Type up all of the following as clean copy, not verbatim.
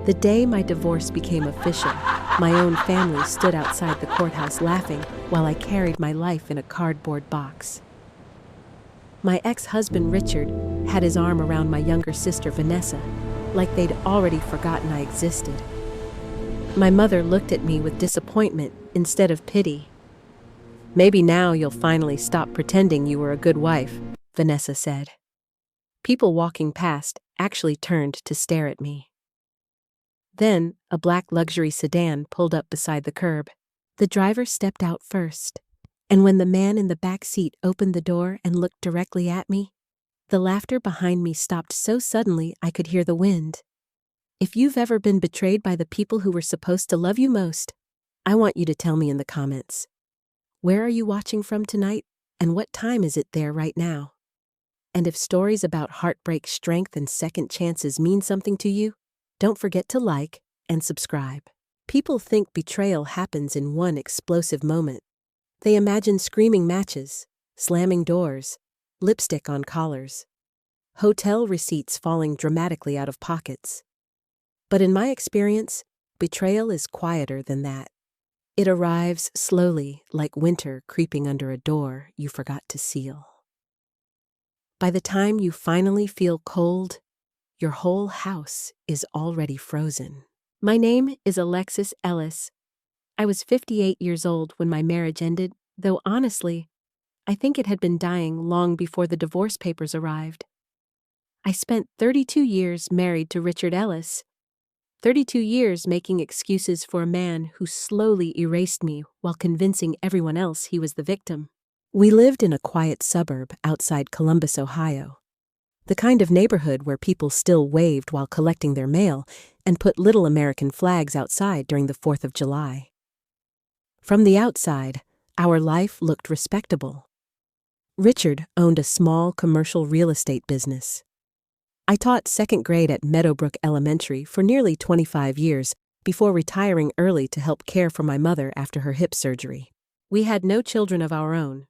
The day my divorce became official, my own family stood outside the courthouse laughing while I carried my life in a cardboard box. My ex-husband Richard had his arm around my younger sister Vanessa, like they'd already forgotten I existed. My mother looked at me with disappointment instead of pity. "Maybe now you'll finally stop pretending you were a good wife," Vanessa said. People walking past actually turned to stare at me. Then, a black luxury sedan pulled up beside the curb. The driver stepped out first, and when the man in the back seat opened the door and looked directly at me, the laughter behind me stopped so suddenly I could hear the wind. If you've ever been betrayed by the people who were supposed to love you most, I want you to tell me in the comments. Where are you watching from tonight, and what time is it there right now? And if stories about heartbreak, strength, and second chances mean something to you, don't forget to like and subscribe. People think betrayal happens in one explosive moment. They imagine screaming matches, slamming doors, lipstick on collars, hotel receipts falling dramatically out of pockets. But in my experience, betrayal is quieter than that. It arrives slowly, like winter creeping under a door you forgot to seal. By the time you finally feel cold, your whole house is already frozen. My name is Alexis Ellis. I was 58 years old when my marriage ended, though honestly, I think it had been dying long before the divorce papers arrived. I spent 32 years married to Richard Ellis, 32 years making excuses for a man who slowly erased me while convincing everyone else he was the victim. We lived in a quiet suburb outside Columbus, Ohio. The kind of neighborhood where people still waved while collecting their mail and put little American flags outside during the 4th of July. From the outside, our life looked respectable. Richard owned a small commercial real estate business. I taught second grade at Meadowbrook Elementary for nearly 25 years before retiring early to help care for my mother after her hip surgery. We had no children of our own.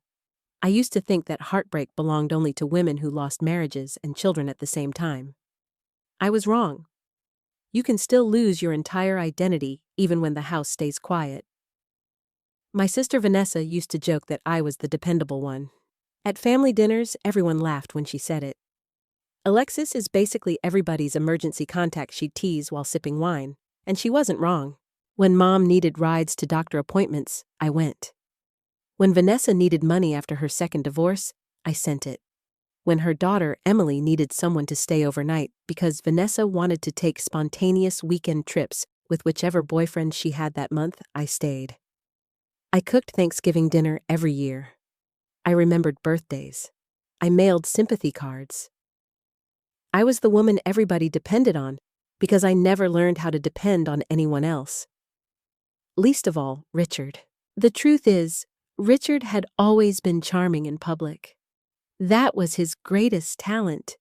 I used to think that heartbreak belonged only to women who lost marriages and children at the same time. I was wrong. You can still lose your entire identity even when the house stays quiet. My sister Vanessa used to joke that I was the dependable one. At family dinners, everyone laughed when she said it. Alexis is basically everybody's emergency contact, she'd tease while sipping wine, and she wasn't wrong. When Mom needed rides to doctor appointments, I went. When Vanessa needed money after her second divorce, I sent it. When her daughter Emily needed someone to stay overnight because Vanessa wanted to take spontaneous weekend trips with whichever boyfriend she had that month, I stayed. I cooked Thanksgiving dinner every year. I remembered birthdays. I mailed sympathy cards. I was the woman everybody depended on because I never learned how to depend on anyone else. Least of all, Richard. The truth is, Richard had always been charming in public. That was his greatest talent.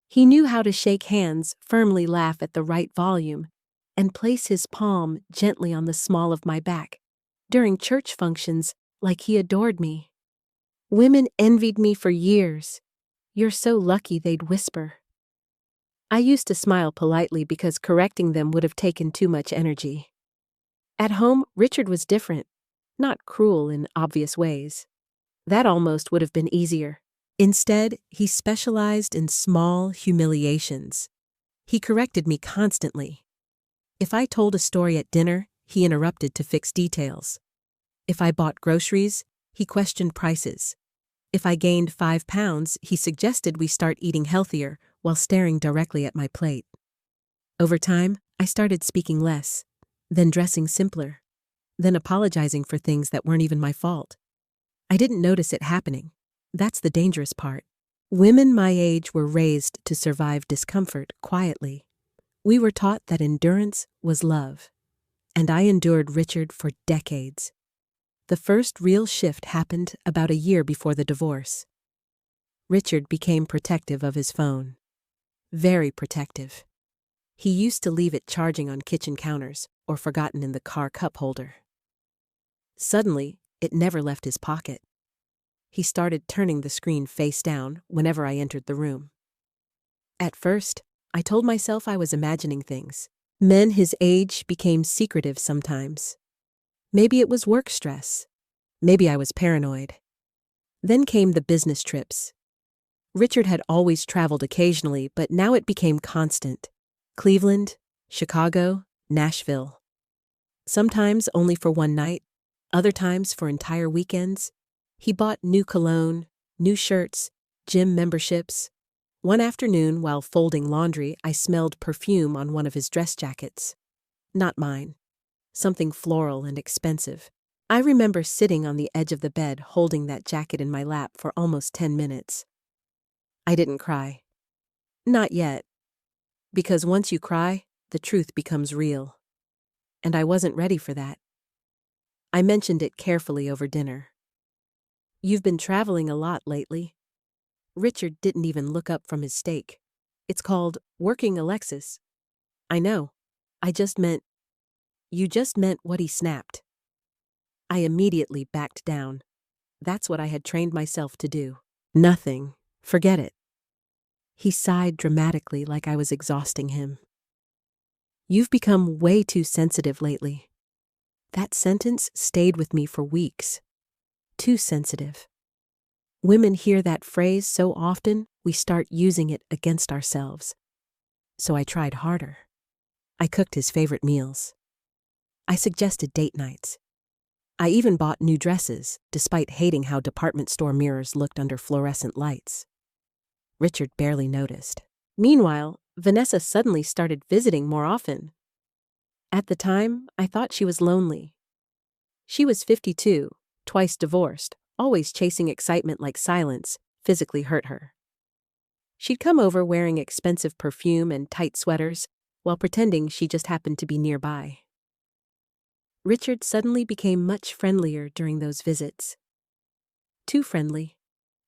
He knew how to shake hands, firmly laugh at the right volume, and place his palm gently on the small of my back during church functions like he adored me. Women envied me for years. "You're so lucky," they'd whisper. I used to smile politely because correcting them would have taken too much energy. At home, Richard was different. Not cruel in obvious ways. That almost would have been easier. Instead, he specialized in small humiliations. He corrected me constantly. If I told a story at dinner, he interrupted to fix details. If I bought groceries, he questioned prices. If I gained 5 pounds, he suggested we start eating healthier while staring directly at my plate. Over time, I started speaking less, then dressing simpler, then apologizing for things that weren't even my fault. I didn't notice it happening. That's the dangerous part. Women my age were raised to survive discomfort quietly. We were taught that endurance was love, and I endured Richard for decades. The first real shift happened about a year before the divorce. Richard became protective of his phone. Very protective. He used to leave it charging on kitchen counters or forgotten in the car cup holder. Suddenly, it never left his pocket. He started turning the screen face down whenever I entered the room. At first, I told myself I was imagining things, Men his age became secretive sometimes. Maybe it was work stress. Maybe I was paranoid. Then came the business trips. Richard had always traveled occasionally, but now it became constant. Cleveland, Chicago, Nashville. Sometimes only for one night, other times for entire weekends. He bought new cologne, new shirts, gym memberships. One afternoon, while folding laundry, I smelled perfume on one of his dress jackets. Not mine. Something floral and expensive. I remember sitting on the edge of the bed holding that jacket in my lap for almost 10 minutes. I didn't cry. Not yet. Because once you cry, the truth becomes real. And I wasn't ready for that. I mentioned it carefully over dinner. You've been traveling a lot lately. Richard didn't even look up from his steak. It's called working, Alexis. I know. You just meant what he snapped. I immediately backed down. That's what I had trained myself to do. Nothing. Forget it. He sighed dramatically like I was exhausting him. You've become way too sensitive lately. That sentence stayed with me for weeks. Too sensitive. Women hear that phrase so often, we start using it against ourselves. So I tried harder. I cooked his favorite meals. I suggested date nights. I even bought new dresses, despite hating how department store mirrors looked under fluorescent lights. Richard barely noticed. Meanwhile, Vanessa suddenly started visiting more often. At the time, I thought she was lonely. She was 52, twice divorced, always chasing excitement like silence, physically hurt her. She'd come over wearing expensive perfume and tight sweaters, while pretending she just happened to be nearby. Richard suddenly became much friendlier during those visits. Too friendly,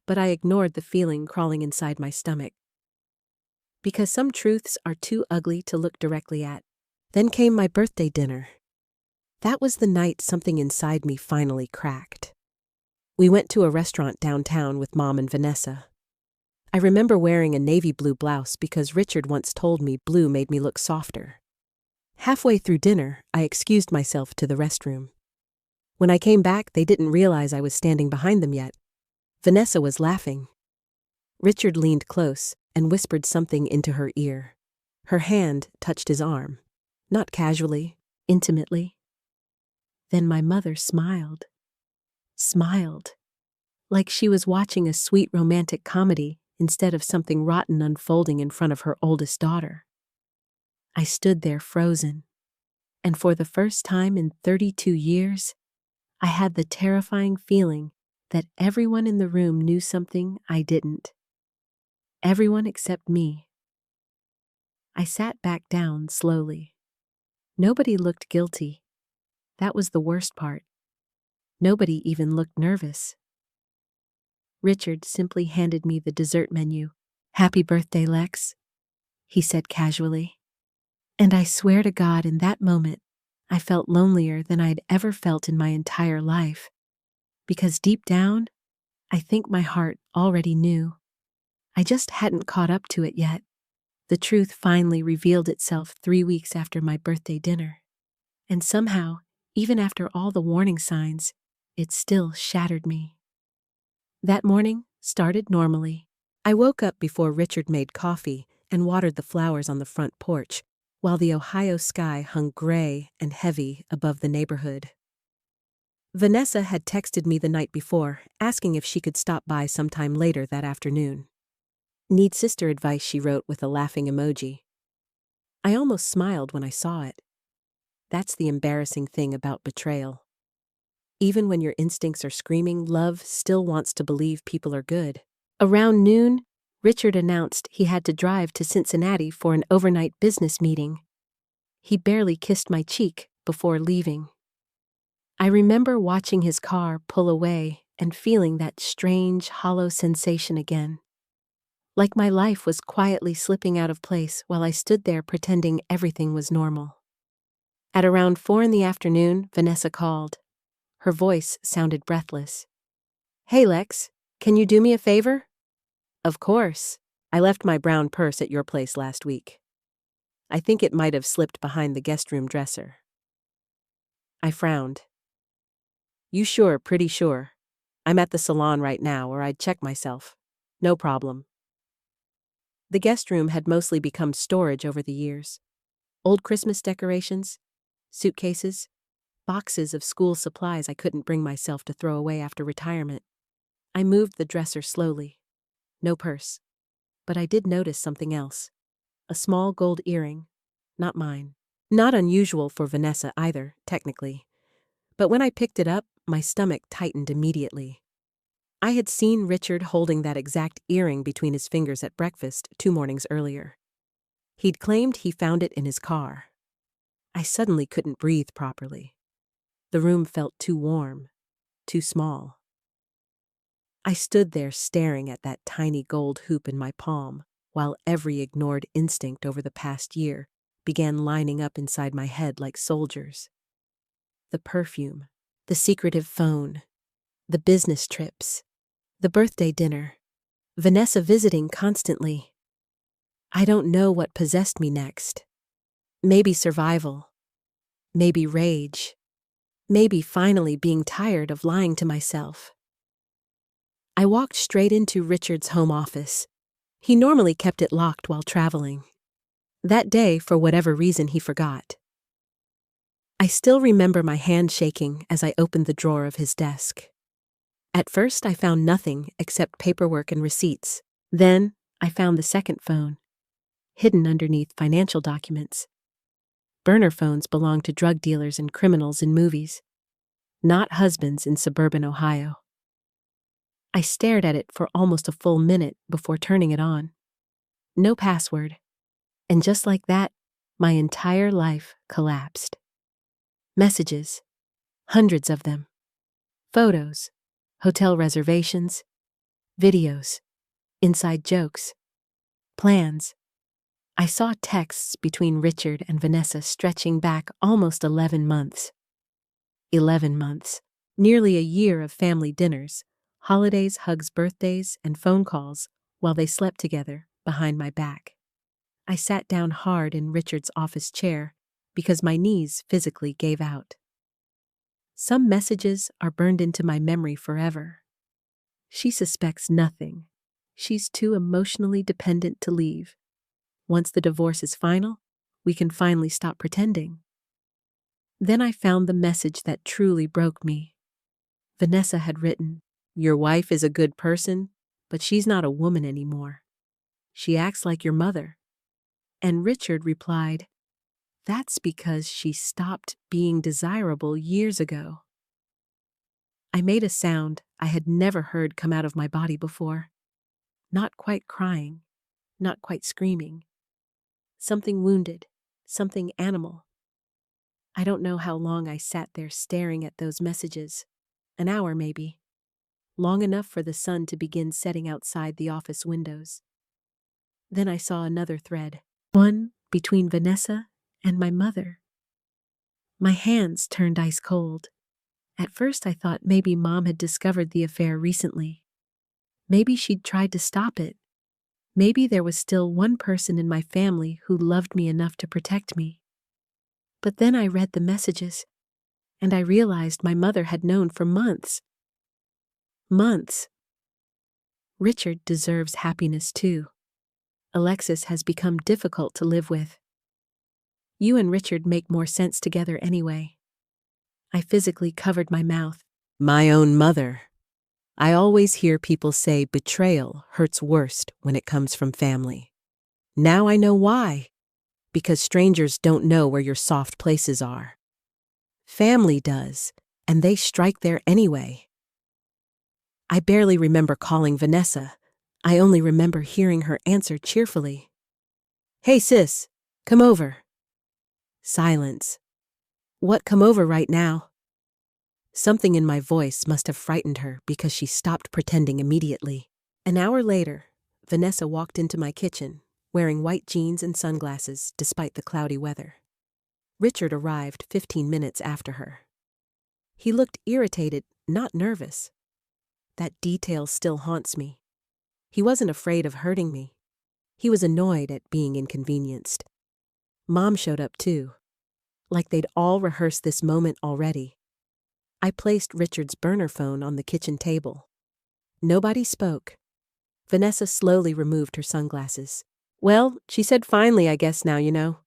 but I ignored the feeling crawling inside my stomach. Because some truths are too ugly to look directly at. Then came my birthday dinner. That was the night something inside me finally cracked. We went to a restaurant downtown with Mom and Vanessa. I remember wearing a navy blue blouse because Richard once told me blue made me look softer. Halfway through dinner, I excused myself to the restroom. When I came back, they didn't realize I was standing behind them yet. Vanessa was laughing. Richard leaned close and whispered something into her ear. Her hand touched his arm. Not casually, intimately. Then my mother smiled. Smiled. Like she was watching a sweet romantic comedy instead of something rotten unfolding in front of her oldest daughter. I stood there frozen. And for the first time in 32 years, I had the terrifying feeling that everyone in the room knew something I didn't. Everyone except me. I sat back down slowly. Nobody looked guilty. That was the worst part. Nobody even looked nervous. Richard simply handed me the dessert menu. "Happy birthday, Lex," he said casually. And I swear to God, in that moment, I felt lonelier than I'd ever felt in my entire life. Because deep down, I think my heart already knew. I just hadn't caught up to it yet. The truth finally revealed itself 3 weeks after my birthday dinner. And somehow, even after all the warning signs, it still shattered me. That morning started normally. I woke up before Richard made coffee and watered the flowers on the front porch, while the Ohio sky hung gray and heavy above the neighborhood. Vanessa had texted me the night before, asking if she could stop by sometime later that afternoon. "Need sister advice," she wrote with a laughing emoji. I almost smiled when I saw it. That's the embarrassing thing about betrayal. Even when your instincts are screaming, love still wants to believe people are good. Around noon, Richard announced he had to drive to Cincinnati for an overnight business meeting. He barely kissed my cheek before leaving. I remember watching his car pull away and feeling that strange, hollow sensation again. Like my life was quietly slipping out of place while I stood there pretending everything was normal. At around 4 in the afternoon, Vanessa called. Her voice sounded breathless. "Hey Lex, can you do me a favor?" "Of course. I left my brown purse at your place last week." I think it might have slipped behind the guest room dresser. I frowned. You sure, pretty sure. I'm at the salon right now, or I'd check myself. No problem. The guest room had mostly become storage over the years. Old Christmas decorations, suitcases, boxes of school supplies I couldn't bring myself to throw away after retirement. I moved the dresser slowly. No purse. But I did notice something else. A small gold earring. Not mine. Not unusual for Vanessa either, technically. But when I picked it up, my stomach tightened immediately. I had seen Richard holding that exact earring between his fingers at breakfast 2 mornings earlier. He'd claimed he found it in his car. I suddenly couldn't breathe properly. The room felt too warm, too small. I stood there staring at that tiny gold hoop in my palm, while every ignored instinct over the past year began lining up inside my head like soldiers. The perfume, the secretive phone, the business trips, the birthday dinner, Vanessa visiting constantly. I don't know what possessed me next. Maybe survival. Maybe rage. Maybe finally being tired of lying to myself. I walked straight into Richard's home office. He normally kept it locked while traveling. That day, for whatever reason, he forgot. I still remember my hand shaking as I opened the drawer of his desk. At first, I found nothing except paperwork and receipts. Then, I found the second phone, hidden underneath financial documents. Burner phones belong to drug dealers and criminals in movies, not husbands in suburban Ohio. I stared at it for almost a full minute before turning it on. No password. And just like that, my entire life collapsed. Messages. Hundreds of them. Photos. Hotel reservations. Videos. Inside jokes. Plans. I saw texts between Richard and Vanessa stretching back almost 11 months. 11 months. Nearly a year of family dinners, holidays, hugs, birthdays, and phone calls while they slept together behind my back. I sat down hard in Richard's office chair because my knees physically gave out. Some messages are burned into my memory forever. She suspects nothing. She's too emotionally dependent to leave. Once the divorce is final, we can finally stop pretending. Then I found the message that truly broke me. Vanessa had written, "Your wife is a good person, but she's not a woman anymore. She acts like your mother." And Richard replied, "That's because she stopped being desirable years ago." I made a sound I had never heard come out of my body before. Not quite crying, not quite screaming. Something wounded, something animal. I don't know how long I sat there staring at those messages. An hour maybe. Long enough for the sun to begin setting outside the office windows. Then I saw another thread. One between Vanessa and my mother. My hands turned ice cold. At first I thought maybe Mom had discovered the affair recently. Maybe she'd tried to stop it. Maybe there was still one person in my family who loved me enough to protect me. But then I read the messages, and I realized my mother had known for months. Months. Richard deserves happiness too. Alexis has become difficult to live with. You and Richard make more sense together anyway. I physically covered my mouth. My own mother. I always hear people say betrayal hurts worst when it comes from family. Now I know why. Because strangers don't know where your soft places are. Family does, and they strike there anyway. I barely remember calling Vanessa. I only remember hearing her answer cheerfully. "Hey sis, come over." Silence. What, come over right now? Something in my voice must have frightened her because she stopped pretending immediately. An hour later, Vanessa walked into my kitchen, wearing white jeans and sunglasses despite the cloudy weather. Richard arrived 15 minutes after her. He looked irritated, not nervous. That detail still haunts me. He wasn't afraid of hurting me. He was annoyed at being inconvenienced. Mom showed up too, like they'd all rehearsed this moment already. I placed Richard's burner phone on the kitchen table. Nobody spoke. Vanessa slowly removed her sunglasses. Well, she said finally, I guess now you know.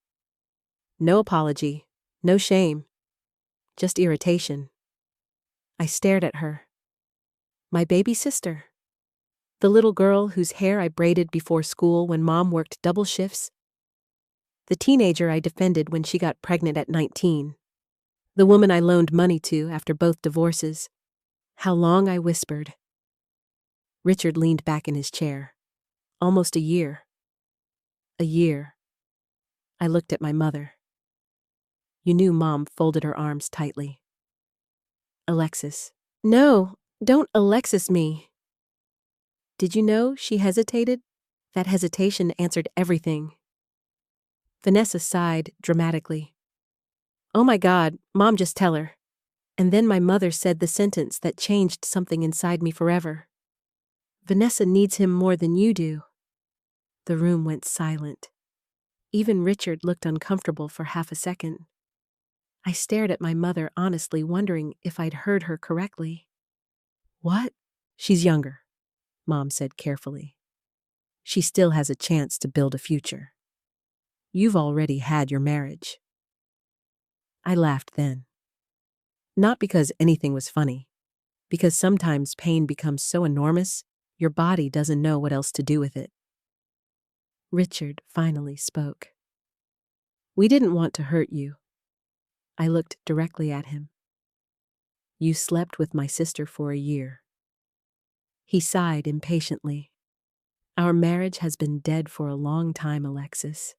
No apology, no shame, just irritation. I stared at her. My baby sister. The little girl whose hair I braided before school when Mom worked double shifts. The teenager I defended when she got pregnant at 19. The woman I loaned money to after both divorces. How long I whispered. Richard leaned back in his chair. Almost a year. A year. I looked at my mother. You knew Mom folded her arms tightly. Alexis. No, don't Alexis me. Did you know she hesitated? That hesitation answered everything. Vanessa sighed dramatically. Oh my God, Mom, just tell her. And then my mother said the sentence that changed something inside me forever. Vanessa needs him more than you do. The room went silent. Even Richard looked uncomfortable for half a second. I stared at my mother honestly, wondering if I'd heard her correctly. What? She's younger, Mom said carefully. She still has a chance to build a future. You've already had your marriage. I laughed then. Not because anything was funny, because sometimes pain becomes so enormous, your body doesn't know what else to do with it. Richard finally spoke. We didn't want to hurt you. I looked directly at him. You slept with my sister for a year. He sighed impatiently. Our marriage has been dead for a long time, Alexis.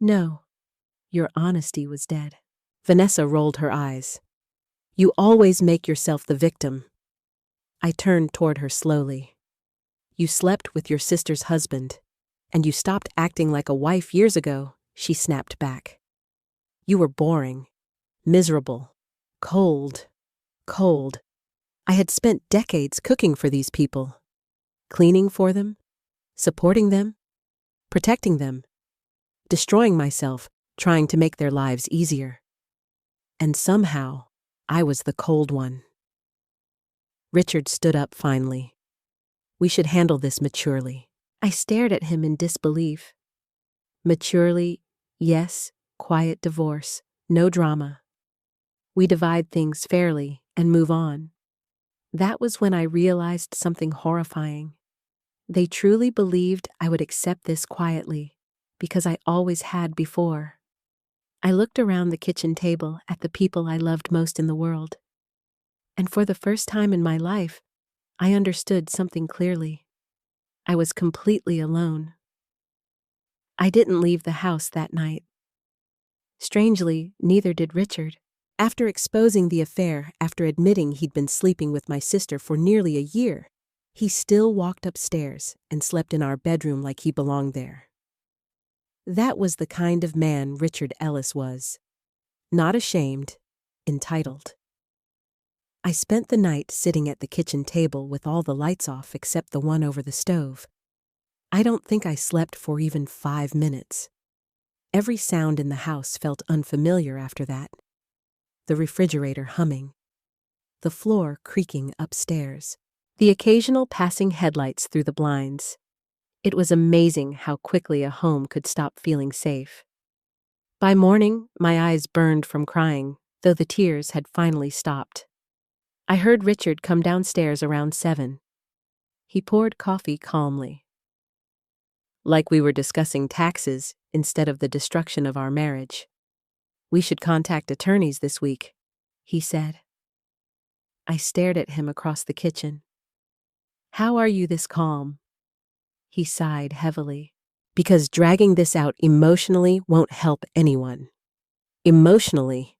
No, your honesty was dead. Vanessa rolled her eyes. You always make yourself the victim. I turned toward her slowly. You slept with your sister's husband, and you stopped acting like a wife years ago, she snapped back. You were boring, miserable, cold. I had spent decades cooking for these people, cleaning for them, supporting them, protecting them, destroying myself, trying to make their lives easier. And somehow, I was the cold one. Richard stood up finally. We should handle this maturely. I stared at him in disbelief. Maturely, yes, quiet divorce, no drama. We divide things fairly and move on. That was when I realized something horrifying. They truly believed I would accept this quietly, because I always had before. I looked around the kitchen table at the people I loved most in the world. And for the first time in my life, I understood something clearly. I was completely alone. I didn't leave the house that night. Strangely, neither did Richard. After exposing the affair, after admitting he'd been sleeping with my sister for nearly a year, he still walked upstairs and slept in our bedroom like he belonged there. That was the kind of man Richard Ellis was. Not ashamed, entitled. I spent the night sitting at the kitchen table with all the lights off except the one over the stove. I don't think I slept for even 5 minutes. Every sound in the house felt unfamiliar after that. The refrigerator humming. The floor creaking upstairs. The occasional passing headlights through the blinds. It was amazing how quickly a home could stop feeling safe. By morning, my eyes burned from crying, though the tears had finally stopped. I heard Richard come downstairs around 7. He poured coffee calmly. Like we were discussing taxes instead of the destruction of our marriage. We should contact attorneys this week, he said. I stared at him across the kitchen. How are you this calm? He sighed heavily. Because dragging this out emotionally won't help anyone. Emotionally.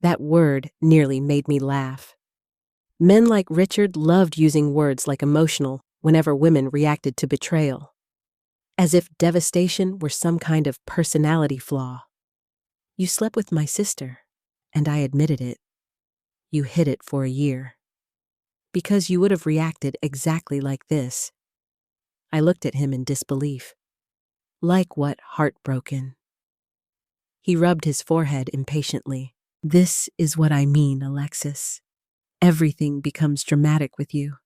That word nearly made me laugh. Men like Richard loved using words like emotional whenever women reacted to betrayal. As if devastation were some kind of personality flaw. You slept with my sister, and I admitted it. You hid it for a year. Because you would have reacted exactly like this. I looked at him in disbelief. Like what, heartbroken? He rubbed his forehead impatiently. This is what I mean, Alexis. Everything becomes dramatic with you.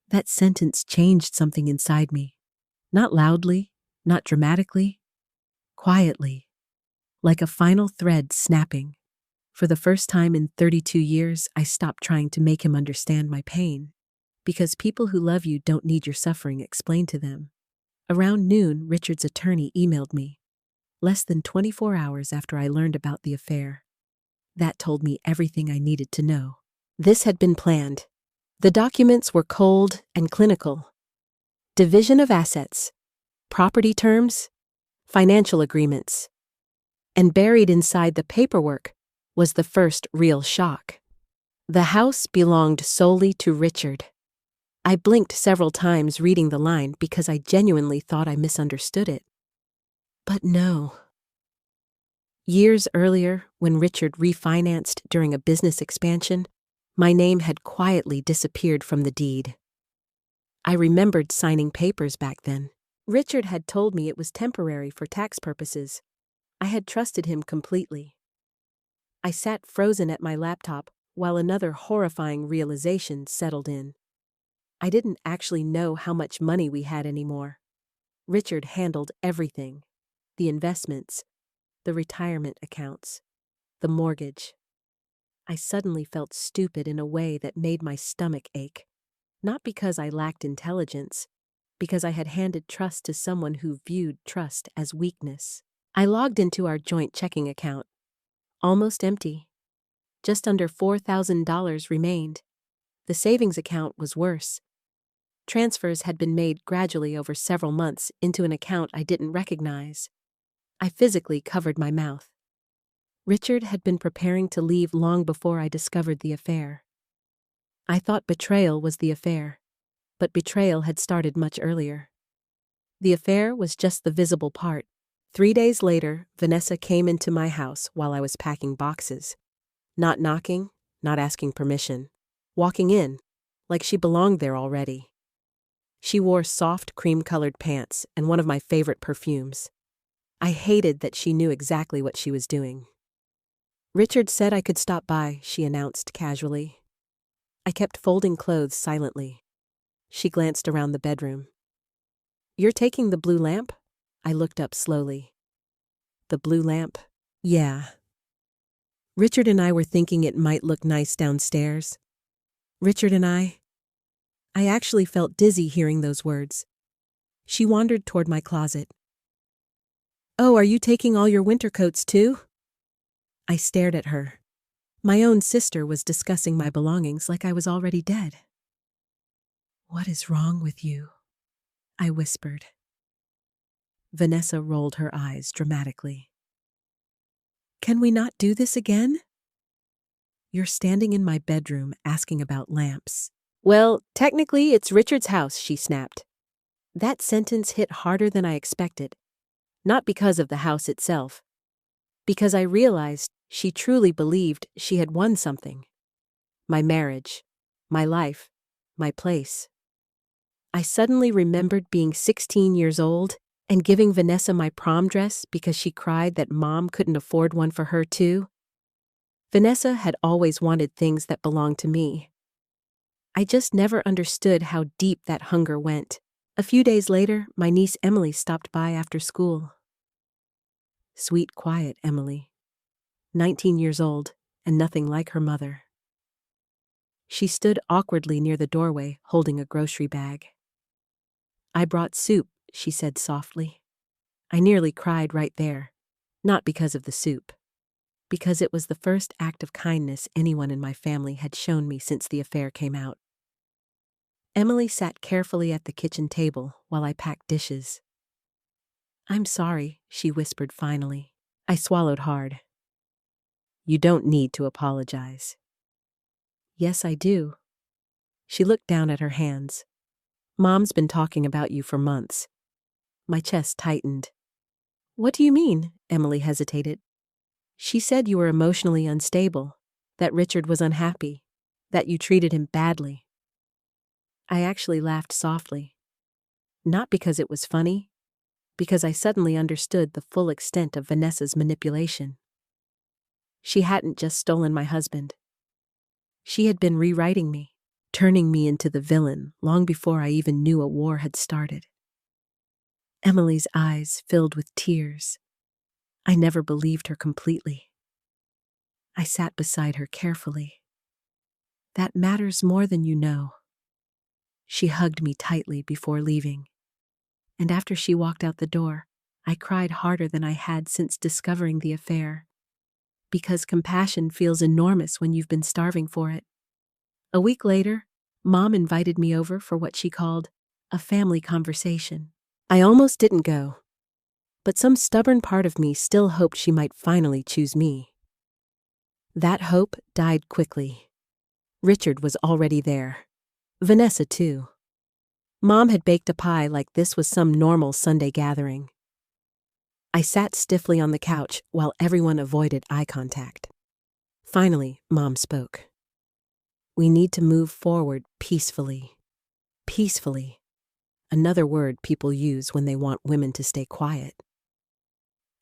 That sentence changed something inside me. Not loudly, not dramatically, quietly, like a final thread snapping. For the first time in 32 years, I stopped trying to make him understand my pain. Because people who love you don't need your suffering explained to them. Around noon, Richard's attorney emailed me. Less than 24 hours after I learned about the affair. That told me everything I needed to know. This had been planned. The documents were cold and clinical. Division of assets, property terms, financial agreements. And buried inside the paperwork was the first real shock. The house belonged solely to Richard. I blinked several times reading the line because I genuinely thought I misunderstood it. But no. Years earlier, when Richard refinanced during a business expansion, my name had quietly disappeared from the deed. I remembered signing papers back then. Richard had told me it was temporary for tax purposes. I had trusted him completely. I sat frozen at my laptop while another horrifying realization settled in. I didn't actually know how much money we had anymore. Richard handled everything. The investments, the retirement accounts, the mortgage. I suddenly felt stupid in a way that made my stomach ache. Not because I lacked intelligence, because I had handed trust to someone who viewed trust as weakness. I logged into our joint checking account. Almost empty. Just under $4,000 remained. The savings account was worse. Transfers had been made gradually over several months into an account I didn't recognize. I physically covered my mouth. Richard had been preparing to leave long before I discovered the affair. I thought betrayal was the affair, but betrayal had started much earlier. The affair was just the visible part. 3 days later, Vanessa came into my house while I was packing boxes. Not knocking, not asking permission. Walking in, like she belonged there already. She wore soft cream-colored pants and one of my favorite perfumes. I hated that she knew exactly what she was doing. Richard said I could stop by, she announced casually. I kept folding clothes silently. She glanced around the bedroom. You're taking the blue lamp? I looked up slowly. The blue lamp? Yeah. Richard and I were thinking it might look nice downstairs. Richard and I actually felt dizzy hearing those words. She wandered toward my closet. Oh, are you taking all your winter coats too? I stared at her. My own sister was discussing my belongings like I was already dead. What is wrong with you? I whispered. Vanessa rolled her eyes dramatically. Can we not do this again? You're standing in my bedroom asking about lamps. Well, technically it's Richard's house, she snapped. That sentence hit harder than I expected. Not because of the house itself. Because I realized she truly believed she had won something. My marriage, my life, my place. I suddenly remembered being 16 years old and giving Vanessa my prom dress because she cried that Mom couldn't afford one for her too. Vanessa had always wanted things that belonged to me. I just never understood how deep that hunger went. A few days later, my niece Emily stopped by after school. Sweet, quiet Emily. 19 years old, and nothing like her mother. She stood awkwardly near the doorway, holding a grocery bag. I brought soup, she said softly. I nearly cried right there, not because of the soup, because it was the first act of kindness anyone in my family had shown me since the affair came out. Emily sat carefully at the kitchen table while I packed dishes. I'm sorry, she whispered finally. I swallowed hard. You don't need to apologize. Yes, I do. She looked down at her hands. Mom's been talking about you for months. My chest tightened. What do you mean? Emily hesitated. She said you were emotionally unstable, that Richard was unhappy, that you treated him badly. I actually laughed softly. Not because it was funny, because I suddenly understood the full extent of Vanessa's manipulation. She hadn't just stolen my husband. She had been rewriting me, turning me into the villain long before I even knew a war had started. Emily's eyes filled with tears. I never believed her completely. I sat beside her carefully. That matters more than you know. She hugged me tightly before leaving. And after she walked out the door, I cried harder than I had since discovering the affair. Because compassion feels enormous when you've been starving for it. A week later, Mom invited me over for what she called a family conversation. I almost didn't go, but some stubborn part of me still hoped she might finally choose me. That hope died quickly. Richard was already there. Vanessa, too. Mom had baked a pie like this was some normal Sunday gathering. I sat stiffly on the couch while everyone avoided eye contact. Finally, Mom spoke. We need to move forward peacefully. Peacefully. Another word people use when they want women to stay quiet.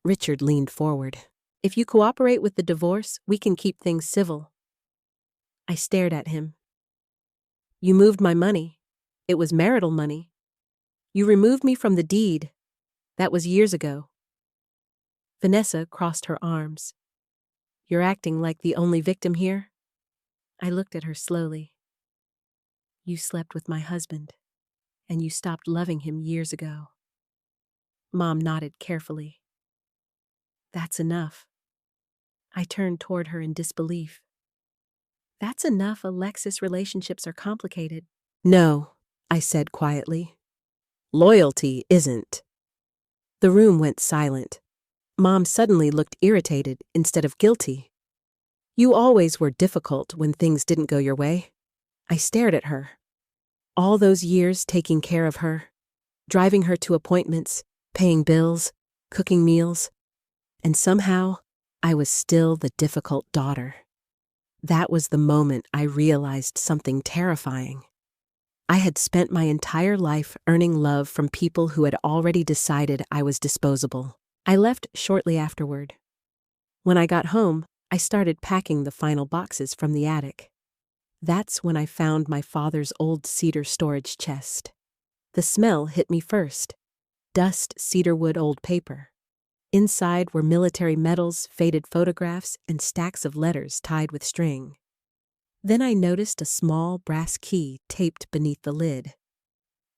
Richard leaned forward. If you cooperate with the divorce, we can keep things civil. I stared at him. You moved my money. It was marital money. You removed me from the deed. That was years ago. Vanessa crossed her arms. You're acting like the only victim here? I looked at her slowly. You slept with my husband, and you stopped loving him years ago. Mom nodded carefully. That's enough. I turned toward her in disbelief. That's enough, Alexis. Relationships are complicated. No, I said quietly. Loyalty isn't. The room went silent. Mom suddenly looked irritated instead of guilty. You always were difficult when things didn't go your way. I stared at her. All those years taking care of her, driving her to appointments, paying bills, cooking meals, and somehow I was still the difficult daughter. That was the moment I realized something terrifying. I had spent my entire life earning love from people who had already decided I was disposable. I left shortly afterward. When I got home, I started packing the final boxes from the attic. That's when I found my father's old cedar storage chest. The smell hit me first. Dust, cedarwood, old paper. Inside were military medals, faded photographs, and stacks of letters tied with string. Then I noticed a small brass key taped beneath the lid.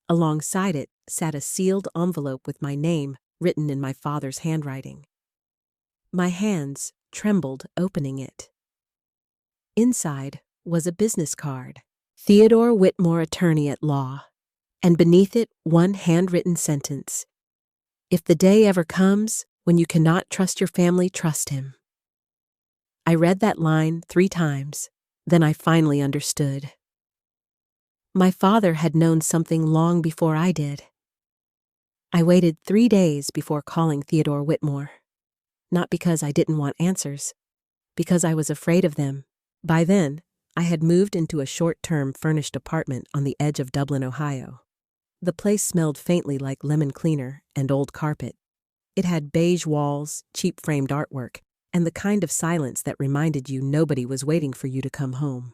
Alongside it sat a sealed envelope with my name written in my father's handwriting. My hands trembled opening it. Inside was a business card, Theodore Whitmore, attorney at law, and beneath it one handwritten sentence. If the day ever comes when you cannot trust your family, trust him. I read that line 3 times, then I finally understood. My father had known something long before I did. I waited 3 days before calling Theodore Whitmore. Not because I didn't want answers, because I was afraid of them. By then, I had moved into a short-term furnished apartment on the edge of Dublin, Ohio. The place smelled faintly like lemon cleaner and old carpet. It had beige walls, cheap framed artwork, and the kind of silence that reminded you nobody was waiting for you to come home.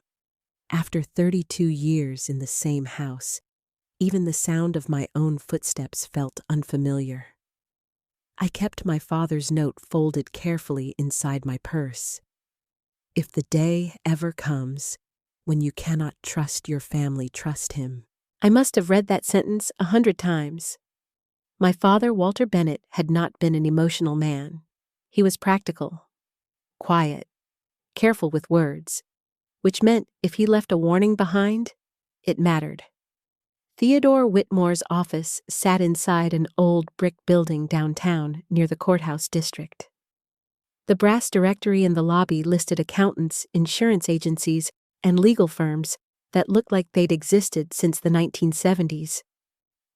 After 32 years in the same house, even the sound of my own footsteps felt unfamiliar. I kept my father's note folded carefully inside my purse. If the day ever comes when you cannot trust your family, trust him. I must have read that sentence 100 times. My father, Walter Bennett, had not been an emotional man. He was practical, quiet, careful with words, which meant if he left a warning behind, it mattered. Theodore Whitmore's office sat inside an old brick building downtown near the courthouse district. The brass directory in the lobby listed accountants, insurance agencies, and legal firms that looked like they'd existed since the 1970s.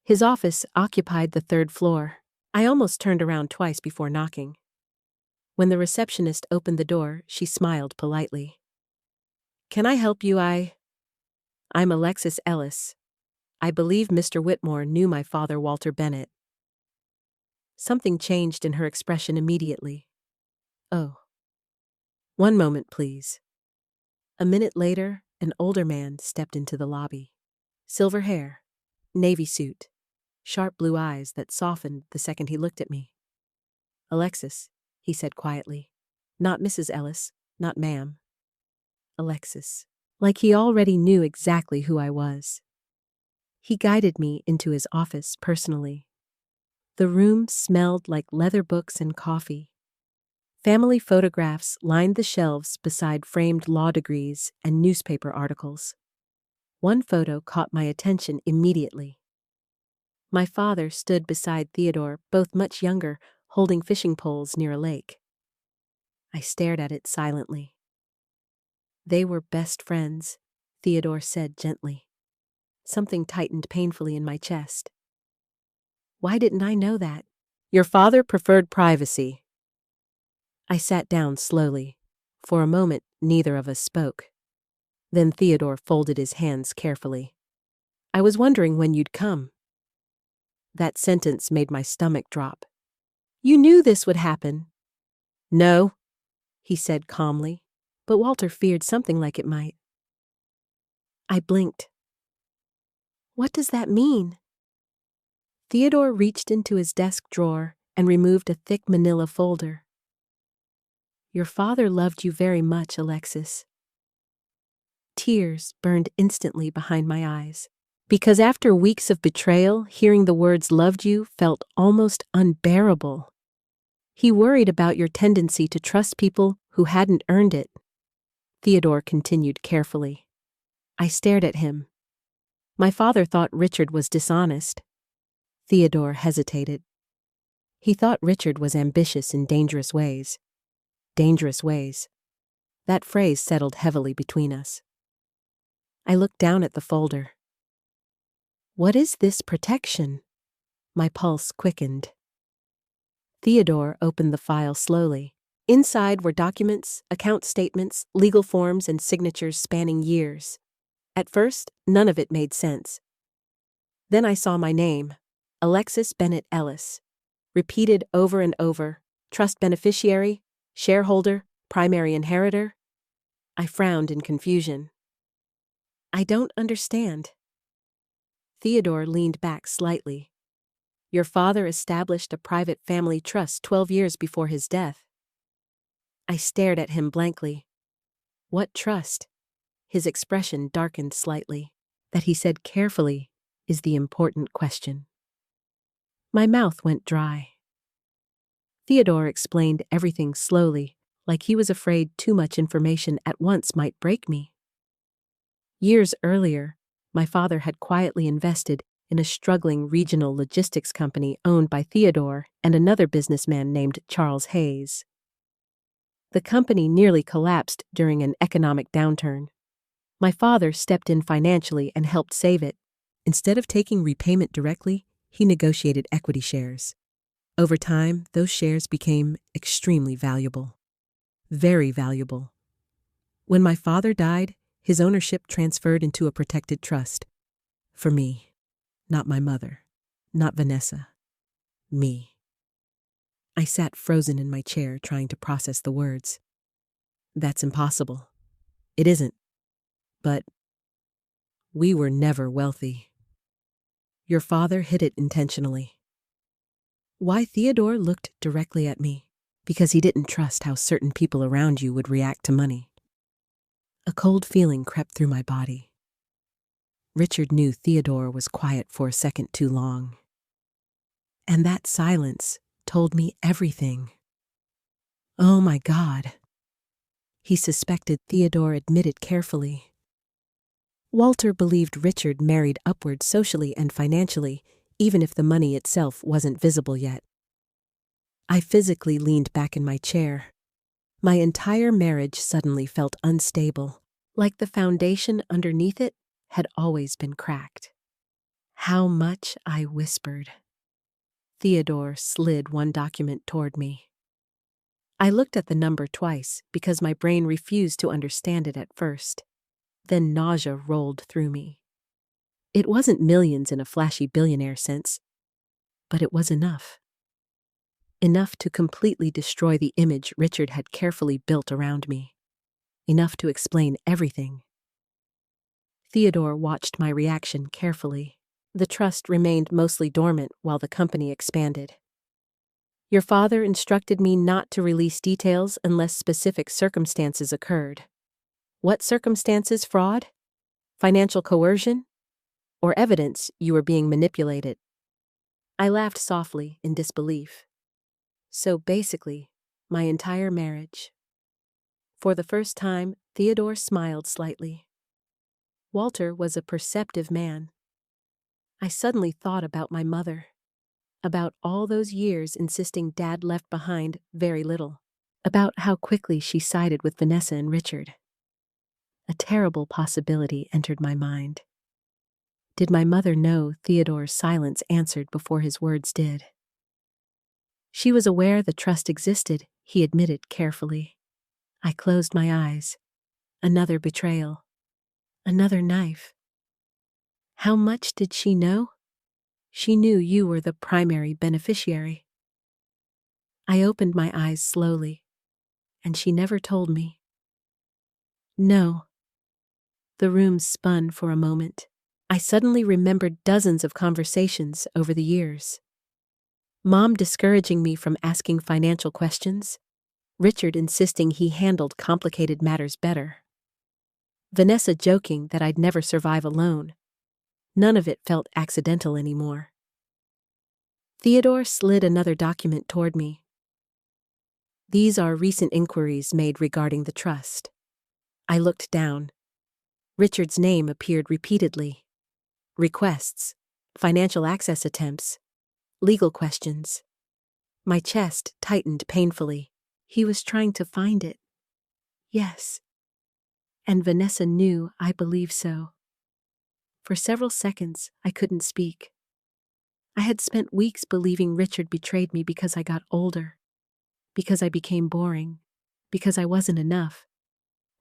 His office occupied the 3rd floor. I almost turned around twice before knocking. When the receptionist opened the door, she smiled politely. Can I help you? I'm Alexis Ellis. I believe Mr. Whitmore knew my father, Walter Bennett. Something changed in her expression immediately. "Oh. One moment, please." A minute later, an older man stepped into the lobby. Silver hair, navy suit, sharp blue eyes that softened the second he looked at me. "Alexis," he said quietly. "Not Mrs. Ellis, not ma'am. Alexis." Like he already knew exactly who I was. He guided me into his office personally. The room smelled like leather books and coffee. Family photographs lined the shelves beside framed law degrees and newspaper articles. One photo caught my attention immediately. My father stood beside Theodore, both much younger, holding fishing poles near a lake. I stared at it silently. "They were best friends," Theodore said gently. Something tightened painfully in my chest. Why didn't I know that? "Your father preferred privacy." I sat down slowly. For a moment, neither of us spoke. Then Theodore folded his hands carefully. "I was wondering when you'd come." That sentence made my stomach drop. "You knew this would happen." "No," he said calmly, but Walter feared something like it might. I blinked. "What does that mean?" Theodore reached into his desk drawer and removed a thick manila folder. "Your father loved you very much, Alexis." Tears burned instantly behind my eyes, because after weeks of betrayal, hearing the words "loved you" felt almost unbearable. "He worried about your tendency to trust people who hadn't earned it," Theodore continued carefully. I stared at him. "My father thought Richard was dishonest." Theodore hesitated. "He thought Richard was ambitious in dangerous ways." Dangerous ways. That phrase settled heavily between us. I looked down at the folder. "What is this protection?" My pulse quickened. Theodore opened the file slowly. Inside were documents, account statements, legal forms, and signatures spanning years. At first, none of it made sense. Then I saw my name, Alexis Bennett Ellis, repeated over and over: trust beneficiary, shareholder, primary inheritor. I frowned in confusion. "I don't understand." Theodore leaned back slightly. "Your father established a private family trust 12 years before his death." I stared at him blankly. "What trust?" His expression darkened slightly. That he said carefully is the important question. My mouth went dry. Theodore explained everything slowly, like he was afraid too much information at once might break me. Years earlier, my father had quietly invested in a struggling regional logistics company owned by Theodore and another businessman named Charles Hayes. The company nearly collapsed during an economic downturn. My father stepped in financially and helped save it. Instead of taking repayment directly, he negotiated equity shares. Over time, those shares became extremely valuable. Very valuable. When my father died, his ownership transferred into a protected trust. For me. Not my mother. Not Vanessa. Me. I sat frozen in my chair, trying to process the words. "That's impossible." "It isn't. But we were never wealthy." "Your father hid it intentionally." Why Theodore looked directly at me? Because he didn't trust how certain people around you would react to money. A cold feeling crept through my body. Richard knew Theodore was quiet for a second too long. And that silence told me everything. Oh my God. He suspected, Theodore admitted carefully. Walter believed Richard married upward socially and financially, even if the money itself wasn't visible yet. I physically leaned back in my chair. My entire marriage suddenly felt unstable, like the foundation underneath it had always been cracked. "How much?" I whispered. Theodore slid one document toward me. I looked at the number twice because my brain refused to understand it at first. Then nausea rolled through me. It wasn't millions in a flashy billionaire sense, but it was enough. enough to completely destroy the image Richard had carefully built around me, enough to explain everything. Theodore watched my reaction carefully. The trust remained mostly dormant while the company expanded. Your father instructed me not to release details unless specific circumstances occurred. What circumstances? Fraud? Financial coercion? Or evidence you were being manipulated? I laughed softly in disbelief. So basically, my entire marriage. For the first time, Theodore smiled slightly. Walter was a perceptive man. I suddenly thought about my mother. About all those years insisting Dad left behind very little. About how quickly she sided with Vanessa and Richard. A terrible possibility entered my mind. Did my mother know Theodore's silence answered before his words did? She was aware the trust existed, he admitted carefully. I closed my eyes. Another betrayal. Another knife. How much did she know? She knew you were the primary beneficiary. I opened my eyes slowly, and she never told me. No. The room spun for a moment. I suddenly remembered dozens of conversations over the years. Mom discouraging me from asking financial questions. Richard insisting he handled complicated matters better. Vanessa joking that I'd never survive alone. None of it felt accidental anymore. Theodore slid another document toward me. These are recent inquiries made regarding the trust. I looked down. Richard's name appeared repeatedly. Requests, financial access attempts, legal questions. My chest tightened painfully. He was trying to find it. Yes. And Vanessa knew I believed so. For several seconds, I couldn't speak. I had spent weeks believing Richard betrayed me because I got older, because I became boring, because I wasn't enough.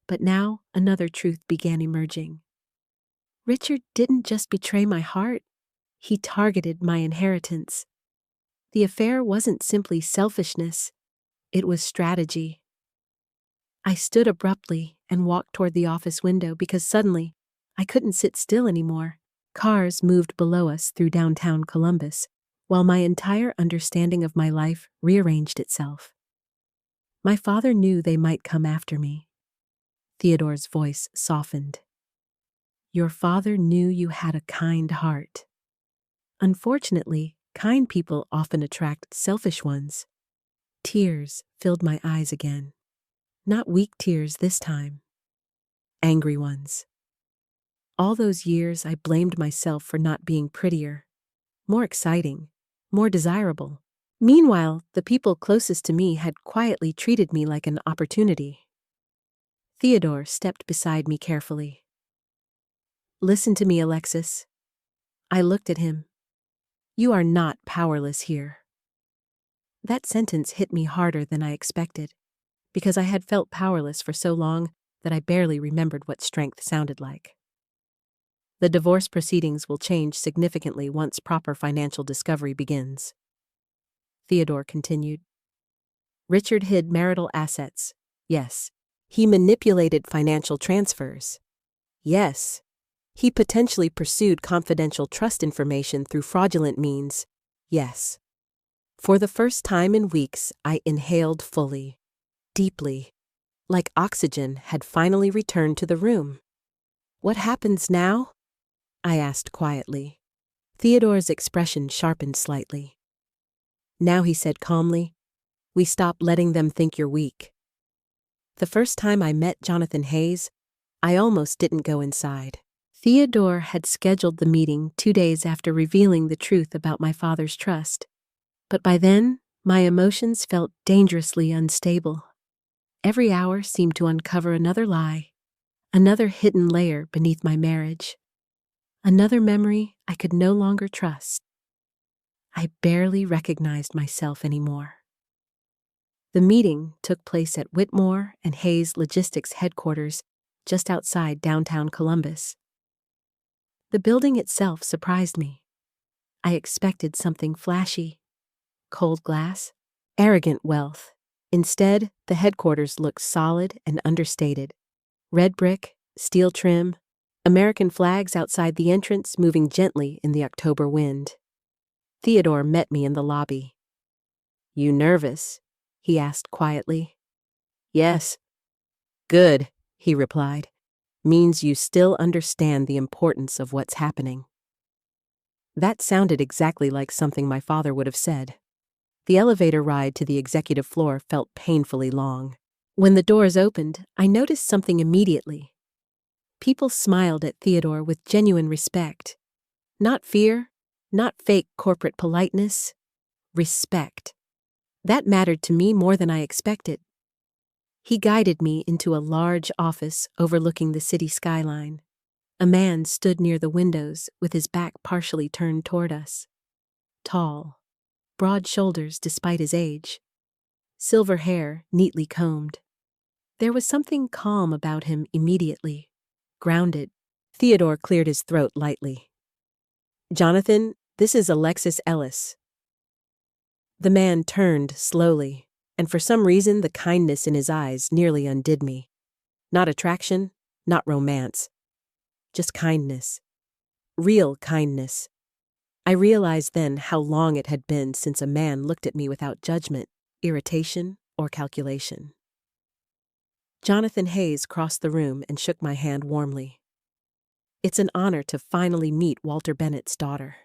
But now another truth began emerging. Richard didn't just betray my heart, he targeted my inheritance. The affair wasn't simply selfishness, it was strategy. I stood abruptly and walked toward the office window because suddenly I couldn't sit still anymore. Cars moved below us through downtown Columbus, while my entire understanding of my life rearranged itself. My father knew they might come after me. Theodore's voice softened. Your father knew you had a kind heart. Unfortunately, kind people often attract selfish ones. Tears filled my eyes again. Not weak tears this time. Angry ones. All those years I blamed myself for not being prettier, more exciting, more desirable. Meanwhile, the people closest to me had quietly treated me like an opportunity. Theodore stepped beside me carefully. Listen to me, Alexis. I looked at him. You are not powerless here. That sentence hit me harder than I expected, because I had felt powerless for so long that I barely remembered what strength sounded like. The divorce proceedings will change significantly once proper financial discovery begins. Theodore continued. Richard hid marital assets. Yes. He manipulated financial transfers. Yes. He potentially pursued confidential trust information through fraudulent means. Yes. For the first time in weeks, I inhaled fully, deeply, like oxygen had finally returned to the room. What happens now? I asked quietly. Theodore's expression sharpened slightly. Now, he said calmly, we stop letting them think you're weak. The first time I met Jonathan Hayes, I almost didn't go inside. Theodore had scheduled the meeting 2 days after revealing the truth about my father's trust. But by then, my emotions felt dangerously unstable. Every hour seemed to uncover another lie, another hidden layer beneath my marriage. Another memory I could no longer trust. I barely recognized myself anymore. The meeting took place at Whitmore and Hayes Logistics headquarters just outside downtown Columbus. The building itself surprised me. I expected something flashy. Cold glass, arrogant wealth. Instead, the headquarters looked solid and understated. Red brick, steel trim, American flags outside the entrance moving gently in the October wind. Theodore met me in the lobby. "You nervous?" he asked quietly. "Yes." "Good," he replied. "Means you still understand the importance of what's happening." That sounded exactly like something my father would have said. The elevator ride to the executive floor felt painfully long. When the doors opened, I noticed something immediately. People smiled at Theodore with genuine respect. Not fear, not fake corporate politeness. Respect. That mattered to me more than I expected. He guided me into a large office overlooking the city skyline. A man stood near the windows with his back partially turned toward us. Tall, broad shoulders despite his age, silver hair neatly combed. There was something calm about him immediately, grounded. Theodore cleared his throat lightly. "Jonathan, this is Alexis Ellis." The man turned slowly, and for some reason the kindness in his eyes nearly undid me. Not attraction, not romance. Just kindness. Real kindness. I realized then how long it had been since a man looked at me without judgment, irritation, or calculation. Jonathan Hayes crossed the room and shook my hand warmly. "It's an honor to finally meet Walter Bennett's daughter."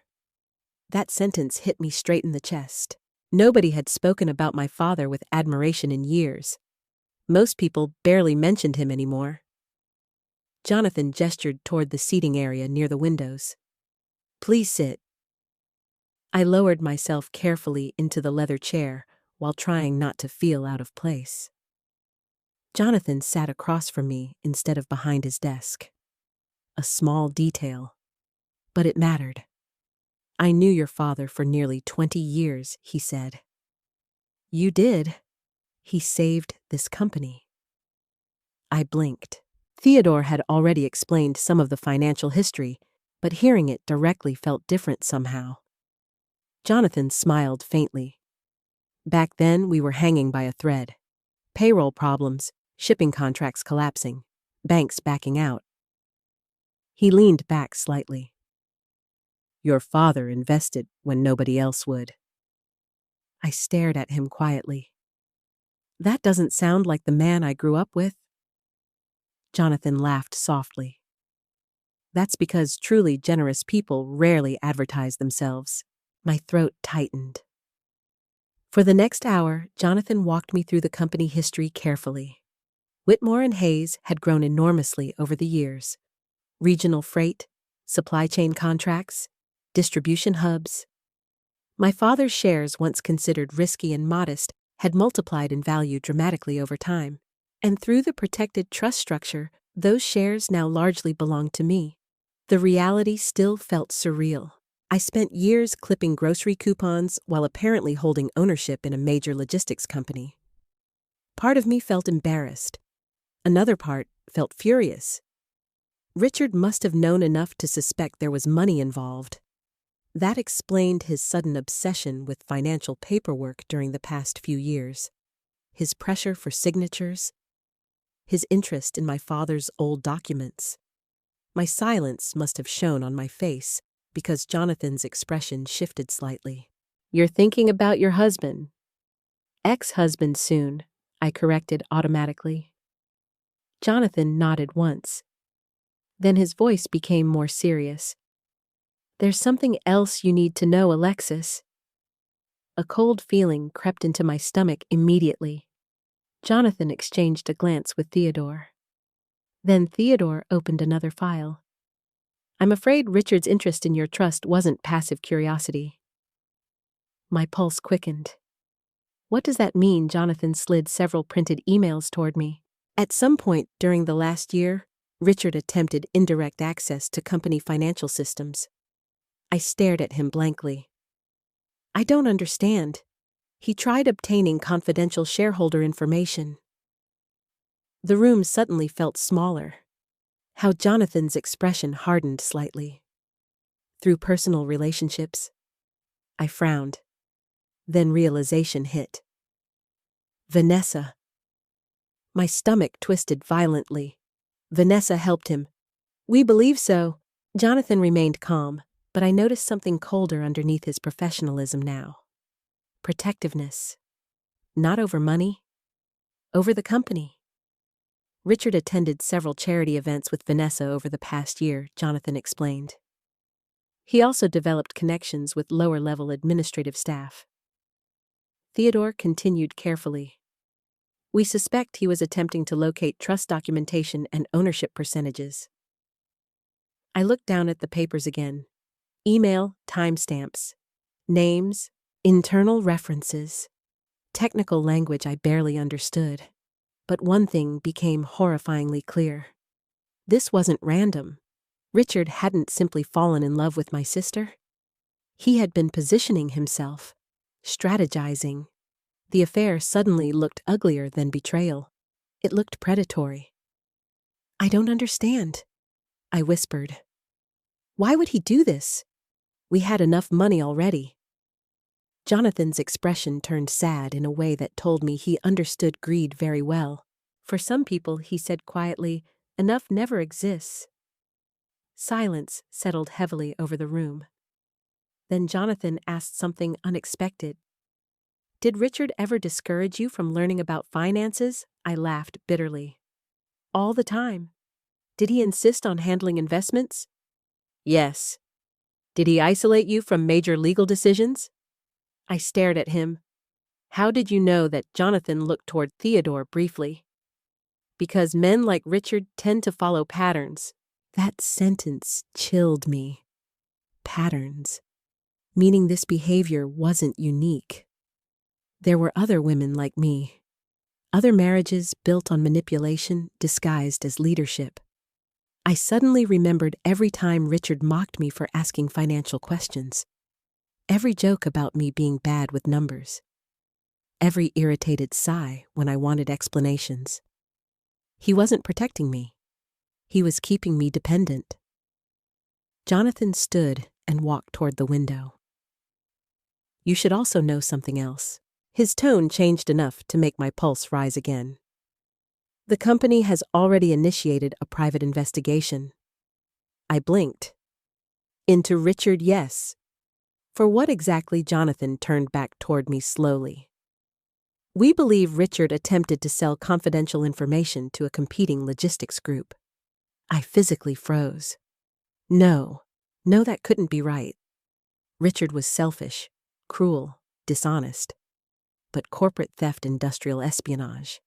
That sentence hit me straight in the chest. Nobody had spoken about my father with admiration in years. Most people barely mentioned him anymore. Jonathan gestured toward the seating area near the windows. "Please sit." I lowered myself carefully into the leather chair while trying not to feel out of place. Jonathan sat across from me instead of behind his desk. A small detail, but it mattered. "I knew your father for nearly 20 years, he said. "You did. He saved this company." I blinked. Theodore had already explained some of the financial history, but hearing it directly felt different somehow. Jonathan smiled faintly. "Back then, we were hanging by a thread. Payroll problems, shipping contracts collapsing, banks backing out." He leaned back slightly. "Your father invested when nobody else would." I stared at him quietly. That doesn't sound like the man I grew up with. Jonathan laughed softly. "That's because truly generous people rarely advertise themselves." My throat tightened. For the next hour, Jonathan walked me through the company history carefully. Whitmore and Hayes had grown enormously over the years. Regional freight, supply chain contracts, distribution hubs. My father's shares, once considered risky and modest, had multiplied in value dramatically over time. And through the protected trust structure, those shares now largely belonged to me. The reality still felt surreal. I spent years clipping grocery coupons while apparently holding ownership in a major logistics company. Part of me felt embarrassed. Another part felt furious. Richard must have known enough to suspect there was money involved. That explained his sudden obsession with financial paperwork during the past few years. His pressure for signatures. His interest in my father's old documents. My silence must have shown on my face, because Jonathan's expression shifted slightly. "You're thinking about your husband." "Ex-husband soon," I corrected automatically. Jonathan nodded once. Then his voice became more serious. "There's something else you need to know, Alexis." A cold feeling crept into my stomach immediately. Jonathan exchanged a glance with Theodore. Then Theodore opened another file. "I'm afraid Richard's interest in your trust wasn't passive curiosity." My pulse quickened. What does that mean? Jonathan slid several printed emails toward me. At some point during the last year, Richard attempted indirect access to company financial systems. I stared at him blankly. "I don't understand." "He tried obtaining confidential shareholder information." The room suddenly felt smaller. How Jonathan's expression hardened slightly. "Through personal relationships." I frowned. Then realization hit. Vanessa. My stomach twisted violently. Vanessa helped him. We believe so. Jonathan remained calm, but I noticed something colder underneath his professionalism now. Protectiveness. Not over money, over the company. Richard attended several charity events with Vanessa over the past year, Jonathan explained. He also developed connections with lower-level administrative staff. Theodore continued carefully. We suspect he was attempting to locate trust documentation and ownership percentages. I looked down at the papers again. Email, timestamps, names, internal references, technical language I barely understood. But one thing became horrifyingly clear. This wasn't random. Richard hadn't simply fallen in love with my sister. He had been positioning himself, strategizing. The affair suddenly looked uglier than betrayal. It looked predatory. I don't understand, I whispered. Why would he do this? We had enough money already. Jonathan's expression turned sad in a way that told me he understood greed very well. For some people, he said quietly, enough never exists. Silence settled heavily over the room. Then Jonathan asked something unexpected. Did Richard ever discourage you from learning about finances? I laughed bitterly. All the time. Did he insist on handling investments? Yes. Did he isolate you from major legal decisions? I stared at him. How did you know that? Jonathan looked toward Theodore briefly. Because men like Richard tend to follow patterns. That sentence chilled me. Patterns. Meaning this behavior wasn't unique. There were other women like me. Other marriages built on manipulation disguised as leadership. I suddenly remembered every time Richard mocked me for asking financial questions. Every joke about me being bad with numbers. Every irritated sigh when I wanted explanations. He wasn't protecting me. He was keeping me dependent. Jonathan stood and walked toward the window. You should also know something else. His tone changed enough to make my pulse rise again. The company has already initiated a private investigation. I blinked. Into Richard, yes. For what exactly? Jonathan turned back toward me slowly. We believe Richard attempted to sell confidential information to a competing logistics group. I physically froze. No, that couldn't be right. Richard was selfish, cruel, dishonest. But corporate theft, industrial espionage.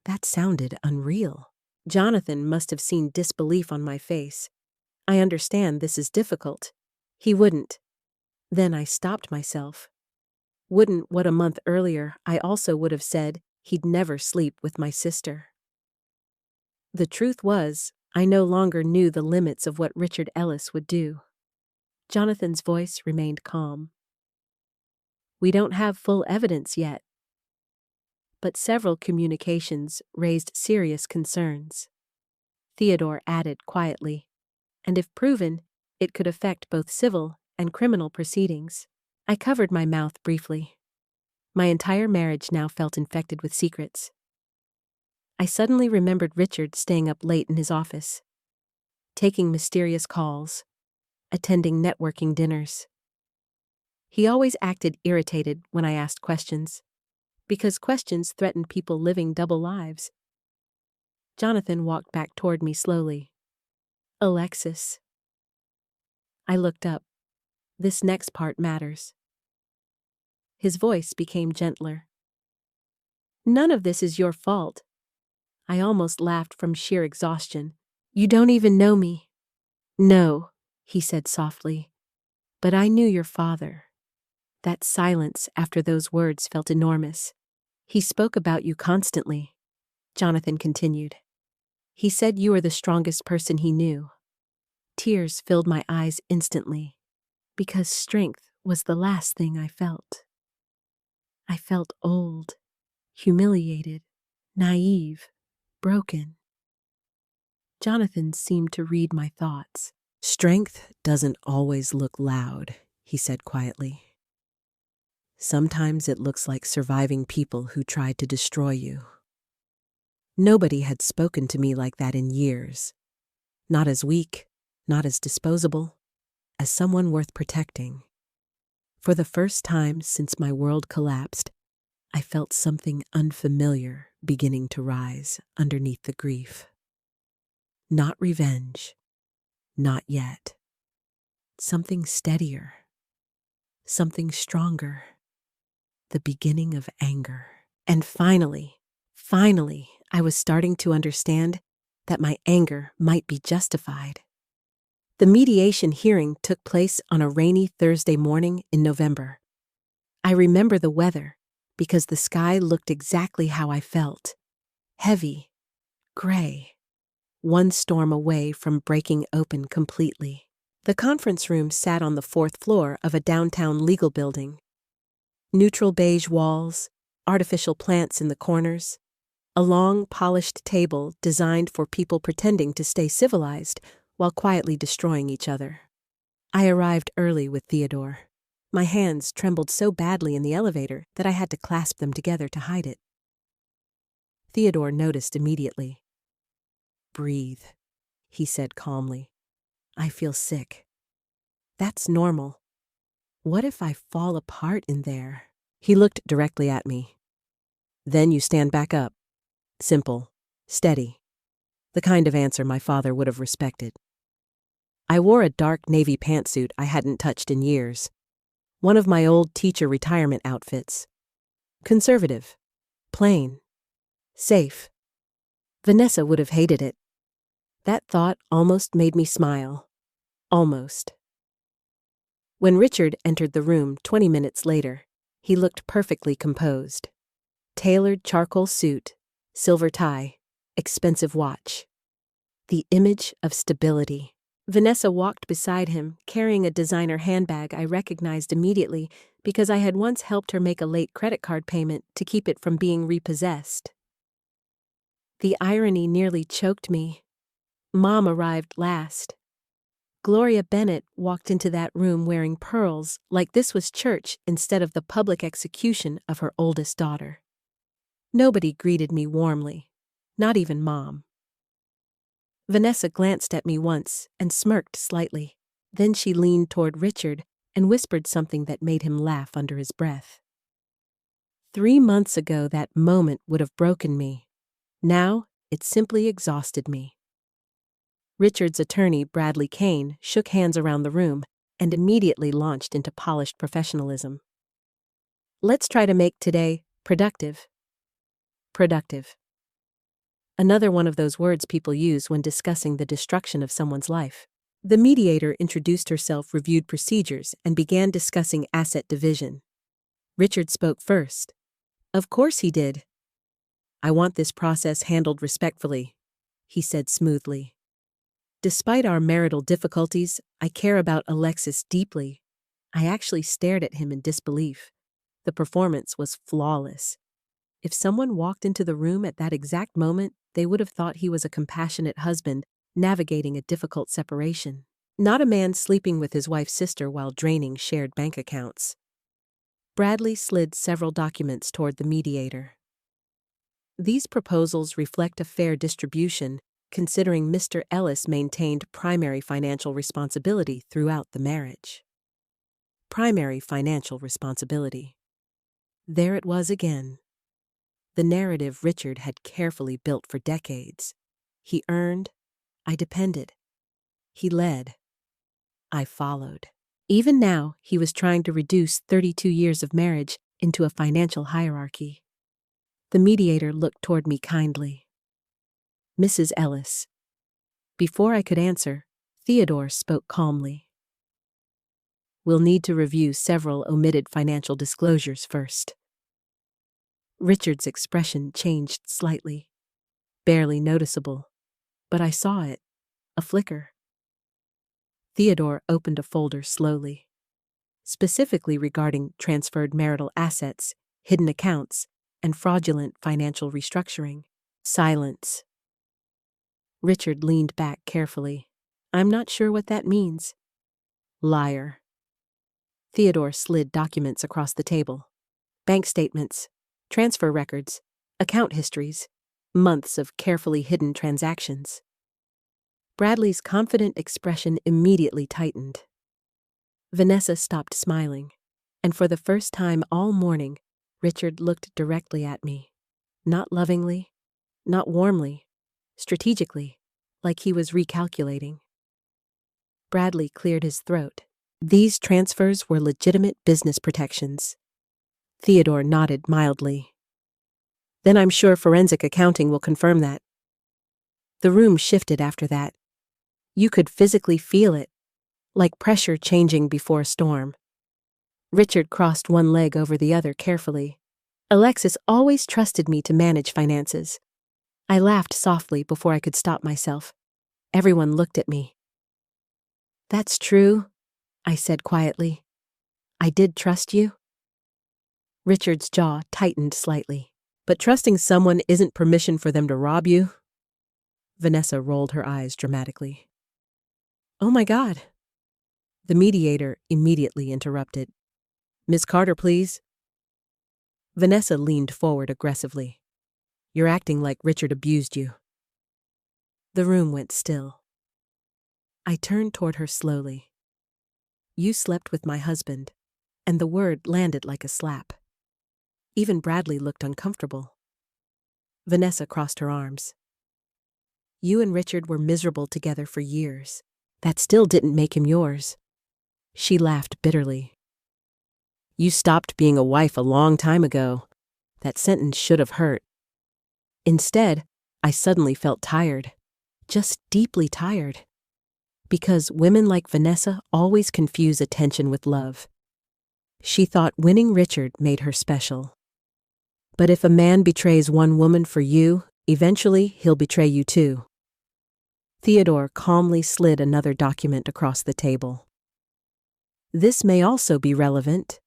That sounded unreal. Jonathan must have seen disbelief on my face. I understand this is difficult. He wouldn't. Then I stopped myself. Wouldn't what a month earlier I also would have said he'd never sleep with my sister. The truth was, I no longer knew the limits of what Richard Ellis would do. Jonathan's voice remained calm. We don't have full evidence yet. But several communications raised serious concerns. Theodore added quietly, and if proven, it could affect both civil and criminal proceedings. I covered my mouth briefly. My entire marriage now felt infected with secrets. I suddenly remembered Richard staying up late in his office, taking mysterious calls, attending networking dinners. He always acted irritated when I asked questions, because questions threatened people living double lives. Jonathan walked back toward me slowly. Alexis. I looked up. This next part matters. His voice became gentler. None of this is your fault. I almost laughed from sheer exhaustion. You don't even know me. No, he said softly. But I knew your father. That silence after those words felt enormous. He spoke about you constantly, Jonathan continued. He said you were the strongest person he knew. Tears filled my eyes instantly, because strength was the last thing I felt. I felt old, humiliated, naive, broken. Jonathan seemed to read my thoughts. Strength doesn't always look loud, he said quietly. Sometimes it looks like surviving people who tried to destroy you. Nobody had spoken to me like that in years. Not as weak, not as disposable, as someone worth protecting. For the first time since my world collapsed, I felt something unfamiliar beginning to rise underneath the grief. Not revenge, not yet. Something steadier, something stronger, the beginning of anger. And finally, I was starting to understand that my anger might be justified. The mediation hearing took place on a rainy Thursday morning in November. I remember the weather because the sky looked exactly how I felt. Heavy, gray, one storm away from breaking open completely. The conference room sat on the fourth floor of a downtown legal building. Neutral beige walls, artificial plants in the corners, a long, polished table designed for people pretending to stay civilized while quietly destroying each other. I arrived early with Theodore. My hands trembled so badly in the elevator that I had to clasp them together to hide it. Theodore noticed immediately. "Breathe," he said calmly. "I feel sick. That's normal. What if I fall apart in there?" He looked directly at me. "Then you stand back up. Simple, steady. The kind of answer my father would have respected." I wore a dark navy pantsuit I hadn't touched in years. One of my old teacher retirement outfits. Conservative. Plain. Safe. Vanessa would have hated it. That thought almost made me smile. Almost. When Richard entered the room 20 minutes later, he looked perfectly composed. Tailored charcoal suit, silver tie, expensive watch. The image of stability. Vanessa walked beside him, carrying a designer handbag I recognized immediately because I had once helped her make a late credit card payment to keep it from being repossessed. The irony nearly choked me. Mom arrived last. Gloria Bennett walked into that room wearing pearls like this was church instead of the public execution of her oldest daughter. Nobody greeted me warmly, not even Mom. Vanessa glanced at me once and smirked slightly. Then she leaned toward Richard and whispered something that made him laugh under his breath. 3 months ago, that moment would have broken me. Now, it simply exhausted me. Richard's attorney, Bradley Kane, shook hands around the room and immediately launched into polished professionalism. "Let's try to make today productive." Productive. Another one of those words people use when discussing the destruction of someone's life. The mediator introduced herself, reviewed procedures, and began discussing asset division. Richard spoke first. "Of course he did. I want this process handled respectfully," he said smoothly. "Despite our marital difficulties, I care about Alexis deeply." I actually stared at him in disbelief. The performance was flawless. If someone walked into the room at that exact moment, they would have thought he was a compassionate husband navigating a difficult separation, not a man sleeping with his wife's sister while draining shared bank accounts. Bradley slid several documents toward the mediator. "These proposals reflect a fair distribution, considering Mr. Ellis maintained primary financial responsibility throughout the marriage." Primary financial responsibility. There it was again. The narrative Richard had carefully built for decades. He earned, I depended. He led, I followed. Even now, he was trying to reduce 32 years of marriage into a financial hierarchy. The mediator looked toward me kindly. "Mrs. Ellis." Before I could answer, Theodore spoke calmly. "We'll need to review several omitted financial disclosures first." Richard's expression changed slightly. Barely noticeable, but I saw it, a flicker. Theodore opened a folder slowly, specifically regarding transferred marital assets, hidden accounts, and fraudulent financial restructuring. Silence. Richard leaned back carefully. "I'm not sure what that means." "Liar." Theodore slid documents across the table. Bank statements, transfer records, account histories, months of carefully hidden transactions. Bradley's confident expression immediately tightened. Vanessa stopped smiling, and for the first time all morning, Richard looked directly at me. Not lovingly, not warmly, strategically, like he was recalculating. Bradley cleared his throat. These transfers were legitimate business protections. Theodore nodded mildly. Then I'm sure forensic accounting will confirm that. The room shifted after that. You could physically feel it, like pressure changing before a storm. Richard crossed one leg over the other carefully. Alexis always trusted me to manage finances. I laughed softly before I could stop myself. Everyone looked at me. That's true, I said quietly. I did trust you. Richard's jaw tightened slightly. But trusting someone isn't permission for them to rob you? Vanessa rolled her eyes dramatically. Oh my God. The mediator immediately interrupted. Miss Carter, please. Vanessa leaned forward aggressively. You're acting like Richard abused you. The room went still. I turned toward her slowly. You slept with my husband, and the word landed like a slap. Even Bradley looked uncomfortable. Vanessa crossed her arms. You and Richard were miserable together for years. That still didn't make him yours. She laughed bitterly. You stopped being a wife a long time ago. That sentence should have hurt. Instead, I suddenly felt tired. Just deeply tired. Because women like Vanessa always confuse attention with love. She thought winning Richard made her special. But if a man betrays one woman for you, eventually he'll betray you too. Theodore calmly slid another document across the table. This may also be relevant.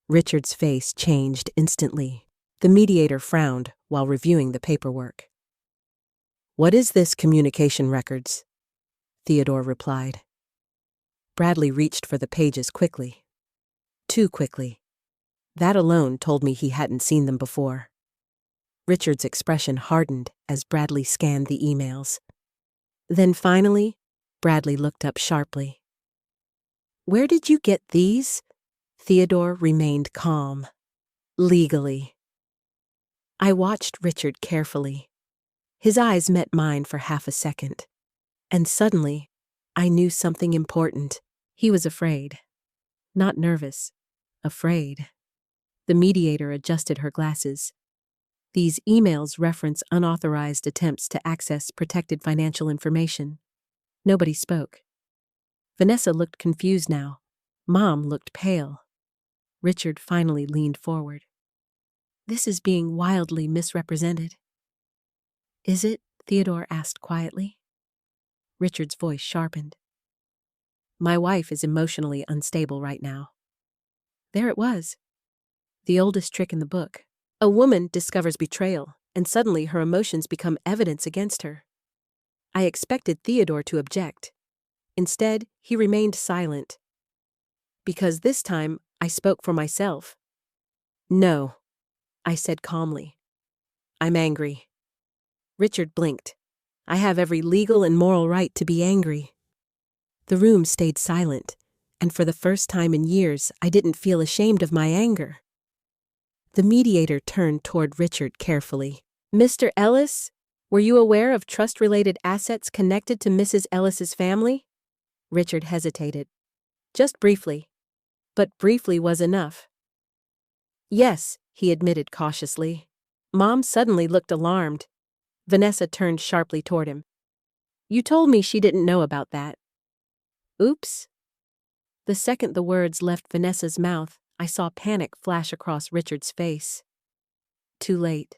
Richard's face changed instantly. The mediator frowned while reviewing the paperwork. What is this communication records? Theodore replied. Bradley reached for the pages quickly. Too quickly. That alone told me he hadn't seen them before. Richard's expression hardened as Bradley scanned the emails. Then finally, Bradley looked up sharply. Where did you get these? Theodore remained calm. Legally. I watched Richard carefully. His eyes met mine for half a second. And suddenly, I knew something important. He was afraid. Not nervous. Afraid. The mediator adjusted her glasses. These emails reference unauthorized attempts to access protected financial information. Nobody spoke. Vanessa looked confused now. Mom looked pale. Richard finally leaned forward. This is being wildly misrepresented. Is it? Theodore asked quietly. Richard's voice sharpened. My wife is emotionally unstable right now. There it was. The oldest trick in the book. A woman discovers betrayal, and suddenly her emotions become evidence against her. I expected Theodore to object. Instead, he remained silent. Because this time, I spoke for myself. No, I said calmly. I'm angry. Richard blinked. I have every legal and moral right to be angry. The room stayed silent, and for the first time in years, I didn't feel ashamed of my anger. The mediator turned toward Richard carefully. Mr. Ellis, were you aware of trust-related assets connected to Mrs. Ellis's family? Richard hesitated. Just briefly. But briefly was enough. Yes, he admitted cautiously. Mom suddenly looked alarmed. Vanessa turned sharply toward him. You told me she didn't know about that. Oops. The second the words left Vanessa's mouth, I saw panic flash across Richard's face. Too late.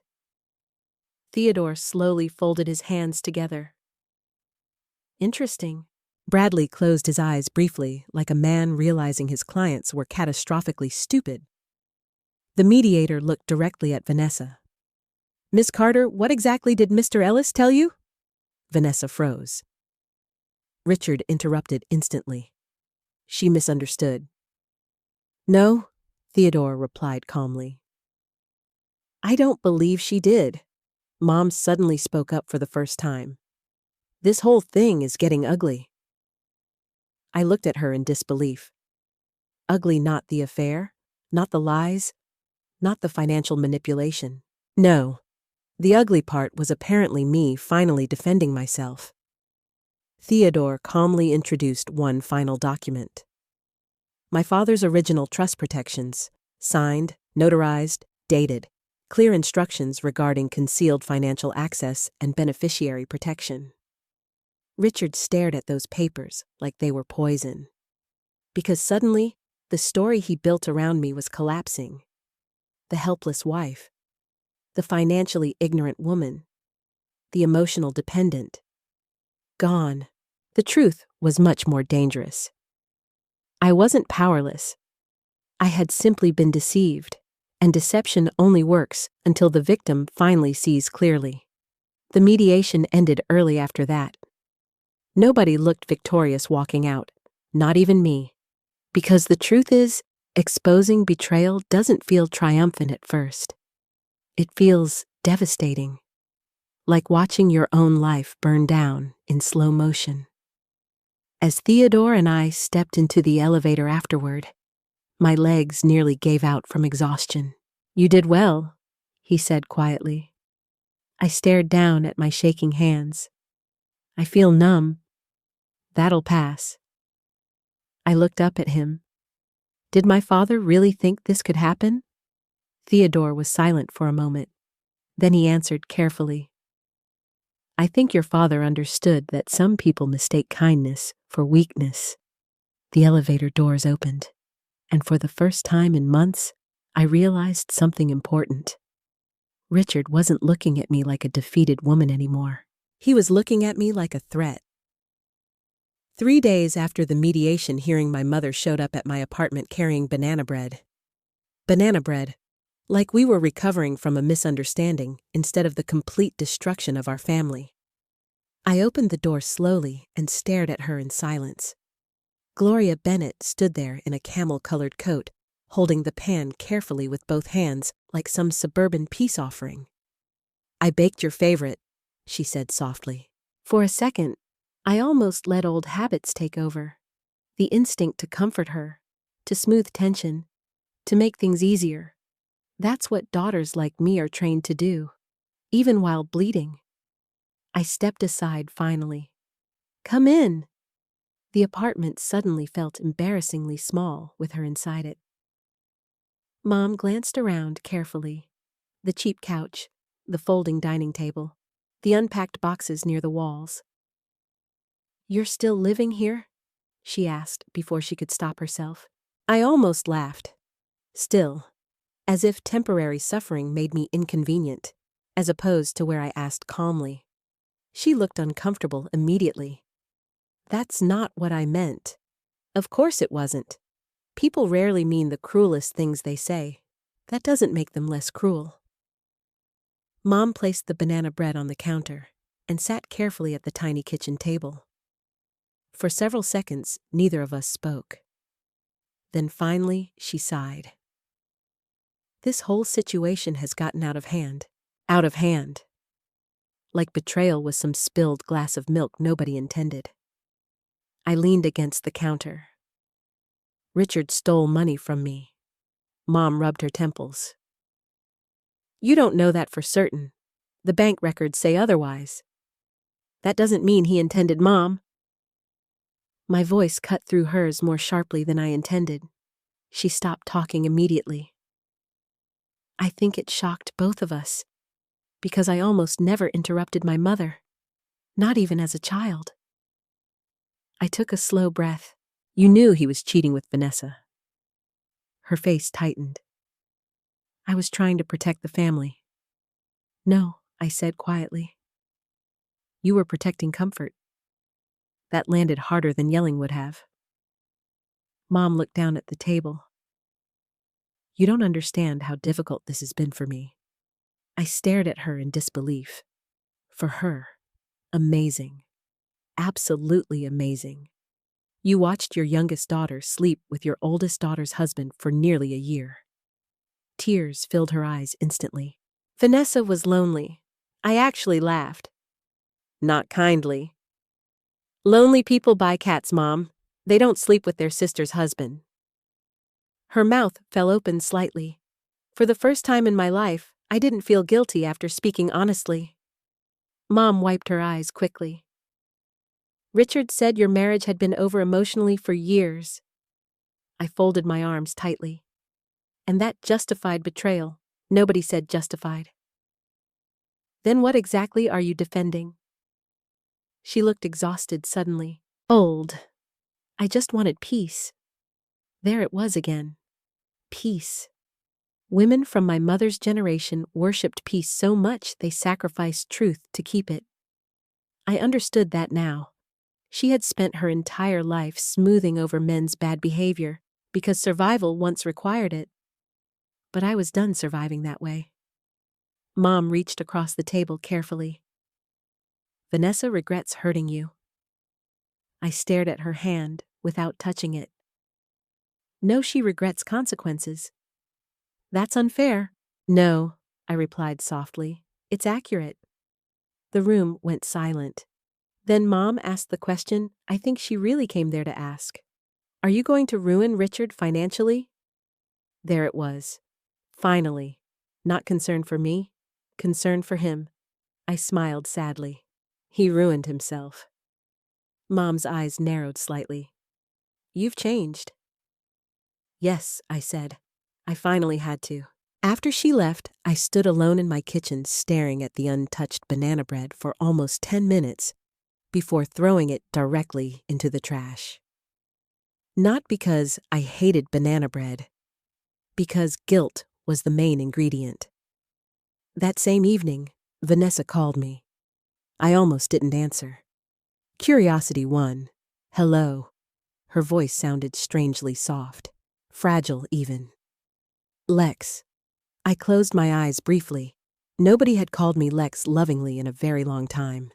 Theodore slowly folded his hands together. Interesting. Bradley closed his eyes briefly, like a man realizing his clients were catastrophically stupid. The mediator looked directly at Vanessa. Miss Carter, what exactly did Mr. Ellis tell you? Vanessa froze. Richard interrupted instantly. She misunderstood. No, Theodore replied calmly. I don't believe she did. Mom suddenly spoke up for the first time. This whole thing is getting ugly. I looked at her in disbelief. Ugly, not the affair, not the lies, not the financial manipulation. No, the ugly part was apparently me finally defending myself. Theodore calmly introduced one final document. My father's original trust protections, signed, notarized, dated, clear instructions regarding concealed financial access and beneficiary protection. Richard stared at those papers like they were poison. Because suddenly, the story he built around me was collapsing. The helpless wife, the financially ignorant woman, the emotional dependent. Gone. The truth was much more dangerous. I wasn't powerless. I had simply been deceived, and deception only works until the victim finally sees clearly. The mediation ended early after that. Nobody looked victorious walking out, not even me. Because the truth is, exposing betrayal doesn't feel triumphant at first. It feels devastating, like watching your own life burn down in slow motion. As Theodore and I stepped into the elevator afterward, my legs nearly gave out from exhaustion. You did well, he said quietly. I stared down at my shaking hands. I feel numb. That'll pass. I looked up at him. Did my father really think this could happen? Theodore was silent for a moment. Then he answered carefully. I think your father understood that some people mistake kindness for weakness. The elevator doors opened, and for the first time in months, I realized something important. Richard wasn't looking at me like a defeated woman anymore. He was looking at me like a threat. 3 days after the mediation hearing, my mother showed up at my apartment carrying banana bread. Banana bread, like we were recovering from a misunderstanding instead of the complete destruction of our family. I opened the door slowly and stared at her in silence. Gloria Bennett stood there in a camel-colored coat, holding the pan carefully with both hands like some suburban peace offering. I baked your favorite, she said softly. For a second, I almost let old habits take over. The instinct to comfort her, to smooth tension, to make things easier. That's what daughters like me are trained to do, even while bleeding. I stepped aside finally. Come in. The apartment suddenly felt embarrassingly small with her inside it. Mom glanced around carefully. The cheap couch, the folding dining table, the unpacked boxes near the walls. You're still living here? She asked before she could stop herself. I almost laughed. Still, as if temporary suffering made me inconvenient, as opposed to where I asked calmly. She looked uncomfortable immediately. That's not what I meant. Of course it wasn't. People rarely mean the cruelest things they say. That doesn't make them less cruel. Mom placed the banana bread on the counter and sat carefully at the tiny kitchen table. For several seconds, neither of us spoke. Then finally, she sighed. This whole situation has gotten out of hand. Out of hand. Like betrayal was some spilled glass of milk nobody intended. I leaned against the counter. Richard stole money from me. Mom rubbed her temples. You don't know that for certain. The bank records say otherwise. That doesn't mean he intended, Mom. My voice cut through hers more sharply than I intended. She stopped talking immediately. I think it shocked both of us, because I almost never interrupted my mother, not even as a child. I took a slow breath. You knew he was cheating with Vanessa. Her face tightened. I was trying to protect the family. No, I said quietly. You were protecting comfort. That landed harder than yelling would have. Mom looked down at the table. You don't understand how difficult this has been for me. I stared at her in disbelief. For her, amazing. Absolutely amazing. You watched your youngest daughter sleep with your oldest daughter's husband for nearly a year. Tears filled her eyes instantly. Vanessa was lonely. I actually laughed. Not kindly. Lonely people buy cats, Mom. They don't sleep with their sister's husband. Her mouth fell open slightly. For the first time in my life, I didn't feel guilty after speaking honestly. Mom wiped her eyes quickly. Richard said your marriage had been over emotionally for years. I folded my arms tightly. And that justified betrayal. Nobody said justified. Then what exactly are you defending? She looked exhausted suddenly. Old. I just wanted peace. There it was again. Peace. Women from my mother's generation worshipped peace so much they sacrificed truth to keep it. I understood that now. She had spent her entire life smoothing over men's bad behavior because survival once required it. But I was done surviving that way. Mom reached across the table carefully. Vanessa regrets hurting you. I stared at her hand without touching it. No, she regrets consequences. That's unfair. No, I replied softly. It's accurate. The room went silent. Then Mom asked the question I think she really came there to ask. Are you going to ruin Richard financially? There it was. Finally. Not concern for me, concern for him. I smiled sadly. He ruined himself. Mom's eyes narrowed slightly. You've changed. Yes, I said. I finally had to. After she left, I stood alone in my kitchen staring at the untouched banana bread for almost 10 minutes before throwing it directly into the trash. Not because I hated banana bread, because guilt was the main ingredient. That same evening, Vanessa called me. I almost didn't answer. Curiosity won. Hello. Her voice sounded strangely soft, fragile even. Lex. I closed my eyes briefly. Nobody had called me Lex lovingly in a very long time.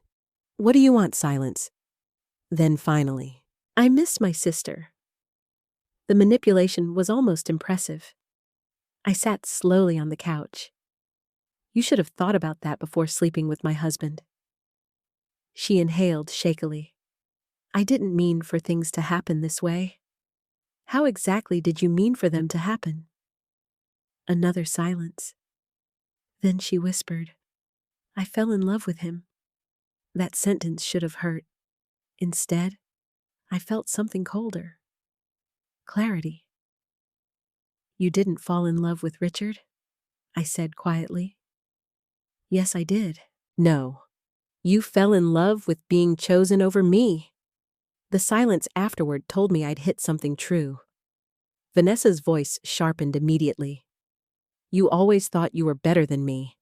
What do you want, Silence? Then finally, I miss my sister. The manipulation was almost impressive. I sat slowly on the couch. You should have thought about that before sleeping with my husband. She inhaled shakily. I didn't mean for things to happen this way. How exactly did you mean for them to happen? Another silence. Then she whispered, I fell in love with him. That sentence should have hurt. Instead, I felt something colder. Clarity. You didn't fall in love with Richard? I said quietly. Yes, I did. No. You fell in love with being chosen over me. The silence afterward told me I'd hit something true. Vanessa's voice sharpened immediately. You always thought you were better than me.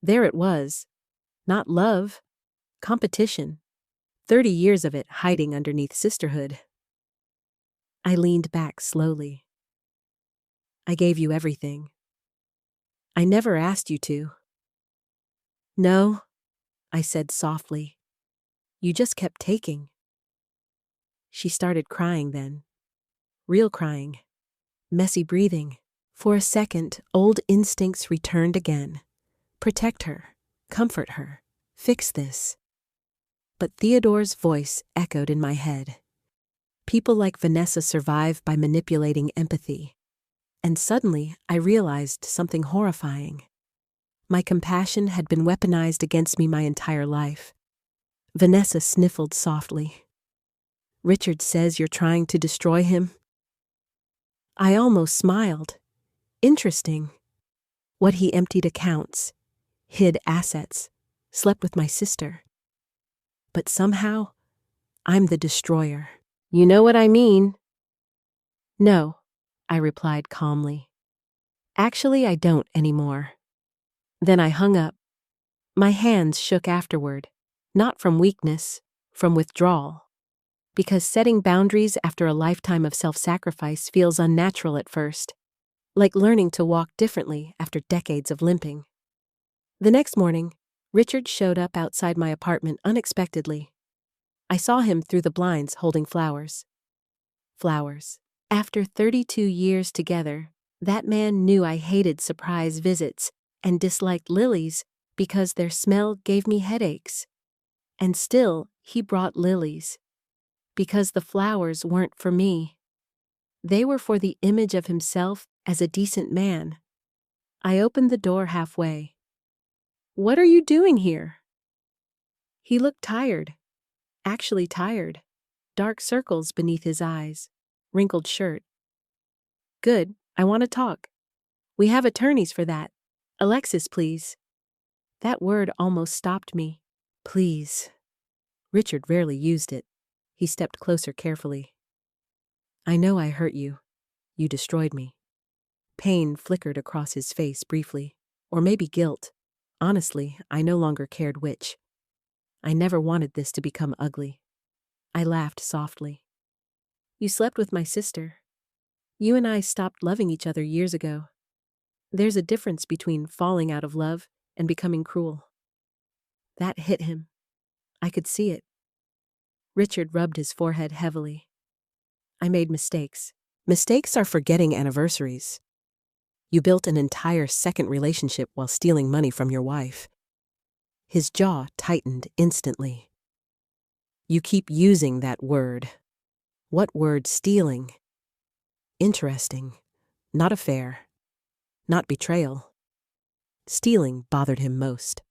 There it was. Not love. Competition. 30 years of it hiding underneath sisterhood. I leaned back slowly. I gave you everything. I never asked you to. No, I said softly. You just kept taking. She started crying then. Real crying. Messy breathing. For a second, old instincts returned again. Protect her. Comfort her. Fix this. But Theodore's voice echoed in my head. People like Vanessa survive by manipulating empathy. And suddenly, I realized something horrifying. My compassion had been weaponized against me my entire life. Vanessa sniffled softly. Richard says you're trying to destroy him. I almost smiled. Interesting. What he emptied accounts, hid assets, slept with my sister. But somehow, I'm the destroyer. You know what I mean? No, I replied calmly. Actually, I don't anymore. Then I hung up. My hands shook afterward, not from weakness, from withdrawal. Because setting boundaries after a lifetime of self-sacrifice feels unnatural at first, like learning to walk differently after decades of limping. The next morning, Richard showed up outside my apartment unexpectedly. I saw him through the blinds holding flowers. flowers. After 32 years together, that man knew I hated surprise visits and disliked lilies because their smell gave me headaches. And still, he brought lilies. Because the flowers weren't for me. They were for the image of himself as a decent man. I opened the door halfway. "What are you doing here?" He looked tired. Actually tired. Dark circles beneath his eyes. Wrinkled shirt. "Good, I want to talk. We have attorneys for that. Alexis, please." That word almost stopped me. Please. Richard rarely used it. He stepped closer carefully. "I know I hurt you. You destroyed me." Pain flickered across his face briefly. Or maybe guilt. Honestly, I no longer cared which. I never wanted this to become ugly. I laughed softly. "You slept with my sister. You and I stopped loving each other years ago. There's a difference between falling out of love and becoming cruel." That hit him. I could see it. Richard rubbed his forehead heavily. "I made mistakes. Mistakes are forgetting anniversaries. You built an entire second relationship while stealing money from your wife." His jaw tightened instantly. "You keep using that word." What word? Stealing. Interesting. Not affair. Not betrayal. Stealing bothered him most.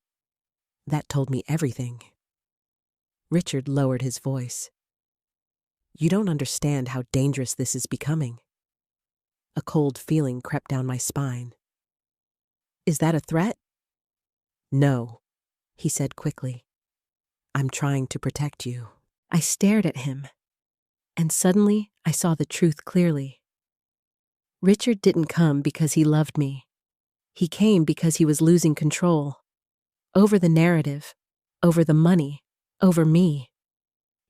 That told me everything. Richard lowered his voice. "You don't understand how dangerous this is becoming." A cold feeling crept down my spine. "Is that a threat?" "No," he said quickly. "I'm trying to protect you." I stared at him, and suddenly I saw the truth clearly. Richard didn't come because he loved me. He came because he was losing control. Over the narrative, over the money, over me.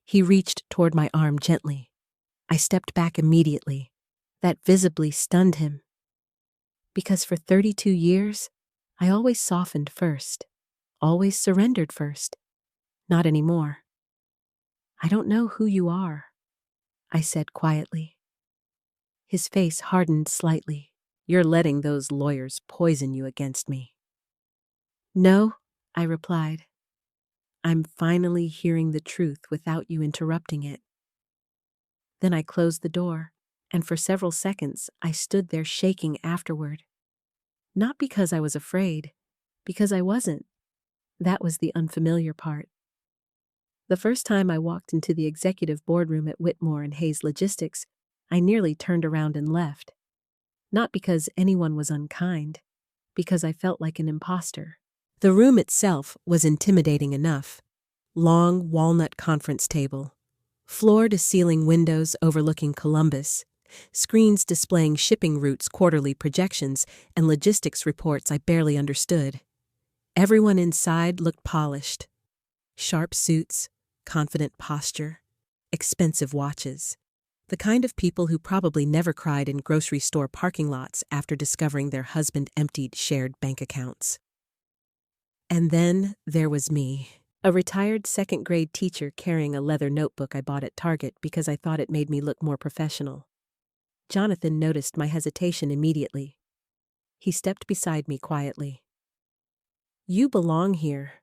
He reached toward my arm gently. I stepped back immediately. That visibly stunned him. Because for 32 years, I always softened first, always surrendered first. Not anymore. "I don't know who you are," I said quietly. His face hardened slightly. "You're letting those lawyers poison you against me." "No," I replied. "I'm finally hearing the truth without you interrupting it." Then I closed the door, and for several seconds I stood there shaking afterward. Not because I was afraid, because I wasn't. That was the unfamiliar part. The first time I walked into the executive boardroom at Whitmore and Hayes Logistics, I nearly turned around and left. Not because anyone was unkind, because I felt like an imposter. The room itself was intimidating enough. Long walnut conference table, floor-to-ceiling windows overlooking Columbus, screens displaying shipping routes, quarterly projections, and logistics reports I barely understood. Everyone inside looked polished. Sharp suits, confident posture, expensive watches. The kind of people who probably never cried in grocery store parking lots after discovering their husband emptied shared bank accounts. And then there was me, a retired second-grade teacher carrying a leather notebook I bought at Target because I thought it made me look more professional. Jonathan noticed my hesitation immediately. He stepped beside me quietly. "You belong here."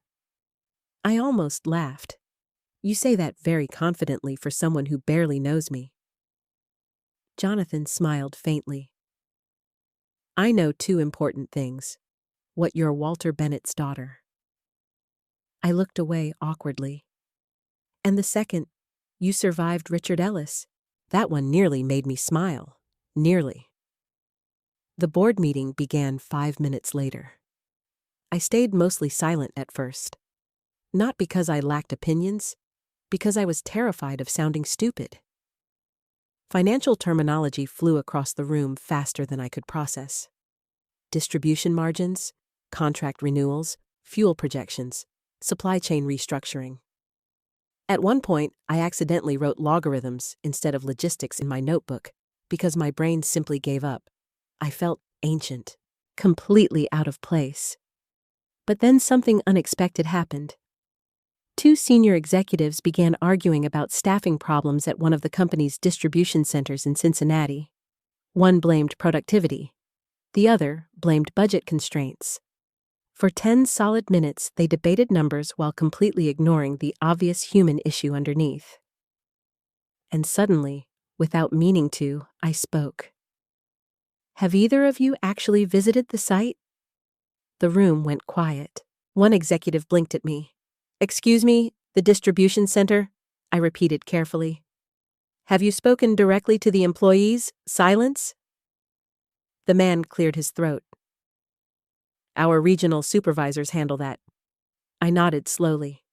I almost laughed. "You say that very confidently for someone who barely knows me." Jonathan smiled faintly. "I know two important things. What you're Walter Bennett's daughter." I looked away awkwardly. "And the second, you survived Richard Ellis." That one nearly made me smile. Nearly. The board meeting began 5 minutes later. I stayed mostly silent at first. Not because I lacked opinions, because I was terrified of sounding stupid. Financial terminology flew across the room faster than I could process. Distribution margins, contract renewals, fuel projections, supply chain restructuring. At one point, I accidentally wrote logarithms instead of logistics in my notebook because my brain simply gave up. I felt ancient, completely out of place. But then something unexpected happened. Two senior executives began arguing about staffing problems at one of the company's distribution centers in Cincinnati. One blamed productivity. The other blamed budget constraints. For 10 solid minutes, they debated numbers while completely ignoring the obvious human issue underneath. And suddenly, without meaning to, I spoke. "Have either of you actually visited the site?" The room went quiet. One executive blinked at me. "Excuse me, the distribution center?" I repeated carefully. "Have you spoken directly to the employees?" Silence. The man cleared his throat. "Our regional supervisors handle that." I nodded slowly.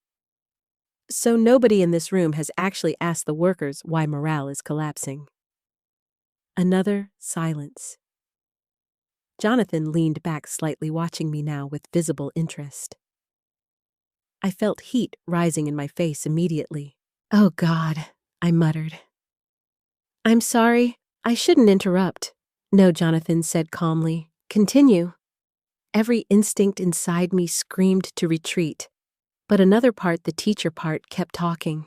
"So nobody in this room has actually asked the workers why morale is collapsing." Another silence. Jonathan leaned back slightly, watching me now with visible interest. I felt heat rising in my face immediately. "Oh God," I muttered. "I'm sorry, I shouldn't interrupt." "No," Jonathan said calmly. "Continue." Every instinct inside me screamed to retreat, but another part, the teacher part, kept talking.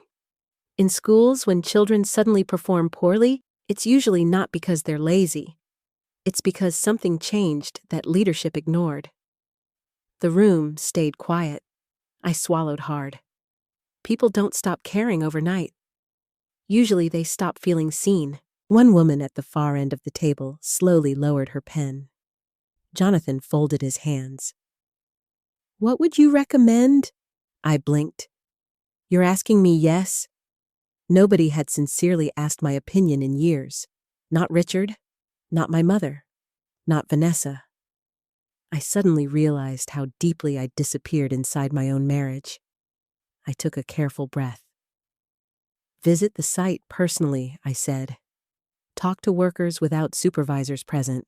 In schools, when children suddenly perform poorly, it's usually not because they're lazy. It's because something changed that leadership ignored. The room stayed quiet. I swallowed hard. People don't stop caring overnight. Usually they stop feeling seen. One woman at the far end of the table slowly lowered her pen. Jonathan folded his hands. "What would you recommend?" I blinked. "You're asking me, yes?" Nobody had sincerely asked my opinion in years. Not Richard, not my mother, not Vanessa. I suddenly realized how deeply I'd disappeared inside my own marriage. I took a careful breath. "Visit the site personally," I said. "Talk to workers without supervisors present.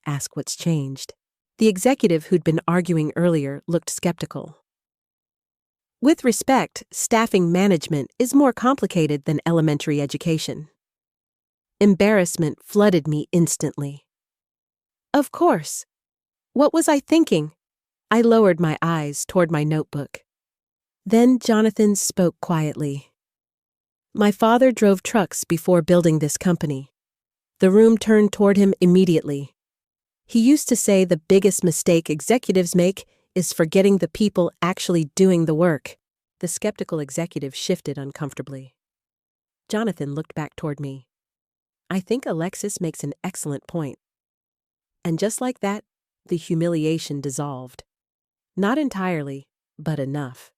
Ask what's changed." The executive who'd been arguing earlier looked skeptical. "With respect, staffing management is more complicated than elementary education." Embarrassment flooded me instantly. Of course. What was I thinking? I lowered my eyes toward my notebook. Then Jonathan spoke quietly. "My father drove trucks before building this company." The room turned toward him immediately. "He used to say the biggest mistake executives make is forgetting the people actually doing the work." The skeptical executive shifted uncomfortably. Jonathan looked back toward me. "I think Alexis makes an excellent point." And just like that, the humiliation dissolved. Not entirely, but enough.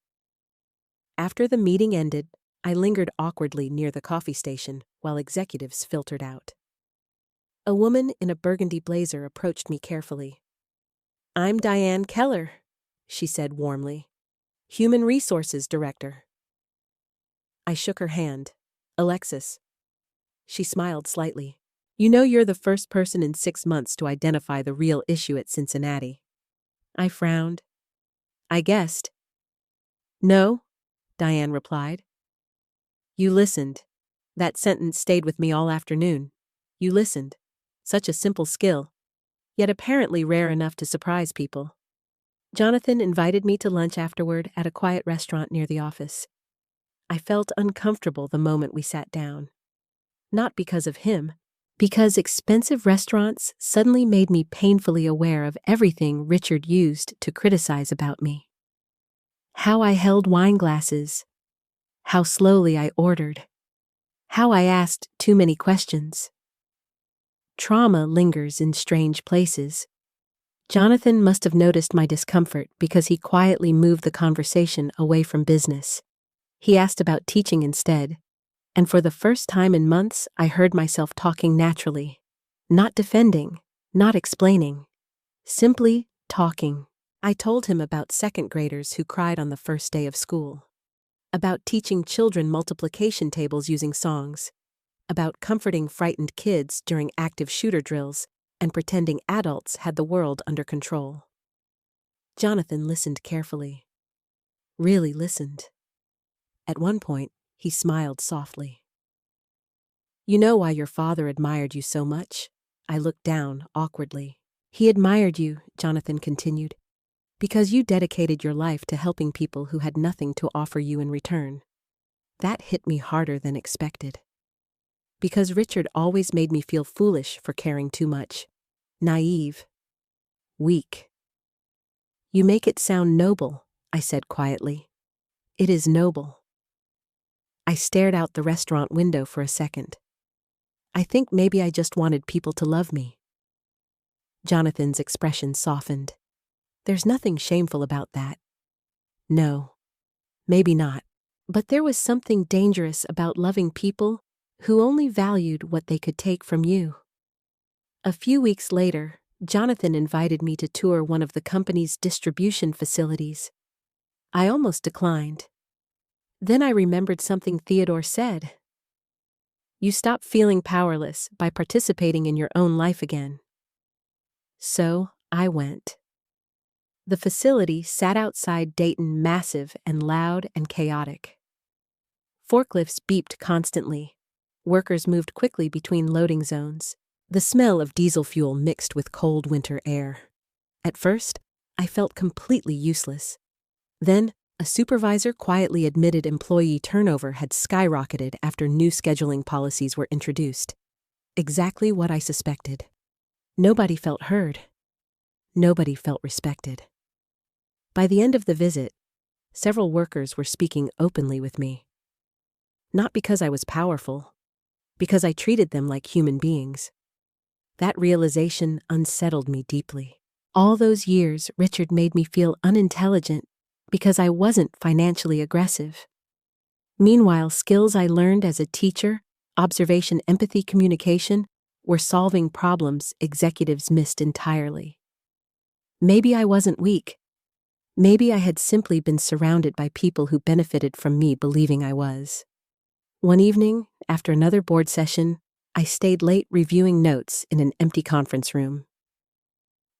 After the meeting ended, I lingered awkwardly near the coffee station while executives filtered out. A woman in a burgundy blazer approached me carefully. "I'm Diane Keller," she said warmly. "Human Resources Director." I shook her hand. "Alexis." She smiled slightly. "You know, you're the first person in 6 months to identify the real issue at Cincinnati." I frowned. "I guessed." "No," Diane replied. "You listened." That sentence stayed with me all afternoon. You listened. Such a simple skill, yet apparently rare enough to surprise people. Jonathan invited me to lunch afterward at a quiet restaurant near the office. I felt uncomfortable the moment we sat down. Not because of him, because expensive restaurants suddenly made me painfully aware of everything Richard used to criticize about me. How I held wine glasses, how slowly I ordered, how I asked too many questions. Trauma lingers in strange places. Jonathan must have noticed my discomfort because he quietly moved the conversation away from business. He asked about teaching instead, and for the first time in months, I heard myself talking naturally. Not defending, not explaining, simply talking. I told him about second graders who cried on the first day of school, about teaching children multiplication tables using songs, about comforting frightened kids during active shooter drills and pretending adults had the world under control. Jonathan listened carefully. Really listened. At one point, he smiled softly. "You know why your father admired you so much?" I looked down awkwardly. "He admired you," Jonathan continued, Because you dedicated your life to helping people who had nothing to offer you in return. That hit me harder than expected. Because Richard always made me feel foolish for caring too much. Naive. Weak. You make it sound noble, I said quietly. It is noble. I stared out the restaurant window for a second. I think maybe I just wanted people to love me. Jonathan's expression softened. There's nothing shameful about that. No, maybe not. But there was something dangerous about loving people who only valued what they could take from you. A few weeks later, Jonathan invited me to tour one of the company's distribution facilities. I almost declined. Then I remembered something Theodore said. You stop feeling powerless by participating in your own life again. So, I went. The facility sat outside Dayton, massive and loud and chaotic. Forklifts beeped constantly. Workers moved quickly between loading zones. The smell of diesel fuel mixed with cold winter air. At first, I felt completely useless. Then, a supervisor quietly admitted employee turnover had skyrocketed after new scheduling policies were introduced. Exactly what I suspected. Nobody felt heard. Nobody felt respected. By the end of the visit, several workers were speaking openly with me. Not because I was powerful, because I treated them like human beings. That realization unsettled me deeply. All those years, Richard made me feel unintelligent because I wasn't financially aggressive. Meanwhile, skills I learned as a teacher, observation, empathy, communication, were solving problems executives missed entirely. Maybe I wasn't weak. Maybe I had simply been surrounded by people who benefited from me believing I was. One evening, after another board session, I stayed late reviewing notes in an empty conference room.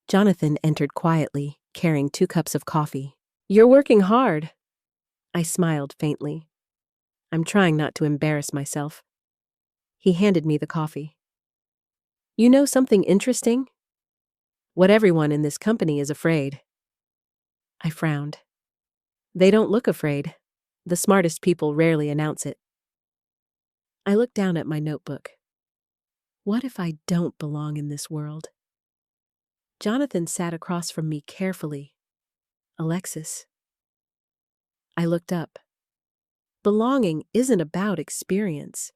Jonathan entered quietly, carrying 2 cups of coffee. You're working hard. I smiled faintly. I'm trying not to embarrass myself. He handed me the coffee. You know something interesting? What everyone in this company is afraid. I frowned. They don't look afraid. The smartest people rarely announce it. I looked down at my notebook. What if I don't belong in this world? Jonathan sat across from me carefully. Alexis. I looked up. Belonging isn't about experience.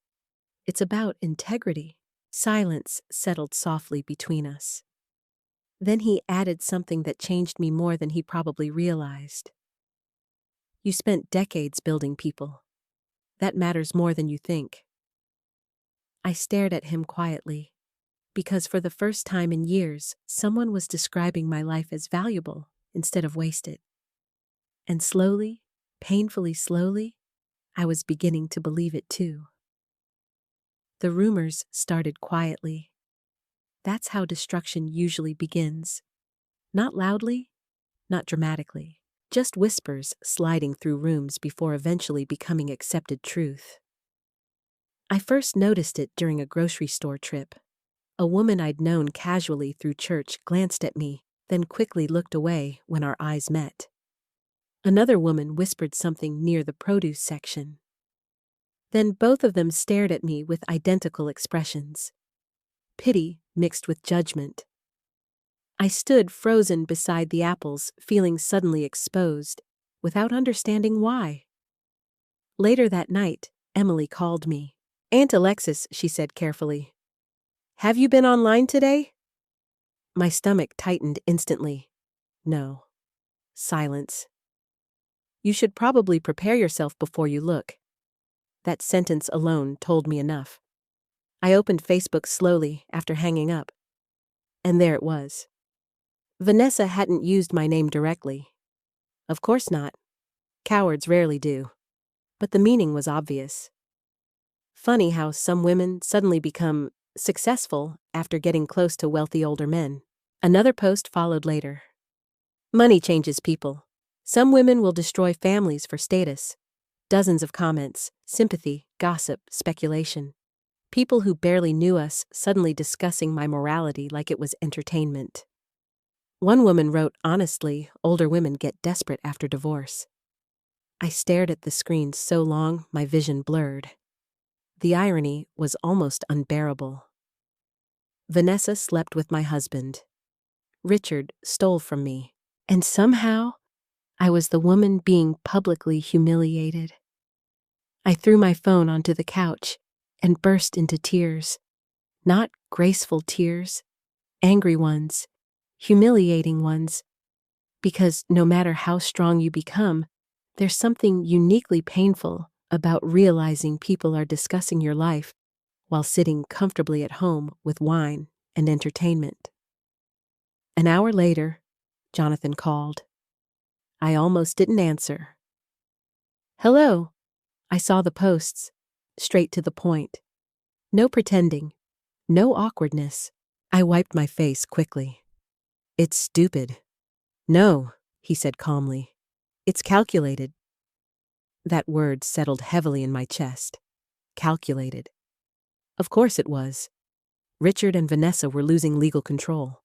It's about integrity. Silence settled softly between us. Then he added something that changed me more than he probably realized. You spent decades building people. That matters more than you think. I stared at him quietly, because for the first time in years, someone was describing my life as valuable instead of wasted. And slowly, painfully slowly, I was beginning to believe it too. The rumors started quietly. That's how destruction usually begins. Not loudly, not dramatically, just whispers sliding through rooms before eventually becoming accepted truth. I first noticed it during a grocery store trip. A woman I'd known casually through church glanced at me, then quickly looked away when our eyes met. Another woman whispered something near the produce section. Then both of them stared at me with identical expressions. Pity mixed with judgment. I stood frozen beside the apples, feeling suddenly exposed, without understanding why. Later that night, Emily called me. Aunt Alexis, she said carefully. Have you been online today? My stomach tightened instantly. No. Silence. You should probably prepare yourself before you look. That sentence alone told me enough. I opened Facebook slowly after hanging up. And there it was. Vanessa hadn't used my name directly. Of course not. Cowards rarely do. But the meaning was obvious. Funny how some women suddenly become successful after getting close to wealthy older men. Another post followed later. Money changes people. Some women will destroy families for status. Dozens of comments, sympathy, gossip, speculation. People who barely knew us suddenly discussing my morality like it was entertainment. One woman wrote, "Honestly, older women get desperate after divorce." I stared at the screen so long my vision blurred. The irony was almost unbearable. Vanessa slept with my husband. Richard stole from me. And somehow, I was the woman being publicly humiliated. I threw my phone onto the couch and burst into tears. Not graceful tears, angry ones, humiliating ones. Because no matter how strong you become, there's something uniquely painful about realizing people are discussing your life while sitting comfortably at home with wine and entertainment. An hour later, Jonathan called. I almost didn't answer. "Hello." I saw the posts, straight to the point. No pretending, no awkwardness. I wiped my face quickly. "It's stupid." "No," he said calmly. "It's calculated." That word settled heavily in my chest. Calculated. Of course it was. Richard and Vanessa were losing legal control.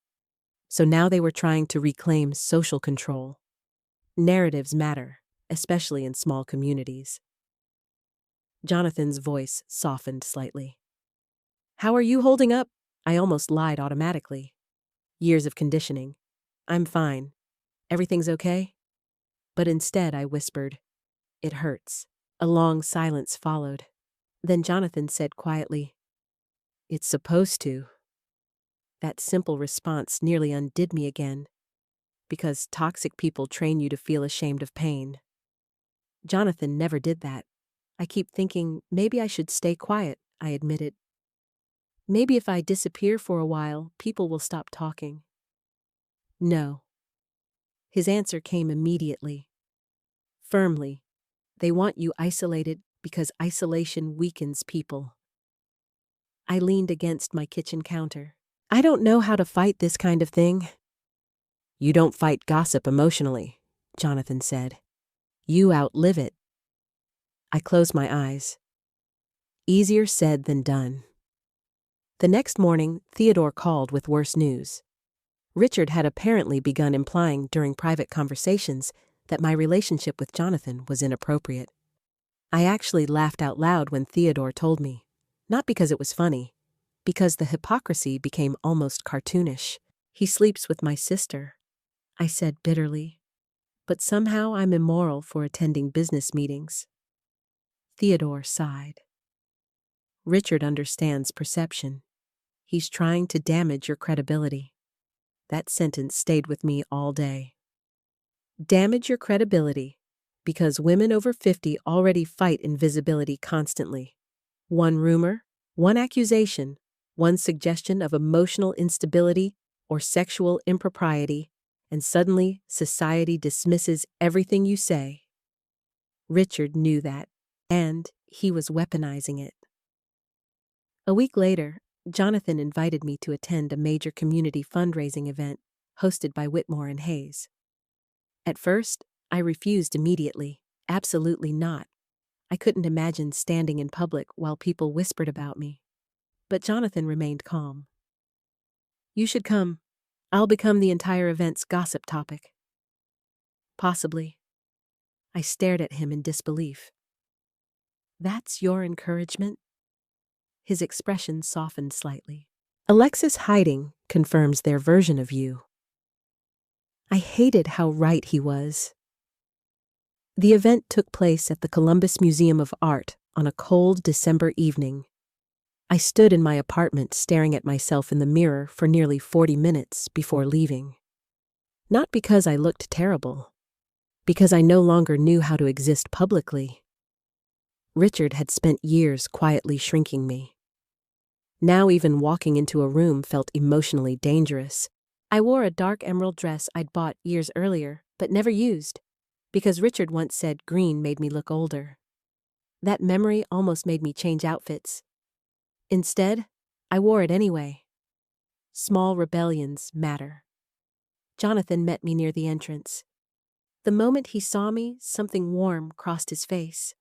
So now they were trying to reclaim social control. Narratives matter, especially in small communities. Jonathan's voice softened slightly. "How are you holding up?" I almost lied automatically. Years of conditioning. "I'm fine. Everything's okay?" But instead I whispered, "It hurts." A long silence followed. Then Jonathan said quietly, "It's supposed to." That simple response nearly undid me again, because toxic people train you to feel ashamed of pain. Jonathan never did that. I keep thinking maybe I should stay quiet, I admitted. Maybe if I disappear for a while, people will stop talking. No. His answer came immediately. Firmly. They want you isolated because isolation weakens people. I leaned against my kitchen counter. "I don't know how to fight this kind of thing." "You don't fight gossip emotionally," Jonathan said. "You outlive it." I closed my eyes. Easier said than done. The next morning, Theodore called with worse news. Richard had apparently begun implying during private conversations that my relationship with Jonathan was inappropriate. I actually laughed out loud when Theodore told me, not because it was funny, because the hypocrisy became almost cartoonish. "He sleeps with my sister," I said bitterly, "but somehow I'm immoral for attending business meetings." Theodore sighed. "Richard understands perception. He's trying to damage your credibility." That sentence stayed with me all day. Damage your credibility, because women over 50 already fight invisibility constantly. One rumor, one accusation, one suggestion of emotional instability or sexual impropriety, and suddenly society dismisses everything you say. Richard knew that, and he was weaponizing it. A week later, Jonathan invited me to attend a major community fundraising event hosted by Whitmore and Hayes. At first, I refused immediately. Absolutely not. I couldn't imagine standing in public while people whispered about me. But Jonathan remained calm. "You should come. I'll become the entire event's gossip topic." "Possibly." I stared at him in disbelief. "That's your encouragement?" His expression softened slightly. "Alexis hiding confirms their version of you." I hated how right he was. The event took place at the Columbus Museum of Art on a cold December evening. I stood in my apartment staring at myself in the mirror for nearly 40 minutes before leaving. Not because I looked terrible, because I no longer knew how to exist publicly. Richard had spent years quietly shrinking me. Now even walking into a room felt emotionally dangerous. I wore a dark emerald dress I'd bought years earlier, but never used, because Richard once said green made me look older. That memory almost made me change outfits. Instead, I wore it anyway. Small rebellions matter. Jonathan met me near the entrance. The moment he saw me, something warm crossed his face.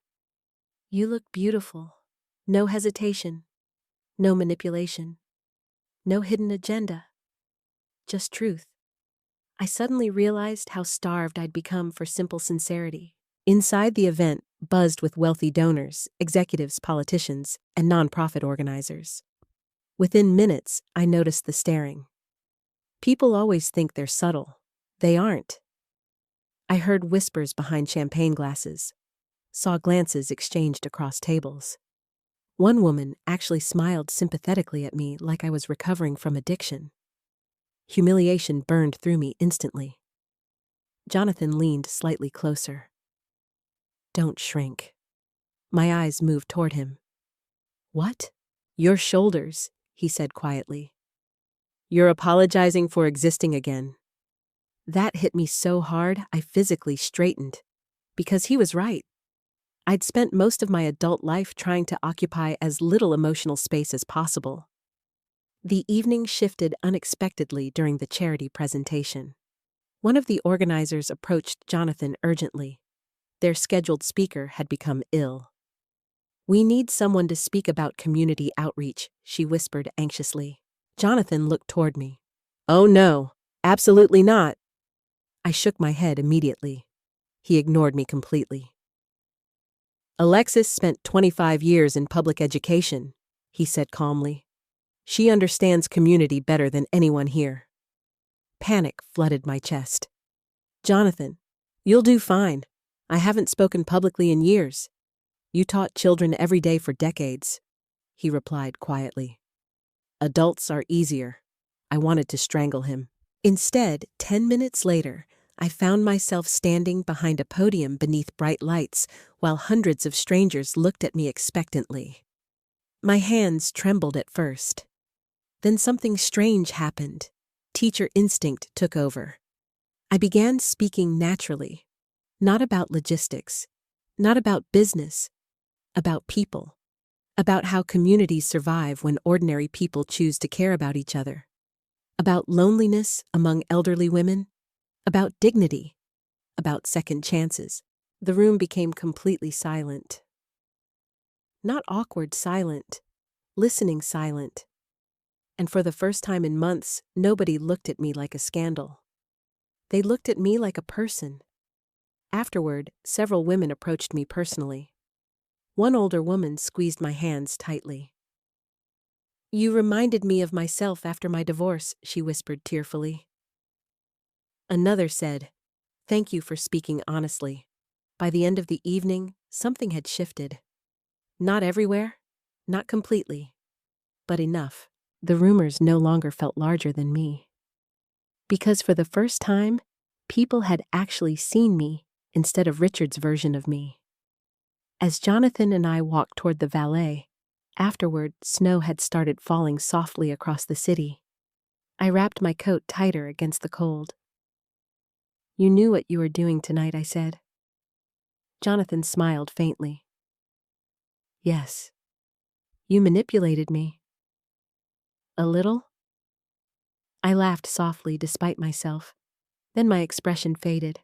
"You look beautiful." No hesitation. No manipulation. No hidden agenda. Just truth. I suddenly realized how starved I'd become for simple sincerity. Inside the event buzzed with wealthy donors, executives, politicians, and nonprofit organizers. Within minutes, I noticed the staring. People always think they're subtle. They aren't. I heard whispers behind champagne glasses, saw glances exchanged across tables. One woman actually smiled sympathetically at me like I was recovering from addiction. Humiliation burned through me instantly. Jonathan leaned slightly closer. "Don't shrink." My eyes moved toward him. "What?" "Your shoulders," he said quietly. "You're apologizing for existing again." That hit me so hard I physically straightened. Because he was right. I'd spent most of my adult life trying to occupy as little emotional space as possible. The evening shifted unexpectedly during the charity presentation. One of the organizers approached Jonathan urgently. Their scheduled speaker had become ill. "We need someone to speak about community outreach," she whispered anxiously. Jonathan looked toward me. "Oh no, absolutely not." I shook my head immediately. He ignored me completely. "Alexis spent 25 years in public education," he said calmly. "She understands community better than anyone here." Panic flooded my chest. "Jonathan, you'll do fine. I haven't spoken publicly in years. You taught children every day for decades," he replied quietly. "Adults are easier." I wanted to strangle him. Instead, 10 minutes later, I found myself standing behind a podium beneath bright lights while hundreds of strangers looked at me expectantly. My hands trembled at first. Then something strange happened. Teacher instinct took over. I began speaking naturally, not about logistics, not about business, about people, about how communities survive when ordinary people choose to care about each other, about loneliness among elderly women, about dignity, about second chances. The room became completely silent. Not awkward silent, listening silent. And for the first time in months, nobody looked at me like a scandal. They looked at me like a person. Afterward, several women approached me personally. One older woman squeezed my hands tightly. "You reminded me of myself after my divorce," she whispered tearfully. Another said, "Thank you for speaking honestly." By the end of the evening, something had shifted. Not everywhere, not completely, but enough. The rumors no longer felt larger than me. Because for the first time, people had actually seen me instead of Richard's version of me. As Jonathan and I walked toward the valet, afterward, snow had started falling softly across the city. I wrapped my coat tighter against the cold. "You knew what you were doing tonight," I said. Jonathan smiled faintly. "Yes. You manipulated me." "A little?" I laughed softly despite myself. Then my expression faded.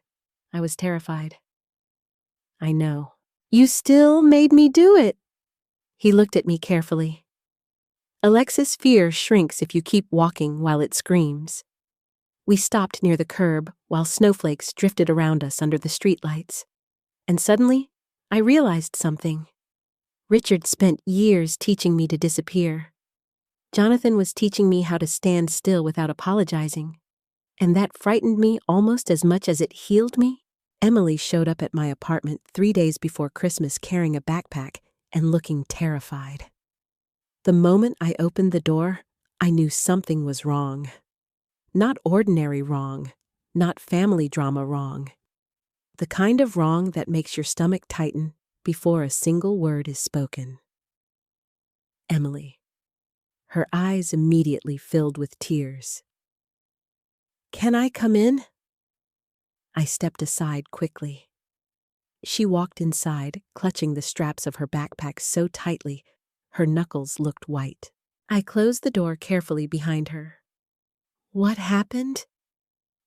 I was terrified. "I know." "You still made me do it." He looked at me carefully. "Alexis' fear shrinks if you keep walking while it screams." We stopped near the curb while snowflakes drifted around us under the streetlights. And suddenly, I realized something. Richard spent years teaching me to disappear. Jonathan was teaching me how to stand still without apologizing. And that frightened me almost as much as it healed me. Emily showed up at my apartment 3 days before Christmas carrying a backpack and looking terrified. The moment I opened the door, I knew something was wrong. Not ordinary wrong, not family drama wrong. The kind of wrong that makes your stomach tighten before a single word is spoken. Emily. Her eyes immediately filled with tears. "Can I come in?" I stepped aside quickly. She walked inside, clutching the straps of her backpack so tightly, her knuckles looked white. I closed the door carefully behind her. "What happened?"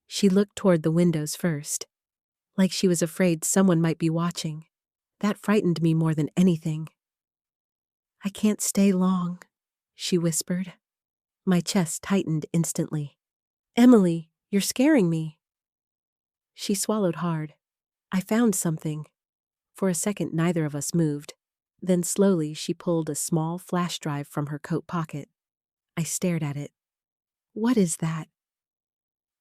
She looked toward the windows first, like she was afraid someone might be watching. That frightened me more than anything. "I can't stay long," she whispered. My chest tightened instantly. "Emily, you're scaring me." She swallowed hard. I found something. For a second, neither of us moved. Then slowly, she pulled a small flash drive from her coat pocket. I stared at it. What is that?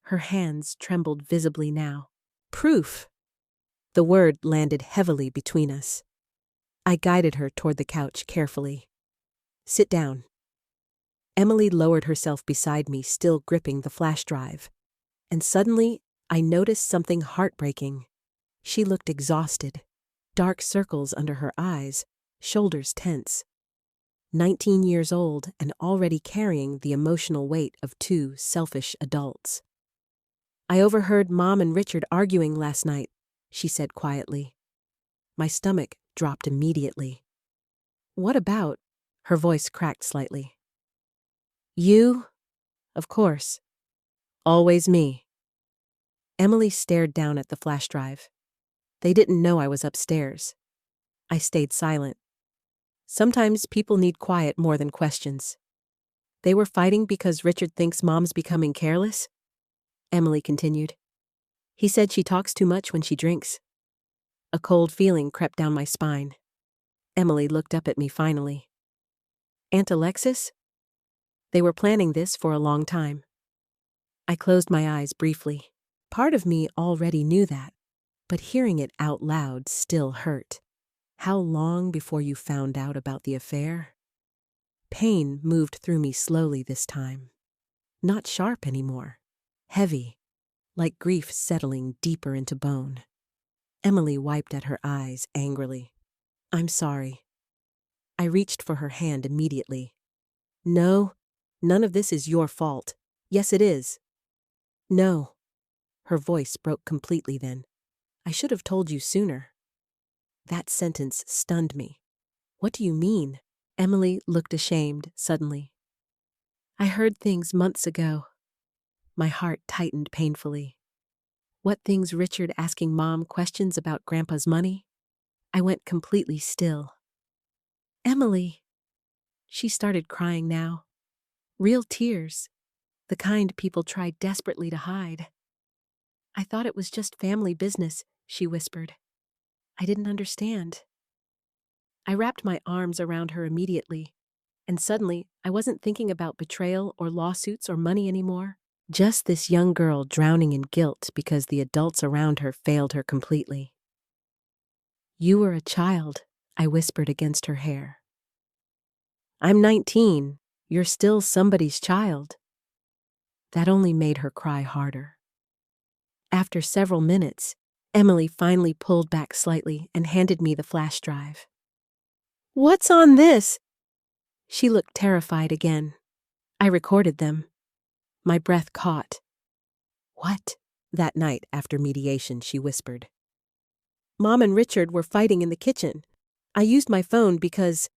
Her hands trembled visibly now. Proof! The word landed heavily between us. I guided her toward the couch carefully. Sit down. Emily lowered herself beside me, still gripping the flash drive. And suddenly, I noticed something heartbreaking. She looked exhausted. Dark circles under her eyes, shoulders tense. 19 years old and already carrying the emotional weight of two selfish adults. I overheard Mom and Richard arguing last night, she said quietly. My stomach dropped immediately. What about? Her voice cracked slightly. You? Of course. Always me. Emily stared down at the flash drive. They didn't know I was upstairs. I stayed silent. Sometimes people need quiet more than questions. They were fighting because Richard thinks Mom's becoming careless? Emily continued. He said she talks too much when she drinks. A cold feeling crept down my spine. Emily looked up at me finally. Aunt Alexis? They were planning this for a long time. I closed my eyes briefly. Part of me already knew that, but hearing it out loud still hurt. How long before you found out about the affair? Pain moved through me slowly this time. Not sharp anymore. Heavy, like grief settling deeper into bone. Emily wiped at her eyes angrily. I'm sorry. I reached for her hand immediately. No, none of this is your fault. Yes, it is. No. Her voice broke completely then. I should have told you sooner. That sentence stunned me. What do you mean? Emily looked ashamed suddenly. I heard things months ago. My heart tightened painfully. What things? Richard asking Mom questions about Grandpa's money? I went completely still. Emily. She started crying now. Real tears. The kind people try desperately to hide. I thought it was just family business, she whispered. I didn't understand. I wrapped my arms around her immediately, and suddenly I wasn't thinking about betrayal or lawsuits or money anymore. Just this young girl drowning in guilt because the adults around her failed her completely. You were a child, I whispered against her hair. I'm 19. You're still somebody's child. That only made her cry harder. After several minutes, Emily finally pulled back slightly and handed me the flash drive. What's on this? She looked terrified again. I recorded them. My breath caught. What? That night after mediation, she whispered. Mom and Richard were fighting in the kitchen. I used my phone because,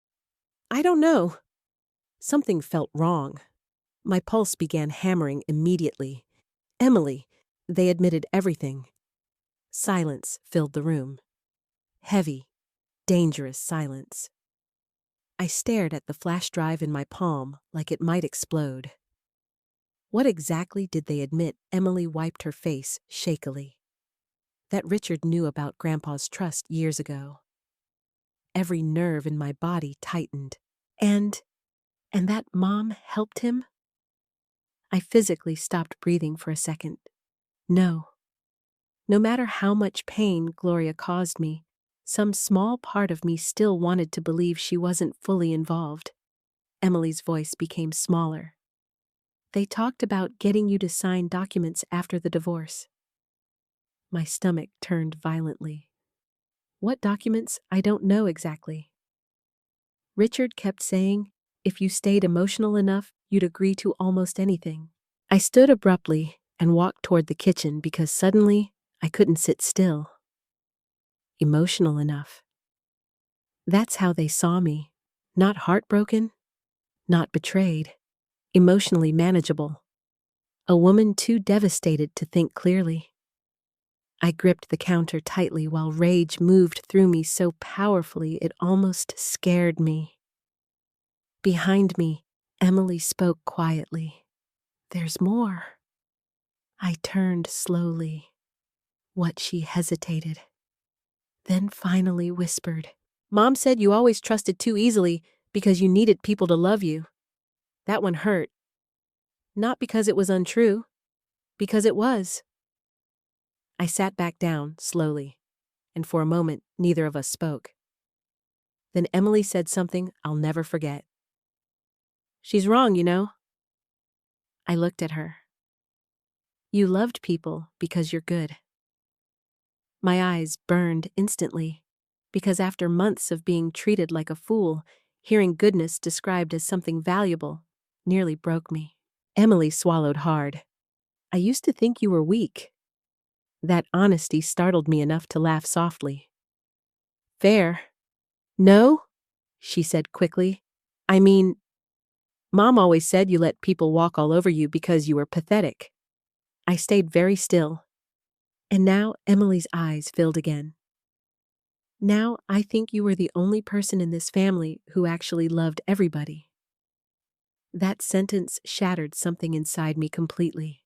I don't know. Something felt wrong. My pulse began hammering immediately. Emily, they admitted everything. Silence filled the room. Heavy, dangerous silence. I stared at the flash drive in my palm like it might explode. What exactly did they admit? Emily wiped her face shakily. That Richard knew about Grandpa's trust years ago. Every nerve in my body tightened. And that Mom helped him? I physically stopped breathing for a second. No. No matter how much pain Gloria caused me, some small part of me still wanted to believe she wasn't fully involved. Emily's voice became smaller. They talked about getting you to sign documents after the divorce. My stomach turned violently. What documents? I don't know exactly. Richard kept saying, if you stayed emotional enough, you'd agree to almost anything. I stood abruptly and walked toward the kitchen because suddenly I couldn't sit still. Emotional enough. That's how they saw me. Not heartbroken, not betrayed, emotionally manageable. A woman too devastated to think clearly. I gripped the counter tightly while rage moved through me so powerfully it almost scared me. Behind me, Emily spoke quietly. There's more. I turned slowly. What, she hesitated, then finally whispered. Mom said you always trusted too easily because you needed people to love you. That one hurt. Not because it was untrue, because it was. I sat back down, slowly, and for a moment neither of us spoke. Then Emily said something I'll never forget. She's wrong, you know. I looked at her. You loved people because you're good. My eyes burned instantly, because after months of being treated like a fool, hearing goodness described as something valuable nearly broke me. Emily swallowed hard. I used to think you were weak. That honesty startled me enough to laugh softly. Fair. No, she said quickly. I mean, Mom always said you let people walk all over you because you were pathetic. I stayed very still. And now Emily's eyes filled again. Now I think you were the only person in this family who actually loved everybody. That sentence shattered something inside me completely.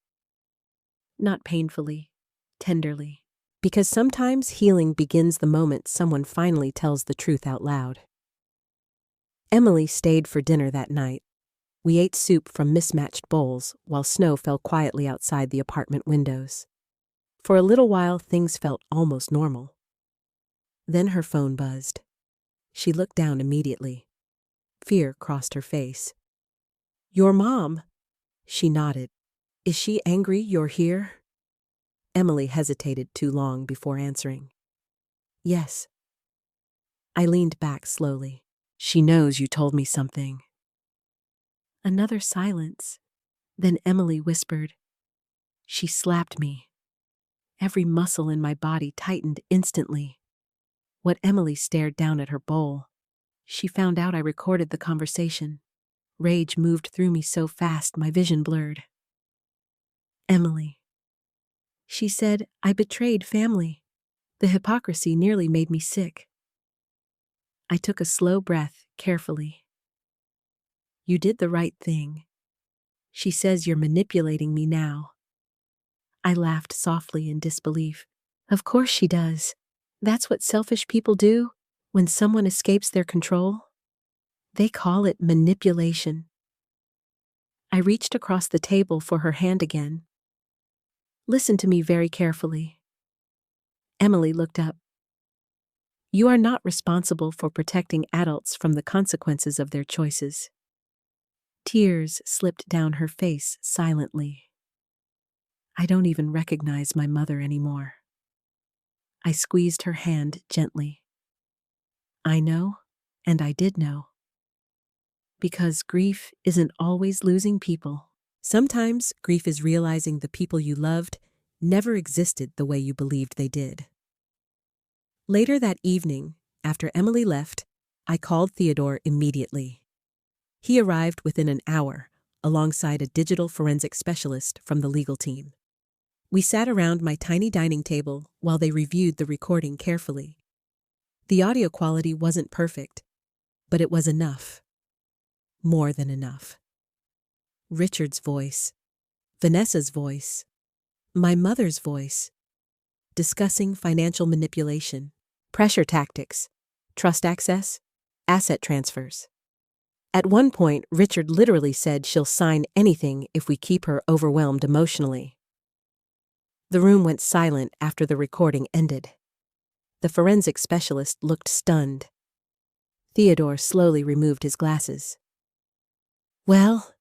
Not painfully, tenderly. Because sometimes healing begins the moment someone finally tells the truth out loud. Emily stayed for dinner that night. We ate soup from mismatched bowls while snow fell quietly outside the apartment windows. For a little while, things felt almost normal. Then her phone buzzed. She looked down immediately. Fear crossed her face. Your mom. She nodded. Is she angry you're here? Emily hesitated too long before answering. Yes. I leaned back slowly. She knows you told me something. Another silence. Then Emily whispered. She slapped me. Every muscle in my body tightened instantly. What Emily stared down at her bowl. She found out I recorded the conversation. Rage moved through me so fast my vision blurred. Emily. She said I betrayed family. The hypocrisy nearly made me sick. I took a slow breath, carefully. You did the right thing. She says you're manipulating me now. I laughed softly in disbelief. Of course she does. That's what selfish people do when someone escapes their control. They call it manipulation. I reached across the table for her hand again. Listen to me very carefully. Emily looked up. You are not responsible for protecting adults from the consequences of their choices. Tears slipped down her face silently. I don't even recognize my mother anymore. I squeezed her hand gently. I know, and I did know. Because grief isn't always losing people. Sometimes grief is realizing the people you loved never existed the way you believed they did. Later that evening, after Emily left, I called Theodore immediately. He arrived within an hour, alongside a digital forensic specialist from the legal team. We sat around my tiny dining table while they reviewed the recording carefully. The audio quality wasn't perfect, but it was enough. More than enough. Richard's voice, Vanessa's voice, my mother's voice, discussing financial manipulation, pressure tactics, trust access, asset transfers. At one point, Richard literally said she'll sign anything if we keep her overwhelmed emotionally. The room went silent after the recording ended. The forensic specialist looked stunned. Theodore slowly removed his glasses. Well,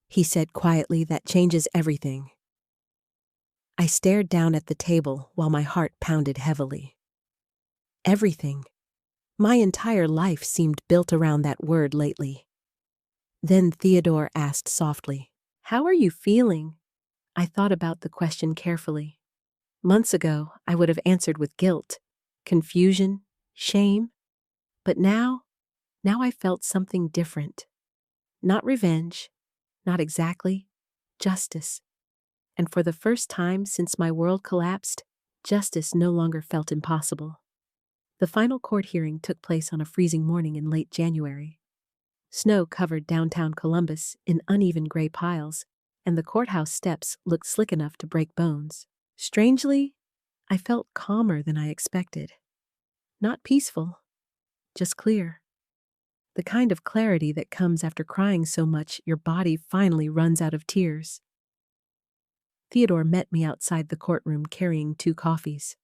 he said quietly, that changes everything. I stared down at the table while my heart pounded heavily. Everything. My entire life seemed built around that word lately. Then Theodore asked softly, How are you feeling? I thought about the question carefully. Months ago, I would have answered with guilt, confusion, shame. But now I felt something different. Not revenge, not exactly, justice. And for the first time since my world collapsed, justice no longer felt impossible. The final court hearing took place on a freezing morning in late January. Snow covered downtown Columbus in uneven gray piles, and the courthouse steps looked slick enough to break bones. Strangely, I felt calmer than I expected. Not peaceful, just clear. The kind of clarity that comes after crying so much your body finally runs out of tears. Theodore met me outside the courtroom carrying 2 coffees.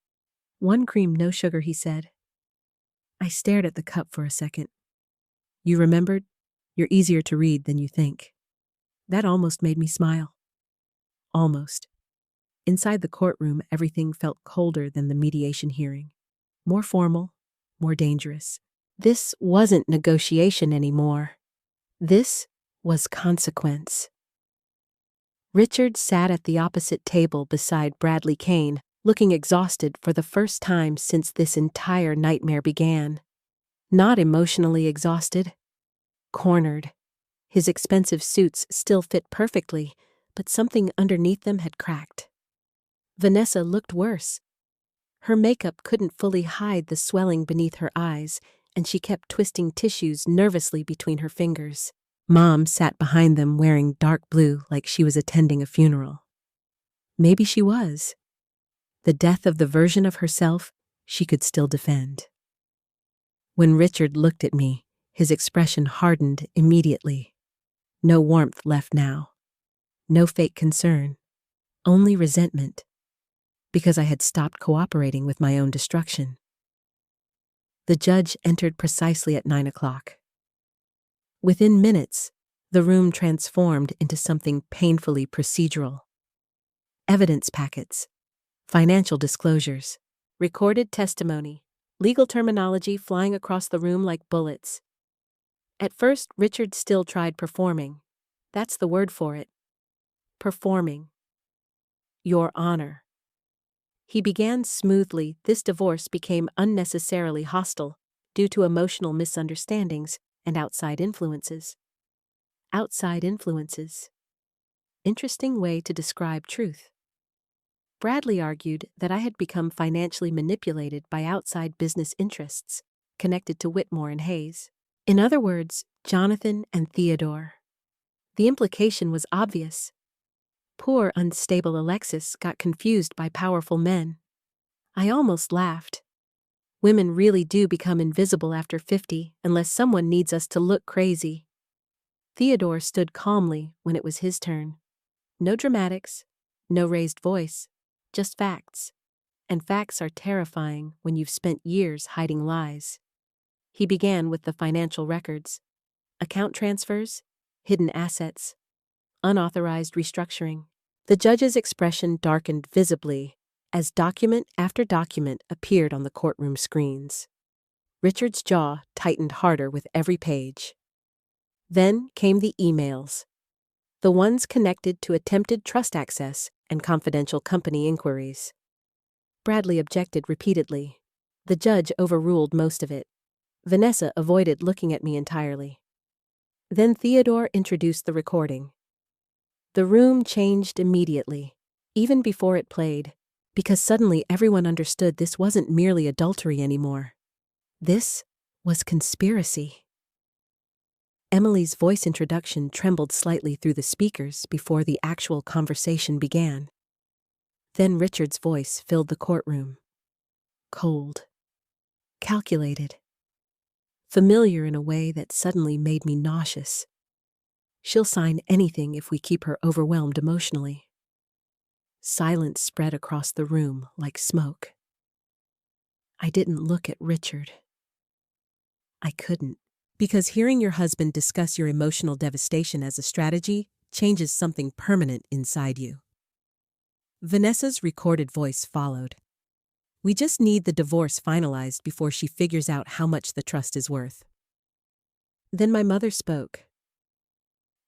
1 cream, no sugar, he said. I stared at the cup for a second. You remembered? You're easier to read than you think. That almost made me smile. Almost. Inside the courtroom, everything felt colder than the mediation hearing. More formal, more dangerous. This wasn't negotiation anymore. This was consequence. Richard sat at the opposite table beside Bradley Kane, looking exhausted for the first time since this entire nightmare began. Not emotionally exhausted. Cornered. His expensive suits still fit perfectly, but something underneath them had cracked. Vanessa looked worse. Her makeup couldn't fully hide the swelling beneath her eyes, and she kept twisting tissues nervously between her fingers. Mom sat behind them wearing dark blue like she was attending a funeral. Maybe she was. The death of the version of herself she could still defend. When Richard looked at me, his expression hardened immediately. No warmth left now. No fake concern. Only resentment. Because I had stopped cooperating with my own destruction. The judge entered precisely at 9 o'clock. Within minutes, the room transformed into something painfully procedural. Evidence packets, financial disclosures, recorded testimony, legal terminology flying across the room like bullets. At first, Richard still tried performing. That's the word for it. Performing. Your Honor. He began smoothly. This divorce became unnecessarily hostile due to emotional misunderstandings and outside influences. Outside influences. Interesting way to describe truth. Bradley argued that I had become financially manipulated by outside business interests connected to Whitmore and Hayes. In other words, Jonathan and Theodore. The implication was obvious. Poor, unstable Alexis got confused by powerful men. I almost laughed. Women really do become invisible after 50 unless someone needs us to look crazy. Theodore stood calmly when it was his turn. No dramatics, no raised voice, just facts. And facts are terrifying when you've spent years hiding lies. He began with the financial records. Account transfers, hidden assets, unauthorized restructuring. The judge's expression darkened visibly as document after document appeared on the courtroom screens. Richard's jaw tightened harder with every page. Then came the emails. The ones connected to attempted trust access and confidential company inquiries. Bradley objected repeatedly. The judge overruled most of it. Vanessa avoided looking at me entirely. Then Theodore introduced the recording. The room changed immediately, even before it played, because suddenly everyone understood this wasn't merely adultery anymore. This was conspiracy. Emily's voice introduction trembled slightly through the speakers before the actual conversation began. Then Richard's voice filled the courtroom. Cold. Calculated. Familiar in a way that suddenly made me nauseous. She'll sign anything if we keep her overwhelmed emotionally. Silence spread across the room like smoke. I didn't look at Richard. I couldn't. Because hearing your husband discuss your emotional devastation as a strategy changes something permanent inside you. Vanessa's recorded voice followed. We just need the divorce finalized before she figures out how much the trust is worth. Then my mother spoke.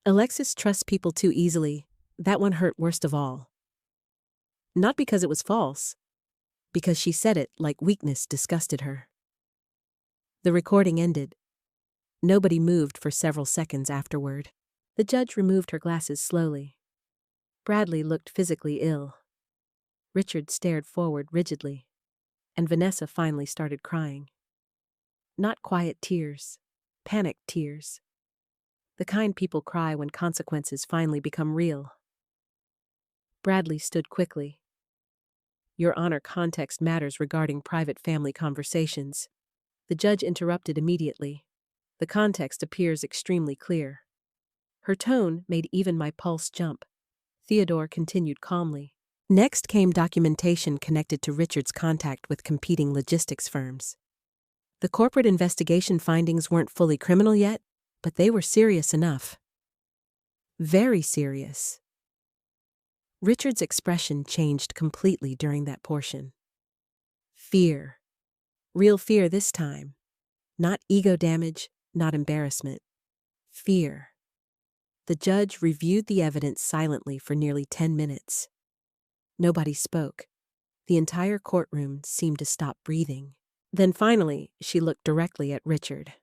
Alexis trusts people too easily. That one hurt worst of all. Not because it was false, because she said it like weakness disgusted her. The recording ended. Nobody moved for several seconds afterward. The judge removed her glasses slowly. Bradley looked physically ill. Richard stared forward rigidly. And Vanessa finally started crying. Not quiet tears, panicked tears. The kind people cry when consequences finally become real. Bradley stood quickly. Your Honor, context matters regarding private family conversations. The judge interrupted immediately. The context appears extremely clear. Her tone made even my pulse jump. Theodore continued calmly. Next came documentation connected to Richard's contact with competing logistics firms. The corporate investigation findings weren't fully criminal yet, but they were serious enough. Very serious. Richard's expression changed completely during that portion. Fear. Real fear this time. Not ego damage, not embarrassment. Fear. The judge reviewed the evidence silently for nearly 10 minutes. Nobody spoke. The entire courtroom seemed to stop breathing. Then finally, she looked directly at Richard.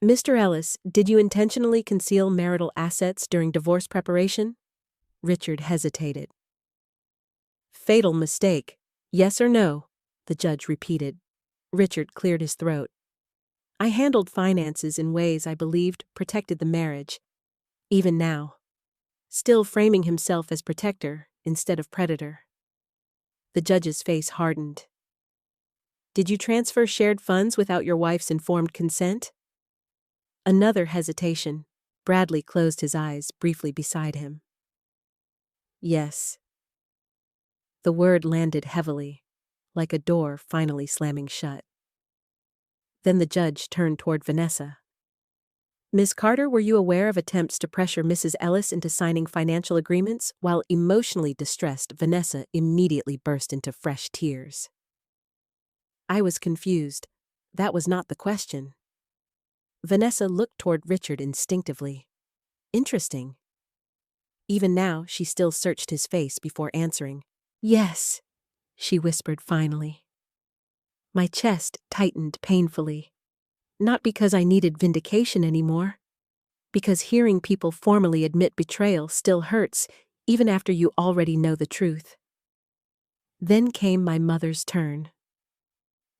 Mr. Ellis, did you intentionally conceal marital assets during divorce preparation? Richard hesitated. Fatal mistake. Yes or no? The judge repeated. Richard cleared his throat. I handled finances in ways I believed protected the marriage. Even now. Still framing himself as protector instead of predator. The judge's face hardened. Did you transfer shared funds without your wife's informed consent? Another hesitation. Bradley closed his eyes briefly beside him. Yes. The word landed heavily, like a door finally slamming shut. Then the judge turned toward Vanessa. Ms. Carter, were you aware of attempts to pressure Mrs. Ellis into signing financial agreements? While emotionally distressed, Vanessa immediately burst into fresh tears. I was confused. That was not the question. Vanessa looked toward Richard instinctively. Interesting. Even now, she still searched his face before answering. Yes, she whispered finally. My chest tightened painfully. Not because I needed vindication anymore. Because hearing people formally admit betrayal still hurts, even after you already know the truth. Then came my mother's turn.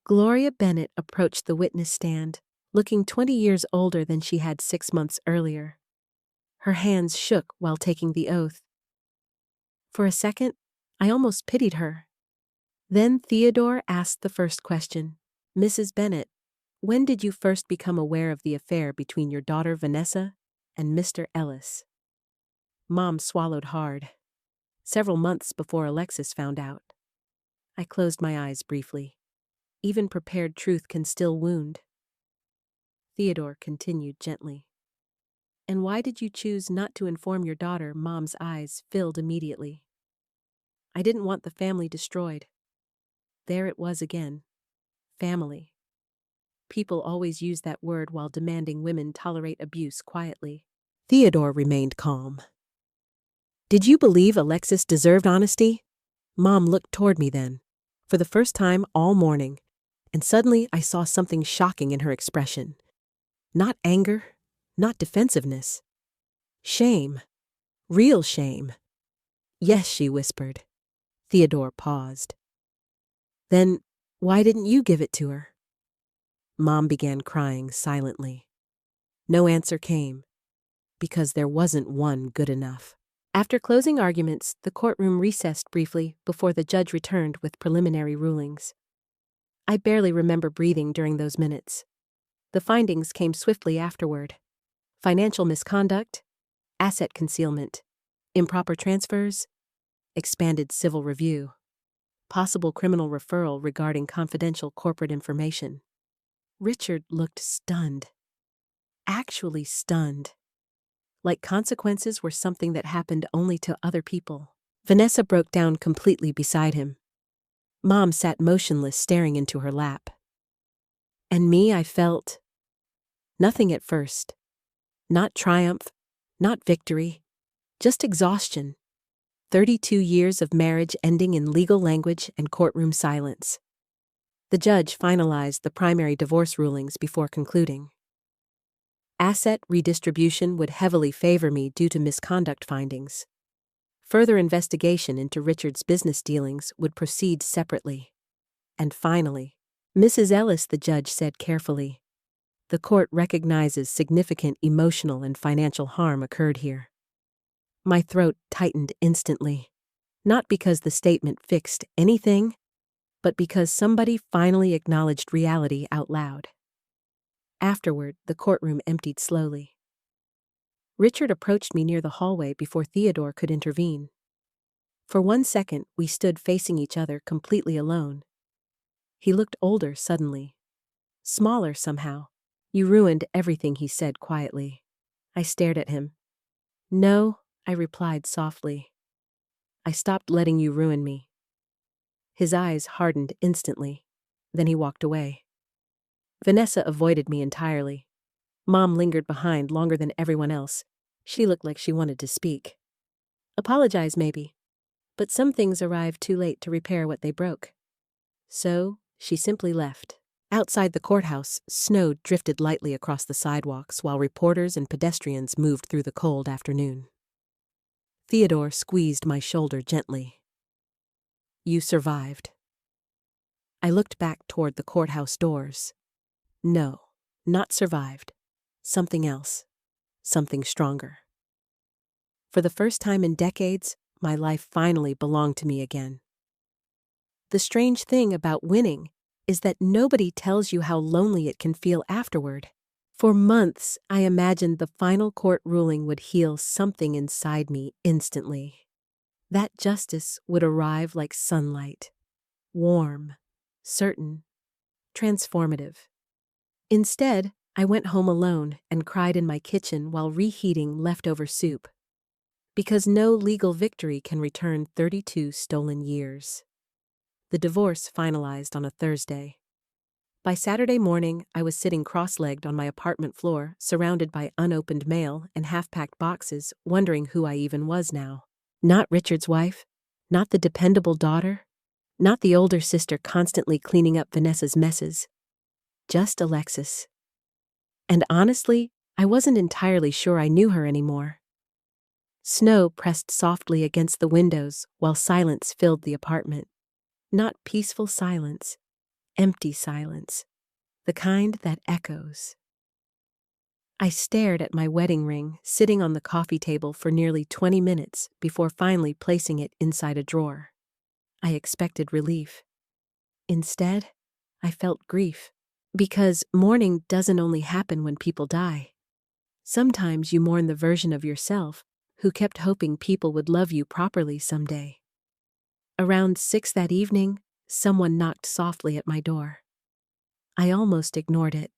Gloria Bennett approached the witness stand, looking 20 years older than she had 6 months earlier. Her hands shook while taking the oath. For a second, I almost pitied her. Then Theodore asked the first question. Mrs. Bennett, when did you first become aware of the affair between your daughter Vanessa and Mr. Ellis? Mom swallowed hard. Several months before Alexis found out. I closed my eyes briefly. Even prepared truth can still wound. Theodore continued gently. And why did you choose not to inform your daughter? Mom's eyes filled immediately. I didn't want the family destroyed. There it was again. Family. People always use that word while demanding women tolerate abuse quietly. Theodore remained calm. Did you believe Alexis deserved honesty? Mom looked toward me then, for the first time all morning, and suddenly I saw something shocking in her expression. Not anger, not defensiveness. Shame. Real shame. Yes, she whispered. Theodore paused. Then, why didn't you give it to her? Mom began crying silently. No answer came, because there wasn't one good enough. After closing arguments, the courtroom recessed briefly before the judge returned with preliminary rulings. I barely remember breathing during those minutes. The findings came swiftly afterward. Financial misconduct, asset concealment, improper transfers, expanded civil review, possible criminal referral regarding confidential corporate information. Richard looked stunned. Actually stunned. Like consequences were something that happened only to other people. Vanessa broke down completely beside him. Mom sat motionless, staring into her lap. And me, I felt nothing at first. Not triumph, not victory, just exhaustion. 32 years of marriage ending in legal language and courtroom silence. The judge finalized the primary divorce rulings before concluding. Asset redistribution would heavily favor me due to misconduct findings. Further investigation into Richard's business dealings would proceed separately. And finally, Mrs. Ellis, the judge said carefully, the court recognizes significant emotional and financial harm occurred here. My throat tightened instantly. Not because the statement fixed anything, but because somebody finally acknowledged reality out loud. Afterward, the courtroom emptied slowly. Richard approached me near the hallway before Theodore could intervene. For 1 second, we stood facing each other completely alone. He looked older suddenly. Smaller somehow. "You ruined everything," he said quietly. I stared at him. "No," I replied softly. "I stopped letting you ruin me." His eyes hardened instantly. Then he walked away. Vanessa avoided me entirely. Mom lingered behind longer than everyone else. She looked like she wanted to speak. Apologize, maybe. But some things arrived too late to repair what they broke. So, she simply left. Outside the courthouse, snow drifted lightly across the sidewalks while reporters and pedestrians moved through the cold afternoon. Theodore squeezed my shoulder gently. "You survived." I looked back toward the courthouse doors. No, not survived. Something else. Something stronger. For the first time in decades, my life finally belonged to me again. The strange thing about winning is that nobody tells you how lonely it can feel afterward. For months, I imagined the final court ruling would heal something inside me instantly. That justice would arrive like sunlight. Warm, certain, transformative. Instead, I went home alone and cried in my kitchen while reheating leftover soup. Because no legal victory can return 32 stolen years. The divorce finalized on a Thursday. By Saturday morning, I was sitting cross-legged on my apartment floor, surrounded by unopened mail and half-packed boxes, wondering who I even was now. Not Richard's wife, not the dependable daughter, not the older sister constantly cleaning up Vanessa's messes. Just Alexis. And honestly, I wasn't entirely sure I knew her anymore. Snow pressed softly against the windows while silence filled the apartment. Not peaceful silence, empty silence, the kind that echoes. I stared at my wedding ring sitting on the coffee table for nearly 20 minutes before finally placing it inside a drawer. I expected relief. Instead, I felt grief. Because mourning doesn't only happen when people die. Sometimes you mourn the version of yourself who kept hoping people would love you properly someday. Around 6 that evening, someone knocked softly at my door. I almost ignored it.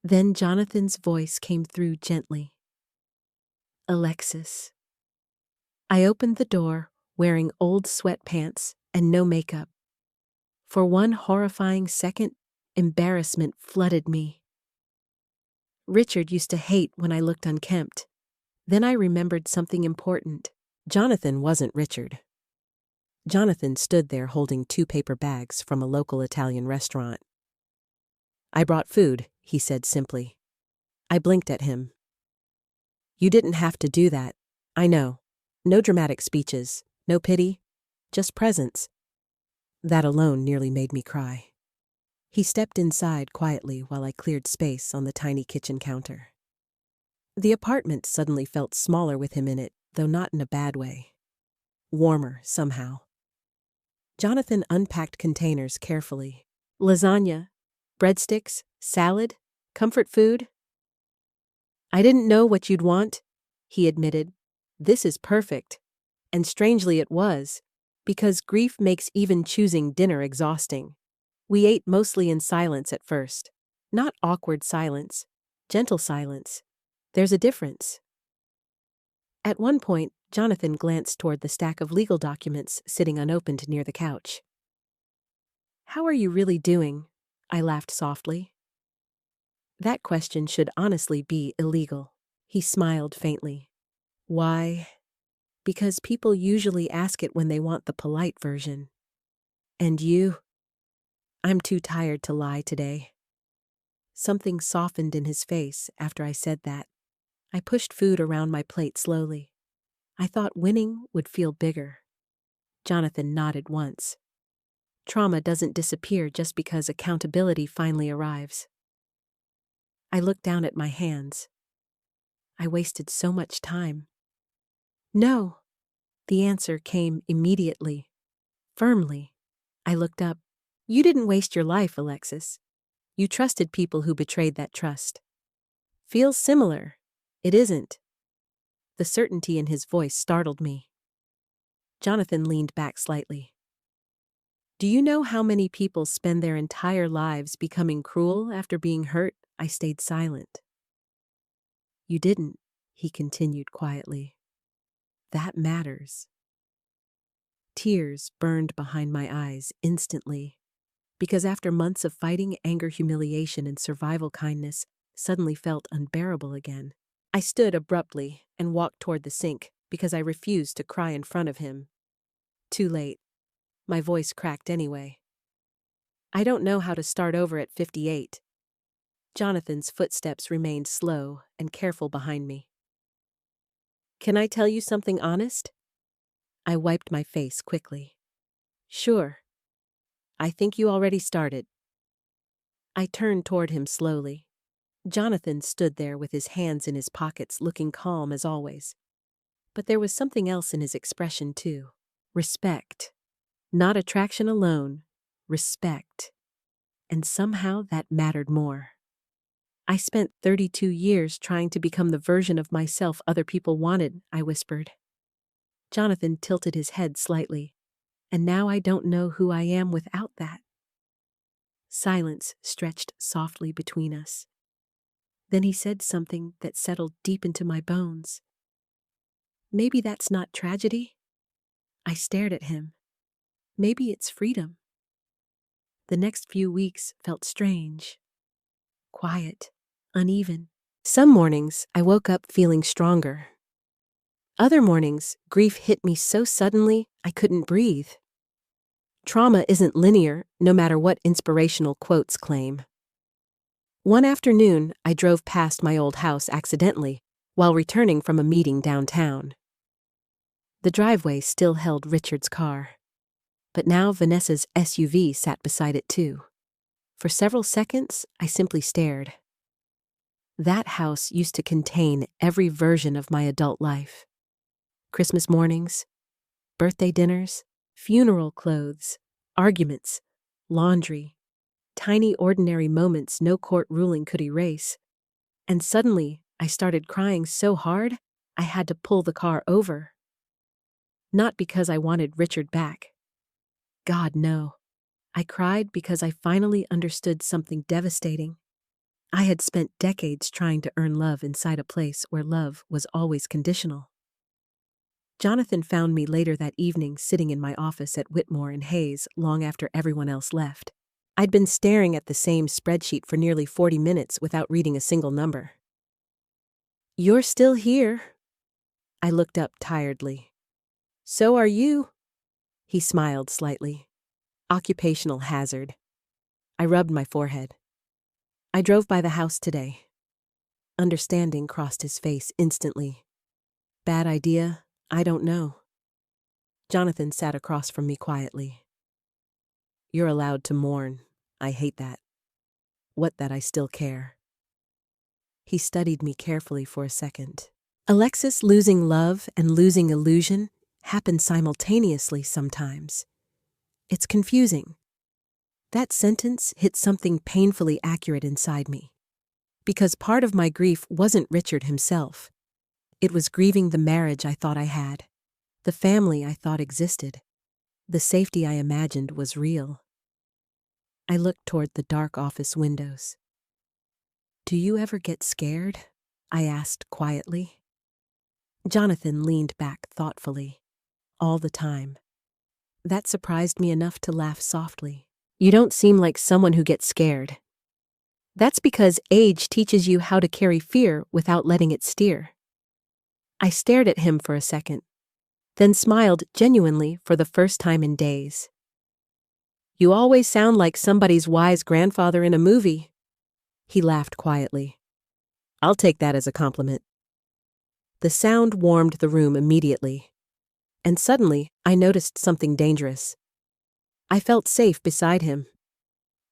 Then Jonathan's voice came through gently. "Alexis." I opened the door, wearing old sweatpants and no makeup. For one horrifying second, embarrassment flooded me. Richard used to hate when I looked unkempt. Then I remembered something important. Jonathan wasn't Richard. Jonathan stood there holding 2 paper bags from a local Italian restaurant. "I brought food," he said simply. I blinked at him. "You didn't have to do that. I know. No dramatic speeches, no pity, just presence." That alone nearly made me cry. He stepped inside quietly while I cleared space on the tiny kitchen counter. The apartment suddenly felt smaller with him in it, though not in a bad way. Warmer, somehow. Jonathan unpacked containers carefully. "Lasagna, breadsticks, salad, comfort food." "I didn't know what you'd want," he admitted. "This is perfect." And strangely it was, because grief makes even choosing dinner exhausting. We ate mostly in silence at first. Not awkward silence, gentle silence. There's a difference. At one point, Jonathan glanced toward the stack of legal documents sitting unopened near the couch. "How are you really doing?" I laughed softly. That question should honestly be illegal. He smiled faintly. "Why?" "Because people usually ask it when they want the polite version." "And you?" "I'm too tired to lie today." Something softened in his face after I said that. I pushed food around my plate slowly. I thought winning would feel bigger. Jonathan nodded once. Trauma doesn't disappear just because accountability finally arrives. I looked down at my hands. I wasted so much time. "No," The answer came immediately, firmly. I looked up. You didn't waste your life, Alexis. You trusted people who betrayed that trust. Feels similar. It isn't. The certainty in his voice startled me. Jonathan leaned back slightly. Do you know how many people spend their entire lives becoming cruel after being hurt? I stayed silent. You didn't, he continued quietly. That matters. Tears burned behind my eyes instantly, because after months of fighting, anger, humiliation, and survival, kindness suddenly felt unbearable again. I stood abruptly and walked toward the sink because I refused to cry in front of him. Too late. My voice cracked anyway. I don't know how to start over at 58. Jonathan's footsteps remained slow and careful behind me. Can I tell you something honest? I wiped my face quickly. Sure. I think you already started. I turned toward him slowly. Jonathan stood there with his hands in his pockets, looking calm as always. But there was something else in his expression too. Respect. Not attraction alone. Respect. And somehow that mattered more. I spent 32 years trying to become the version of myself other people wanted, I whispered. Jonathan tilted his head slightly. And now I don't know who I am without that. Silence stretched softly between us. Then he said something that settled deep into my bones. Maybe that's not tragedy? I stared at him. Maybe it's freedom. The next few weeks felt strange. Quiet. Uneven. Some mornings, I woke up feeling stronger. Other mornings, grief hit me so suddenly, I couldn't breathe. Trauma isn't linear, no matter what inspirational quotes claim. One afternoon, I drove past my old house accidentally while returning from a meeting downtown. The driveway still held Richard's car, but now Vanessa's SUV sat beside it too. For several seconds, I simply stared. That house used to contain every version of my adult life. Christmas mornings, birthday dinners, funeral clothes, arguments, laundry, tiny ordinary moments no court ruling could erase. And suddenly, I started crying so hard, I had to pull the car over. Not because I wanted Richard back. God, no. I cried because I finally understood something devastating. I had spent decades trying to earn love inside a place where love was always conditional. Jonathan found me later that evening sitting in my office at Whitmore and Hayes long after everyone else left. I'd been staring at the same spreadsheet for nearly 40 minutes without reading a single number. You're still here. I looked up tiredly. So are you. He smiled slightly. Occupational hazard. I rubbed my forehead. I drove by the house today. Understanding crossed his face instantly. Bad idea? I don't know. Jonathan sat across from me quietly. You're allowed to mourn. I hate that. What that I still care. He studied me carefully for a second. Alexis, losing love and losing illusion happen simultaneously sometimes. It's confusing. That sentence hit something painfully accurate inside me. Because part of my grief wasn't Richard himself. It was grieving the marriage I thought I had, the family I thought existed, the safety I imagined was real. I looked toward the dark office windows. Do you ever get scared? I asked quietly. Jonathan leaned back thoughtfully. All the time. That surprised me enough to laugh softly. You don't seem like someone who gets scared. That's because age teaches you how to carry fear without letting it steer. I stared at him for a second, then smiled genuinely for the first time in days. You always sound like somebody's wise grandfather in a movie. He laughed quietly. I'll take that as a compliment. The sound warmed the room immediately, and suddenly I noticed something dangerous. I felt safe beside him.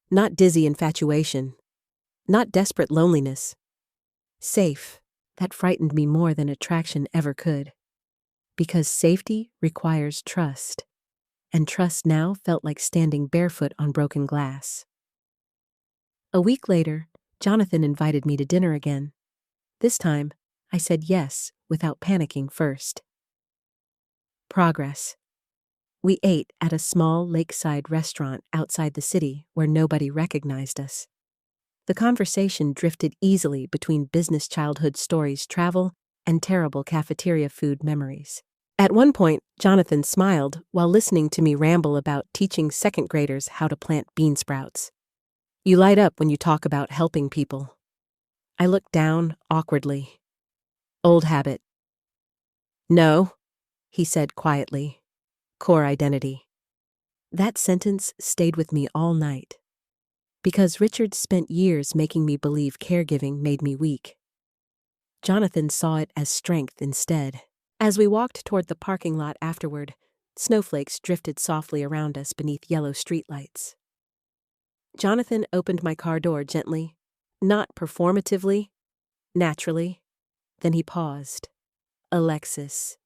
Not dizzy infatuation, not desperate loneliness. Safe. That frightened me more than attraction ever could. Because safety requires trust, and trust now felt like standing barefoot on broken glass. A week later, Jonathan invited me to dinner again. This time, I said yes without panicking first. Progress. We ate at a small lakeside restaurant outside the city where nobody recognized us. The conversation drifted easily between business childhood stories, travel, and terrible cafeteria food memories. At one point, Jonathan smiled while listening to me ramble about teaching second graders how to plant bean sprouts. You light up when you talk about helping people. I looked down awkwardly. Old habit. No, he said quietly. Core identity. That sentence stayed with me all night. Because Richard spent years making me believe caregiving made me weak. Jonathan saw it as strength instead. As we walked toward the parking lot afterward, snowflakes drifted softly around us beneath yellow streetlights. Jonathan opened my car door gently, not performatively, naturally. Then he paused. Alexis.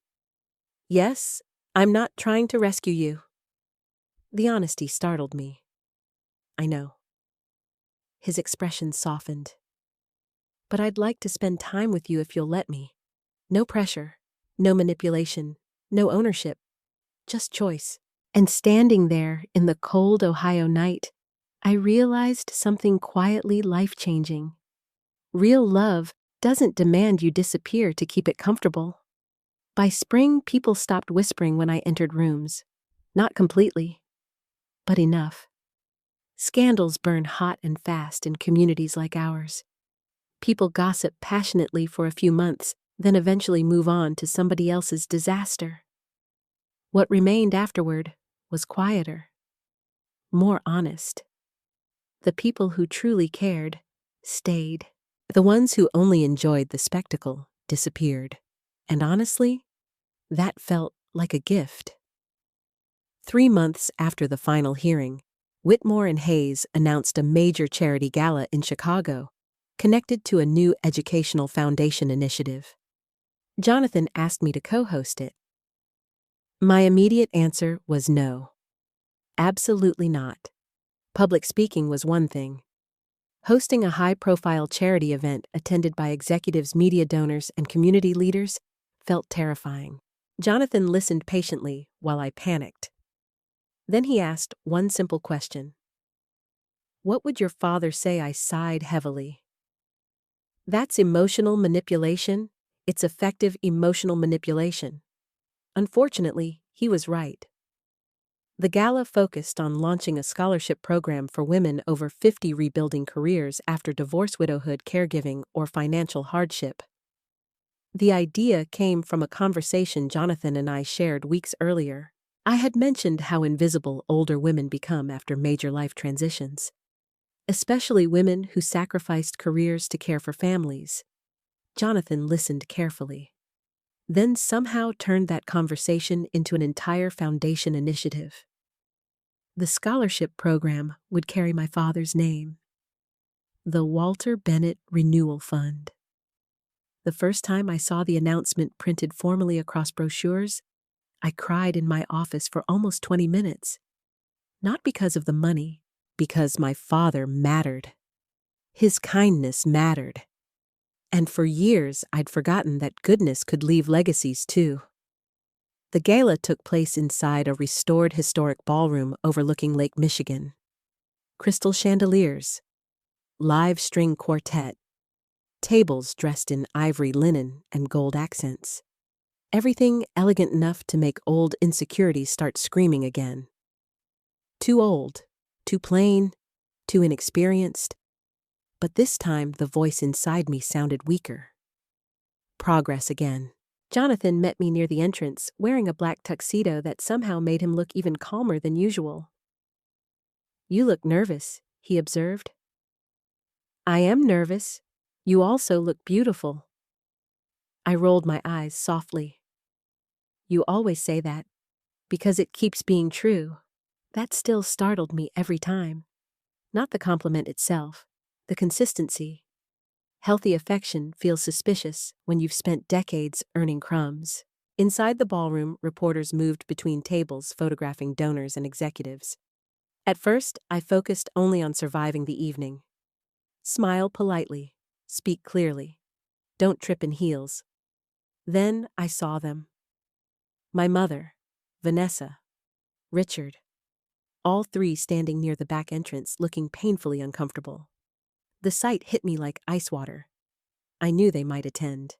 Yes, I'm not trying to rescue you. The honesty startled me. I know. His expression softened. But I'd like to spend time with you if you'll let me. No pressure, no manipulation, no ownership, just choice. And standing there in the cold Ohio night, I realized something quietly life-changing. Real love doesn't demand you disappear to keep it comfortable. By spring, people stopped whispering when I entered rooms. Not completely, but enough. Scandals burn hot and fast in communities like ours. People gossip passionately for a few months, then eventually move on to somebody else's disaster. What remained afterward was quieter, more honest. The people who truly cared stayed. The ones who only enjoyed the spectacle disappeared. And honestly, that felt like a gift. 3 months after the final hearing, Whitmore and Hayes announced a major charity gala in Chicago, connected to a new educational foundation initiative. Jonathan asked me to co-host it. My immediate answer was no. Absolutely not. Public speaking was one thing. Hosting a high-profile charity event attended by executives, media donors, and community leaders felt terrifying. Jonathan listened patiently while I panicked. Then he asked one simple question. What would your father say? I sighed heavily. That's emotional manipulation. It's effective emotional manipulation. Unfortunately, he was right. The gala focused on launching a scholarship program for women over 50 rebuilding careers after divorce, widowhood, caregiving, or financial hardship. The idea came from a conversation Jonathan and I shared weeks earlier. I had mentioned how invisible older women become after major life transitions, especially women who sacrificed careers to care for families. Jonathan listened carefully, then somehow turned that conversation into an entire foundation initiative. The scholarship program would carry my father's name, the Walter Bennett Renewal Fund. The first time I saw the announcement printed formally across brochures, I cried in my office for almost 20 minutes. Not because of the money, because my father mattered. His kindness mattered. And for years, I'd forgotten that goodness could leave legacies too. The gala took place inside a restored historic ballroom overlooking Lake Michigan. Crystal chandeliers, live string quartet, tables dressed in ivory linen and gold accents. Everything elegant enough to make old insecurities start screaming again. Too old, too plain, too inexperienced. But this time the voice inside me sounded weaker. Progress again. Jonathan met me near the entrance, wearing a black tuxedo that somehow made him look even calmer than usual. You look nervous, he observed. I am nervous. You also look beautiful. I rolled my eyes softly. You always say that, because it keeps being true. That still startled me every time. Not the compliment itself, the consistency. Healthy affection feels suspicious when you've spent decades earning crumbs. Inside the ballroom, reporters moved between tables, photographing donors and executives. At first, I focused only on surviving the evening. Smile politely. Speak clearly. Don't trip in heels. Then I saw them. My mother, Vanessa, Richard, all three standing near the back entrance, looking painfully uncomfortable. The sight hit me like ice water. I knew they might attend.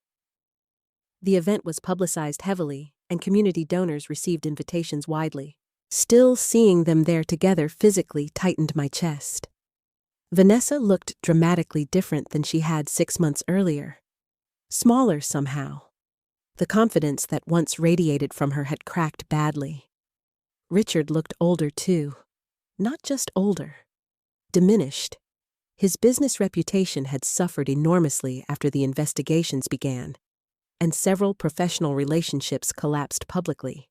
The event was publicized heavily, and community donors received invitations widely. Still, seeing them there together physically tightened my chest. Vanessa looked dramatically different than she had 6 months earlier. Smaller somehow. The confidence that once radiated from her had cracked badly. Richard looked older too. Not just older. Diminished. His business reputation had suffered enormously after the investigations began, and several professional relationships collapsed publicly.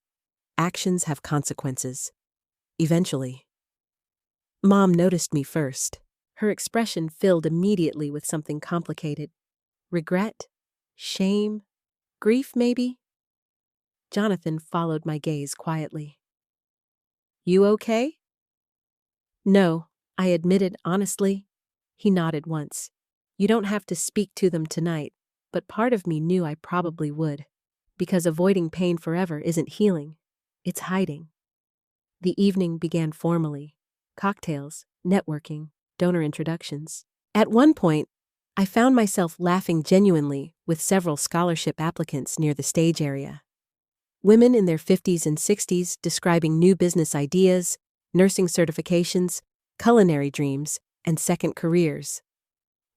Actions have consequences. Eventually. Mom noticed me first. Her expression filled immediately with something complicated. Regret? Shame? Grief, maybe? Jonathan followed my gaze quietly. You okay? No, I admitted honestly. He nodded once. You don't have to speak to them tonight, but part of me knew I probably would. Because avoiding pain forever isn't healing. It's hiding. The evening began formally. Cocktails, networking, donor introductions. At one point, I found myself laughing genuinely with several scholarship applicants near the stage area. Women in their 50s and 60s describing new business ideas, nursing certifications, culinary dreams, and second careers.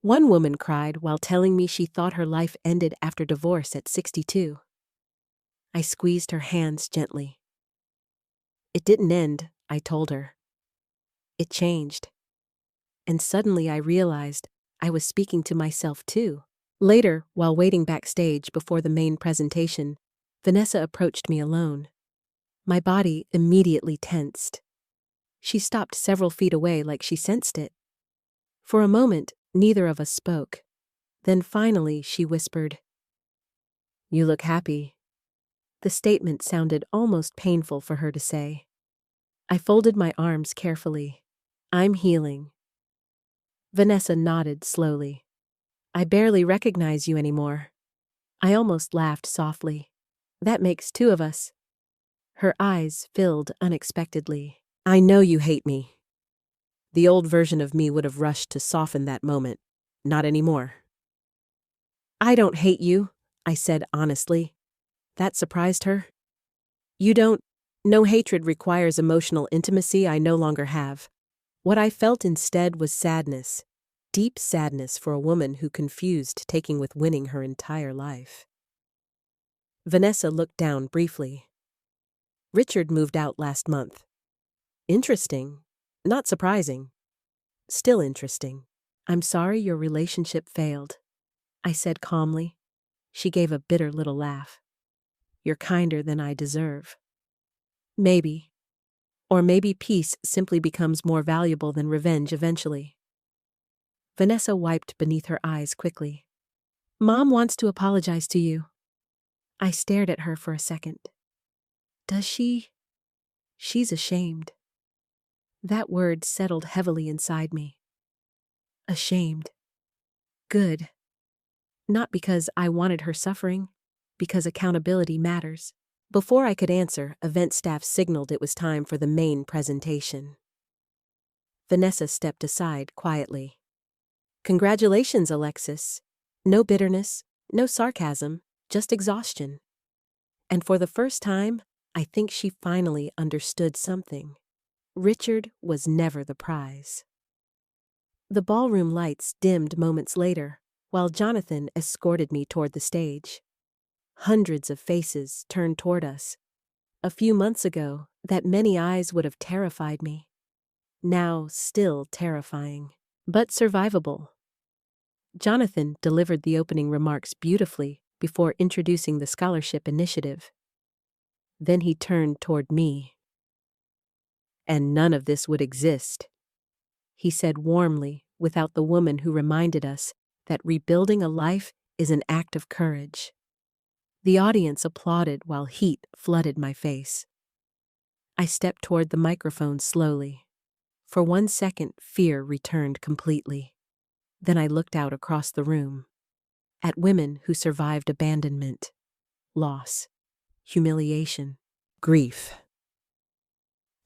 One woman cried while telling me she thought her life ended after divorce at 62. I squeezed her hands gently. It didn't end, I told her. It changed. And suddenly I realized I was speaking to myself too. Later, while waiting backstage before the main presentation, Vanessa approached me alone. My body immediately tensed. She stopped several feet away like she sensed it. For a moment, neither of us spoke. Then finally, she whispered, "You look happy." The statement sounded almost painful for her to say. I folded my arms carefully. I'm healing. Vanessa nodded slowly. I barely recognize you anymore. I almost laughed softly. That makes two of us. Her eyes filled unexpectedly. I know you hate me. The old version of me would have rushed to soften that moment. Not anymore. I don't hate you, I said honestly. That surprised her. You don't. No hatred requires emotional intimacy I no longer have. What I felt instead was sadness. Deep sadness for a woman who confused taking with winning her entire life. Vanessa looked down briefly. Richard moved out last month. Interesting. Not surprising. Still interesting. I'm sorry your relationship failed, I said calmly. She gave a bitter little laugh. You're kinder than I deserve. Maybe. Or maybe peace simply becomes more valuable than revenge eventually. Vanessa wiped beneath her eyes quickly. Mom wants to apologize to you. I stared at her for a second. Does she? She's ashamed. That word settled heavily inside me. Ashamed. Good. Not because I wanted her suffering, because accountability matters. Before I could answer, event staff signaled it was time for the main presentation. Vanessa stepped aside quietly. Congratulations, Alexis. No bitterness, no sarcasm, just exhaustion. And for the first time, I think she finally understood something. Richard was never the prize. The ballroom lights dimmed moments later, while Jonathan escorted me toward the stage. Hundreds of faces turned toward us. A few months ago, that many eyes would have terrified me. Now still terrifying, but survivable. Jonathan delivered the opening remarks beautifully before introducing the scholarship initiative. Then he turned toward me. And none of this would exist, he said warmly, without the woman who reminded us that rebuilding a life is an act of courage. The audience applauded while heat flooded my face. I stepped toward the microphone slowly. For 1 second, fear returned completely. Then I looked out across the room, at women who survived abandonment, loss, humiliation, grief.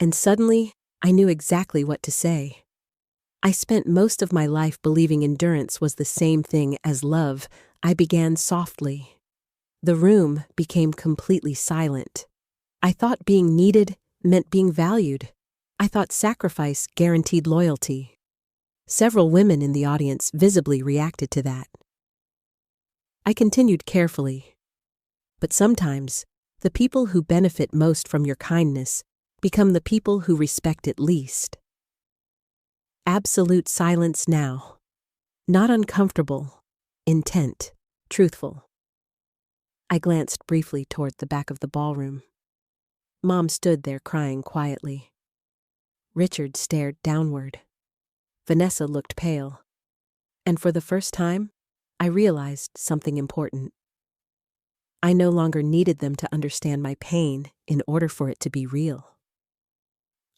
And suddenly, I knew exactly what to say. I spent most of my life believing endurance was the same thing as love. I began softly. The room became completely silent. I thought being needed meant being valued. I thought sacrifice guaranteed loyalty. Several women in the audience visibly reacted to that. I continued carefully. But sometimes, the people who benefit most from your kindness become the people who respect it least. Absolute silence now. Not uncomfortable, intent, truthful. I glanced briefly toward the back of the ballroom. Mom stood there crying quietly. Richard stared downward. Vanessa looked pale. And for the first time, I realized something important. I no longer needed them to understand my pain in order for it to be real.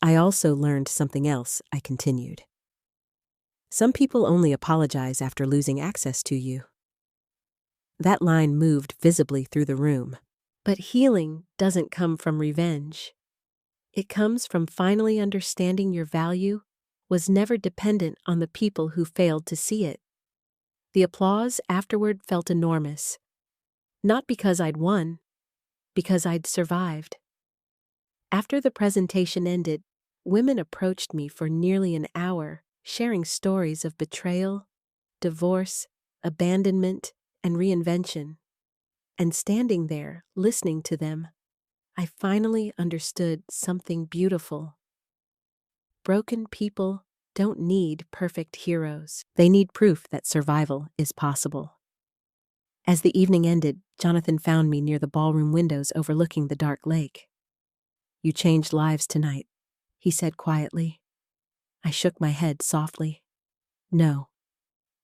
I also learned something else, I continued. Some people only apologize after losing access to you. That line moved visibly through the room. But healing doesn't come from revenge. It comes from finally understanding your value was never dependent on the people who failed to see it. The applause afterward felt enormous. Not because I'd won, because I'd survived. After the presentation ended, women approached me for nearly an hour, sharing stories of betrayal, divorce, abandonment, and reinvention. And standing there, listening to them, I finally understood something beautiful. Broken people don't need perfect heroes. They need proof that survival is possible. As the evening ended, Jonathan found me near the ballroom windows overlooking the dark lake. "You changed lives tonight," he said quietly. I shook my head softly. "No."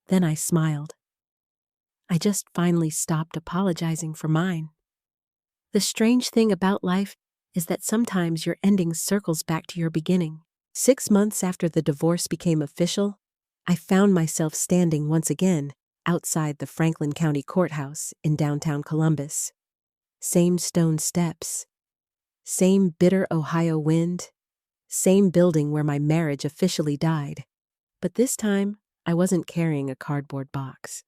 Then I smiled. I just finally stopped apologizing for mine. The strange thing about life is that sometimes your ending circles back to your beginning. 6 months after the divorce became official, I found myself standing once again outside the Franklin County Courthouse in downtown Columbus. Same stone steps, same bitter Ohio wind, same building where my marriage officially died. But this time, I wasn't carrying a cardboard box.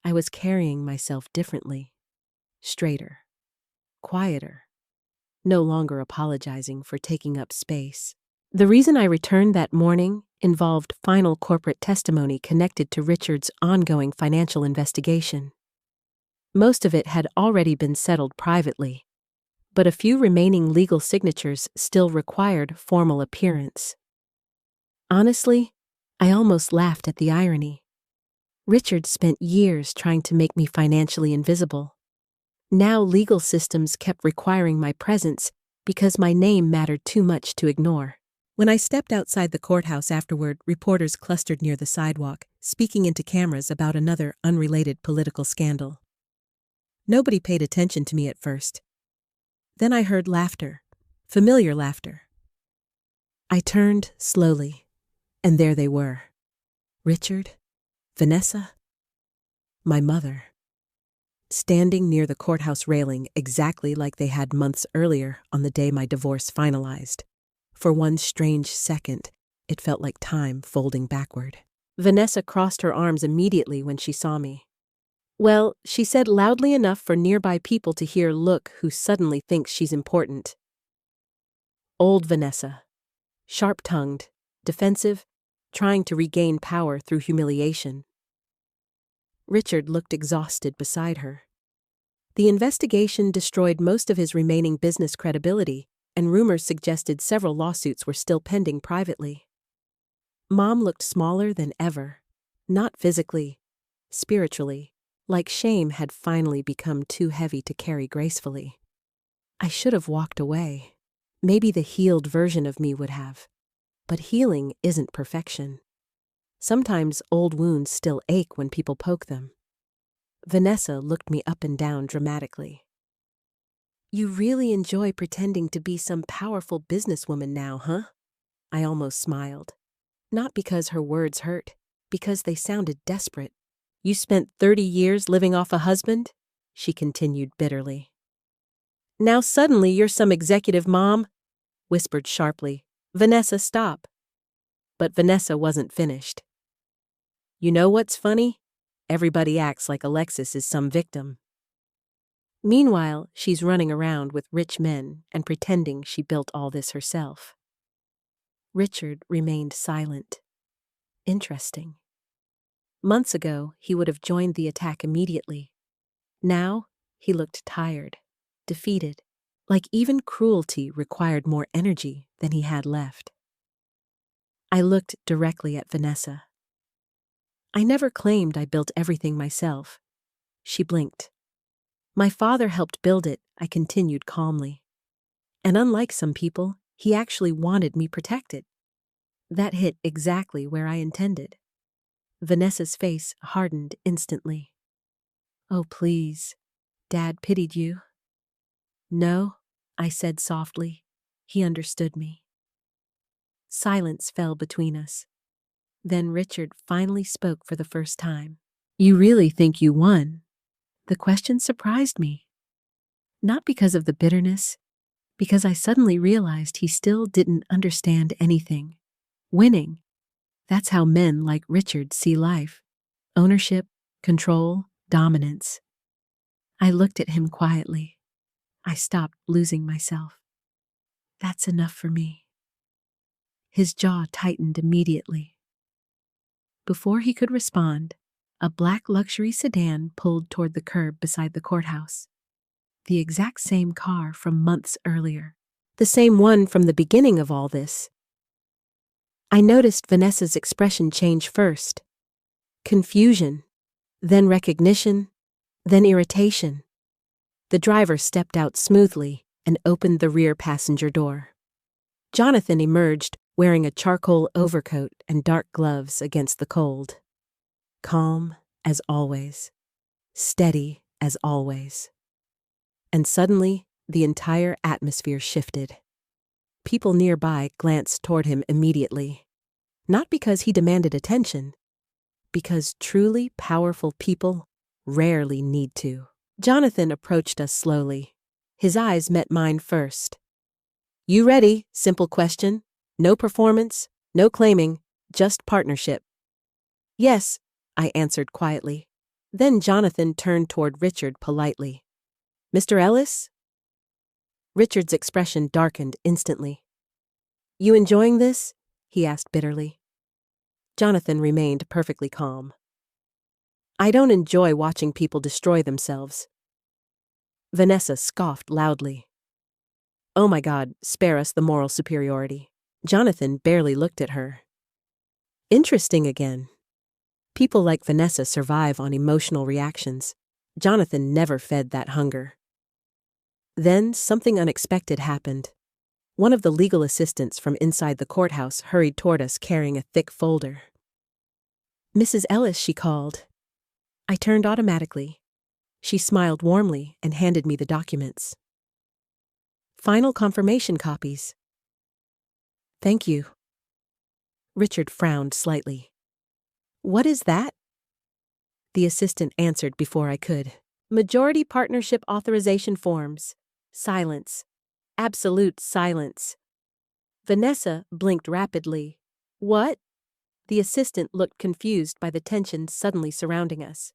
I was carrying myself differently, straighter, quieter, no longer apologizing for taking up space. The reason I returned that morning involved final corporate testimony connected to Richard's ongoing financial investigation. Most of it had already been settled privately, but a few remaining legal signatures still required formal appearance. Honestly, I almost laughed at the irony. Richard spent years trying to make me financially invisible. Now legal systems kept requiring my presence because my name mattered too much to ignore. When I stepped outside the courthouse afterward, reporters clustered near the sidewalk, speaking into cameras about another unrelated political scandal. Nobody paid attention to me at first. Then I heard laughter, familiar laughter. I turned slowly, and there they were. Richard, Vanessa, my mother, standing near the courthouse railing exactly like they had months earlier on the day my divorce finalized. For one strange second, it felt like time folding backward. Vanessa crossed her arms immediately when she saw me. "Well," she said loudly enough for nearby people to hear, "Look who suddenly thinks she's important." Old Vanessa, sharp-tongued, defensive, trying to regain power through humiliation. Richard looked exhausted beside her. The investigation destroyed most of his remaining business credibility, and rumors suggested several lawsuits were still pending privately. Mom looked smaller than ever, not physically, spiritually, like shame had finally become too heavy to carry gracefully. I should have walked away. Maybe the healed version of me would have. But healing isn't perfection. Sometimes old wounds still ache when people poke them. Vanessa looked me up and down dramatically. You really enjoy pretending to be some powerful businesswoman now, huh? I almost smiled. Not because her words hurt, because they sounded desperate. You spent 30 years living off a husband? She continued bitterly. Now suddenly you're some executive mom? Whispered sharply. Vanessa, stop. But Vanessa wasn't finished. You know what's funny? Everybody acts like Alexis is some victim. Meanwhile, she's running around with rich men and pretending she built all this herself. Richard remained silent. Interesting. Months ago, he would have joined the attack immediately. Now, he looked tired, defeated, like even cruelty required more energy than he had left. I looked directly at Vanessa. I never claimed I built everything myself. She blinked. My father helped build it, I continued calmly. And unlike some people, he actually wanted me protected. That hit exactly where I intended. Vanessa's face hardened instantly. Oh, please. Dad pitied you. No, I said softly. He understood me. Silence fell between us. Then Richard finally spoke for the first time. You really think you won? The question surprised me. Not because of the bitterness, because I suddenly realized he still didn't understand anything. Winning. That's how men like Richard see life. Ownership, control, dominance. I looked at him quietly. I stopped losing myself. That's enough for me. His jaw tightened immediately. Before he could respond, a black luxury sedan pulled toward the curb beside the courthouse. The exact same car from months earlier. The same one from the beginning of all this. I noticed Vanessa's expression change first. Confusion, then recognition, then irritation. The driver stepped out smoothly and opened the rear passenger door. Jonathan emerged wearing a charcoal overcoat and dark gloves against the cold. Calm as always. Steady as always. And suddenly, the entire atmosphere shifted. People nearby glanced toward him immediately. Not because he demanded attention, because truly powerful people rarely need to. Jonathan approached us slowly. His eyes met mine first. You ready? Simple question. No performance, no claiming, just partnership. Yes, I answered quietly. Then Jonathan turned toward Richard politely. Mr. Ellis? Richard's expression darkened instantly. You enjoying this? He asked bitterly. Jonathan remained perfectly calm. I don't enjoy watching people destroy themselves. Vanessa scoffed loudly. Oh my God, spare us the moral superiority. Jonathan barely looked at her. Interesting again. People like Vanessa survive on emotional reactions. Jonathan never fed that hunger. Then something unexpected happened. One of the legal assistants from inside the courthouse hurried toward us carrying a thick folder. Mrs. Ellis, she called. I turned automatically. She smiled warmly and handed me the documents. Final confirmation copies. Thank you. Richard frowned slightly. What is that? The assistant answered before I could. Majority partnership authorization forms. Silence. Absolute silence. Vanessa blinked rapidly. What? The assistant looked confused by the tension suddenly surrounding us.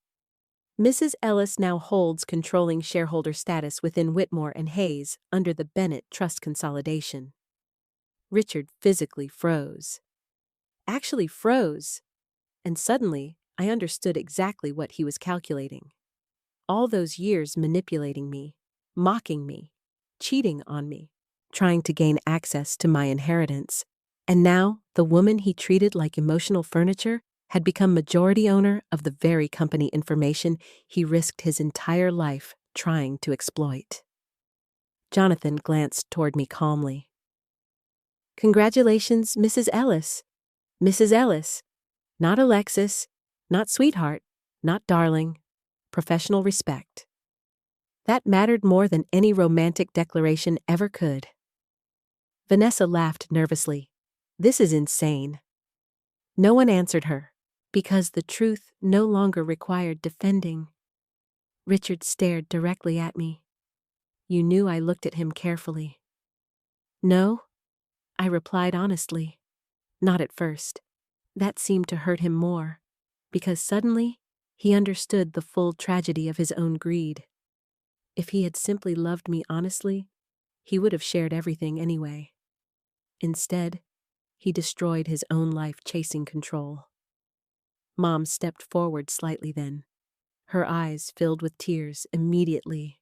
Mrs. Ellis now holds controlling shareholder status within Whitmore and Hayes under the Bennett Trust consolidation. Richard physically froze. Actually froze. And suddenly, I understood exactly what he was calculating. All those years manipulating me, mocking me, cheating on me, trying to gain access to my inheritance. And now, the woman he treated like emotional furniture had become majority owner of the very company information he risked his entire life trying to exploit. Jonathan glanced toward me calmly. Congratulations, Mrs. Ellis. Mrs. Ellis. Not Alexis, not sweetheart, not darling. Professional respect. That mattered more than any romantic declaration ever could. Vanessa laughed nervously. This is insane. No one answered her, because the truth no longer required defending. Richard stared directly at me. You knew I looked at him carefully. No, I replied honestly. Not at first. That seemed to hurt him more, because suddenly he understood the full tragedy of his own greed. If he had simply loved me honestly, he would have shared everything anyway. Instead, he destroyed his own life chasing control. Mom stepped forward slightly then, her eyes filled with tears immediately.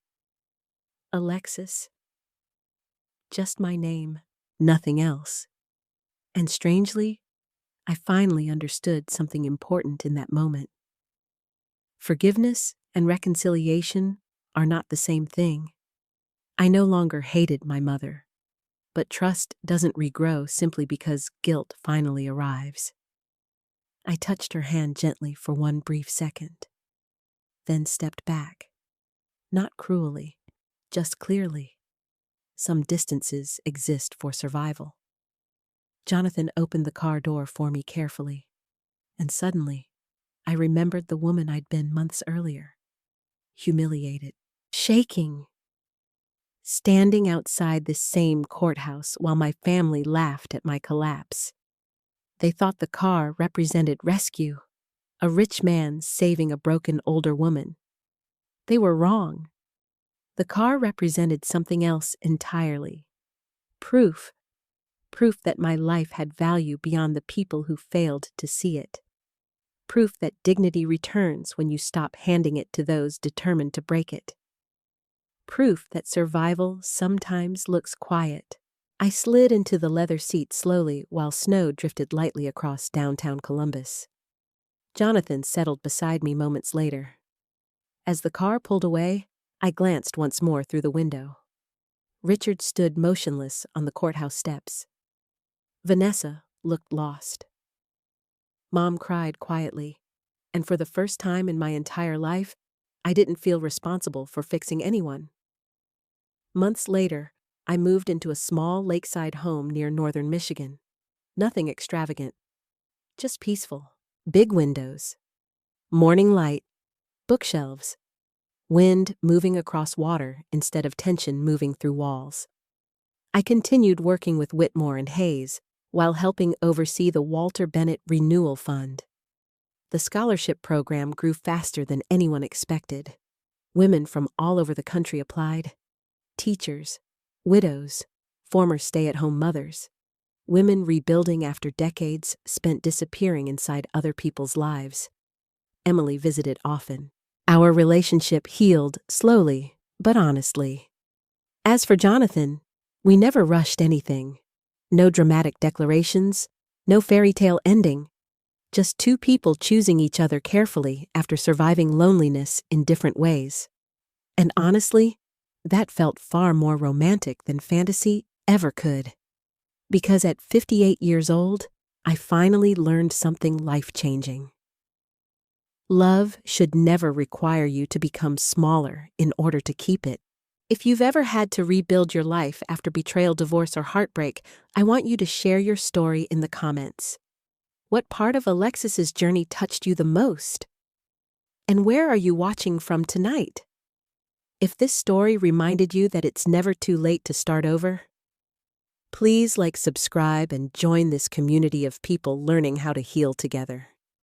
Alexis. Just my name, nothing else. And strangely, I finally understood something important in that moment. Forgiveness and reconciliation are not the same thing. I no longer hated my mother, but trust doesn't regrow simply because guilt finally arrives. I touched her hand gently for one brief second, then stepped back. Not cruelly, just clearly. Some distances exist for survival. Jonathan opened the car door for me carefully, and suddenly, I remembered the woman I'd been months earlier. Humiliated, shaking, standing outside this same courthouse while my family laughed at my collapse. They thought the car represented rescue, a rich man saving a broken older woman. They were wrong. The car represented something else entirely. Proof that my life had value beyond the people who failed to see it. Proof that dignity returns when you stop handing it to those determined to break it. Proof that survival sometimes looks quiet. I slid into the leather seat slowly while snow drifted lightly across downtown Columbus. Jonathan settled beside me moments later. As the car pulled away, I glanced once more through the window. Richard stood motionless on the courthouse steps. Vanessa looked lost. Mom cried quietly, and for the first time in my entire life, I didn't feel responsible for fixing anyone. Months later, I moved into a small lakeside home near northern Michigan. Nothing extravagant, just peaceful. Big windows, morning light, bookshelves, wind moving across water instead of tension moving through walls. I continued working with Whitmore and Hayes while helping oversee the Walter Bennett Renewal Fund. The scholarship program grew faster than anyone expected. Women from all over the country applied. Teachers, widows, former stay-at-home mothers, women rebuilding after decades spent disappearing inside other people's lives. Emily visited often. Our relationship healed slowly, but honestly. As for Jonathan, we never rushed anything. No dramatic declarations, no fairy tale ending. Just two people choosing each other carefully after surviving loneliness in different ways. And honestly, that felt far more romantic than fantasy ever could. Because at 58 years old, I finally learned something life-changing. Love should never require you to become smaller in order to keep it. If you've ever had to rebuild your life after betrayal, divorce, or heartbreak, I want you to share your story in the comments. What part of Alexis's journey touched you the most? And where are you watching from tonight? If this story reminded you that it's never too late to start over, please subscribe and join this community of people learning how to heal together.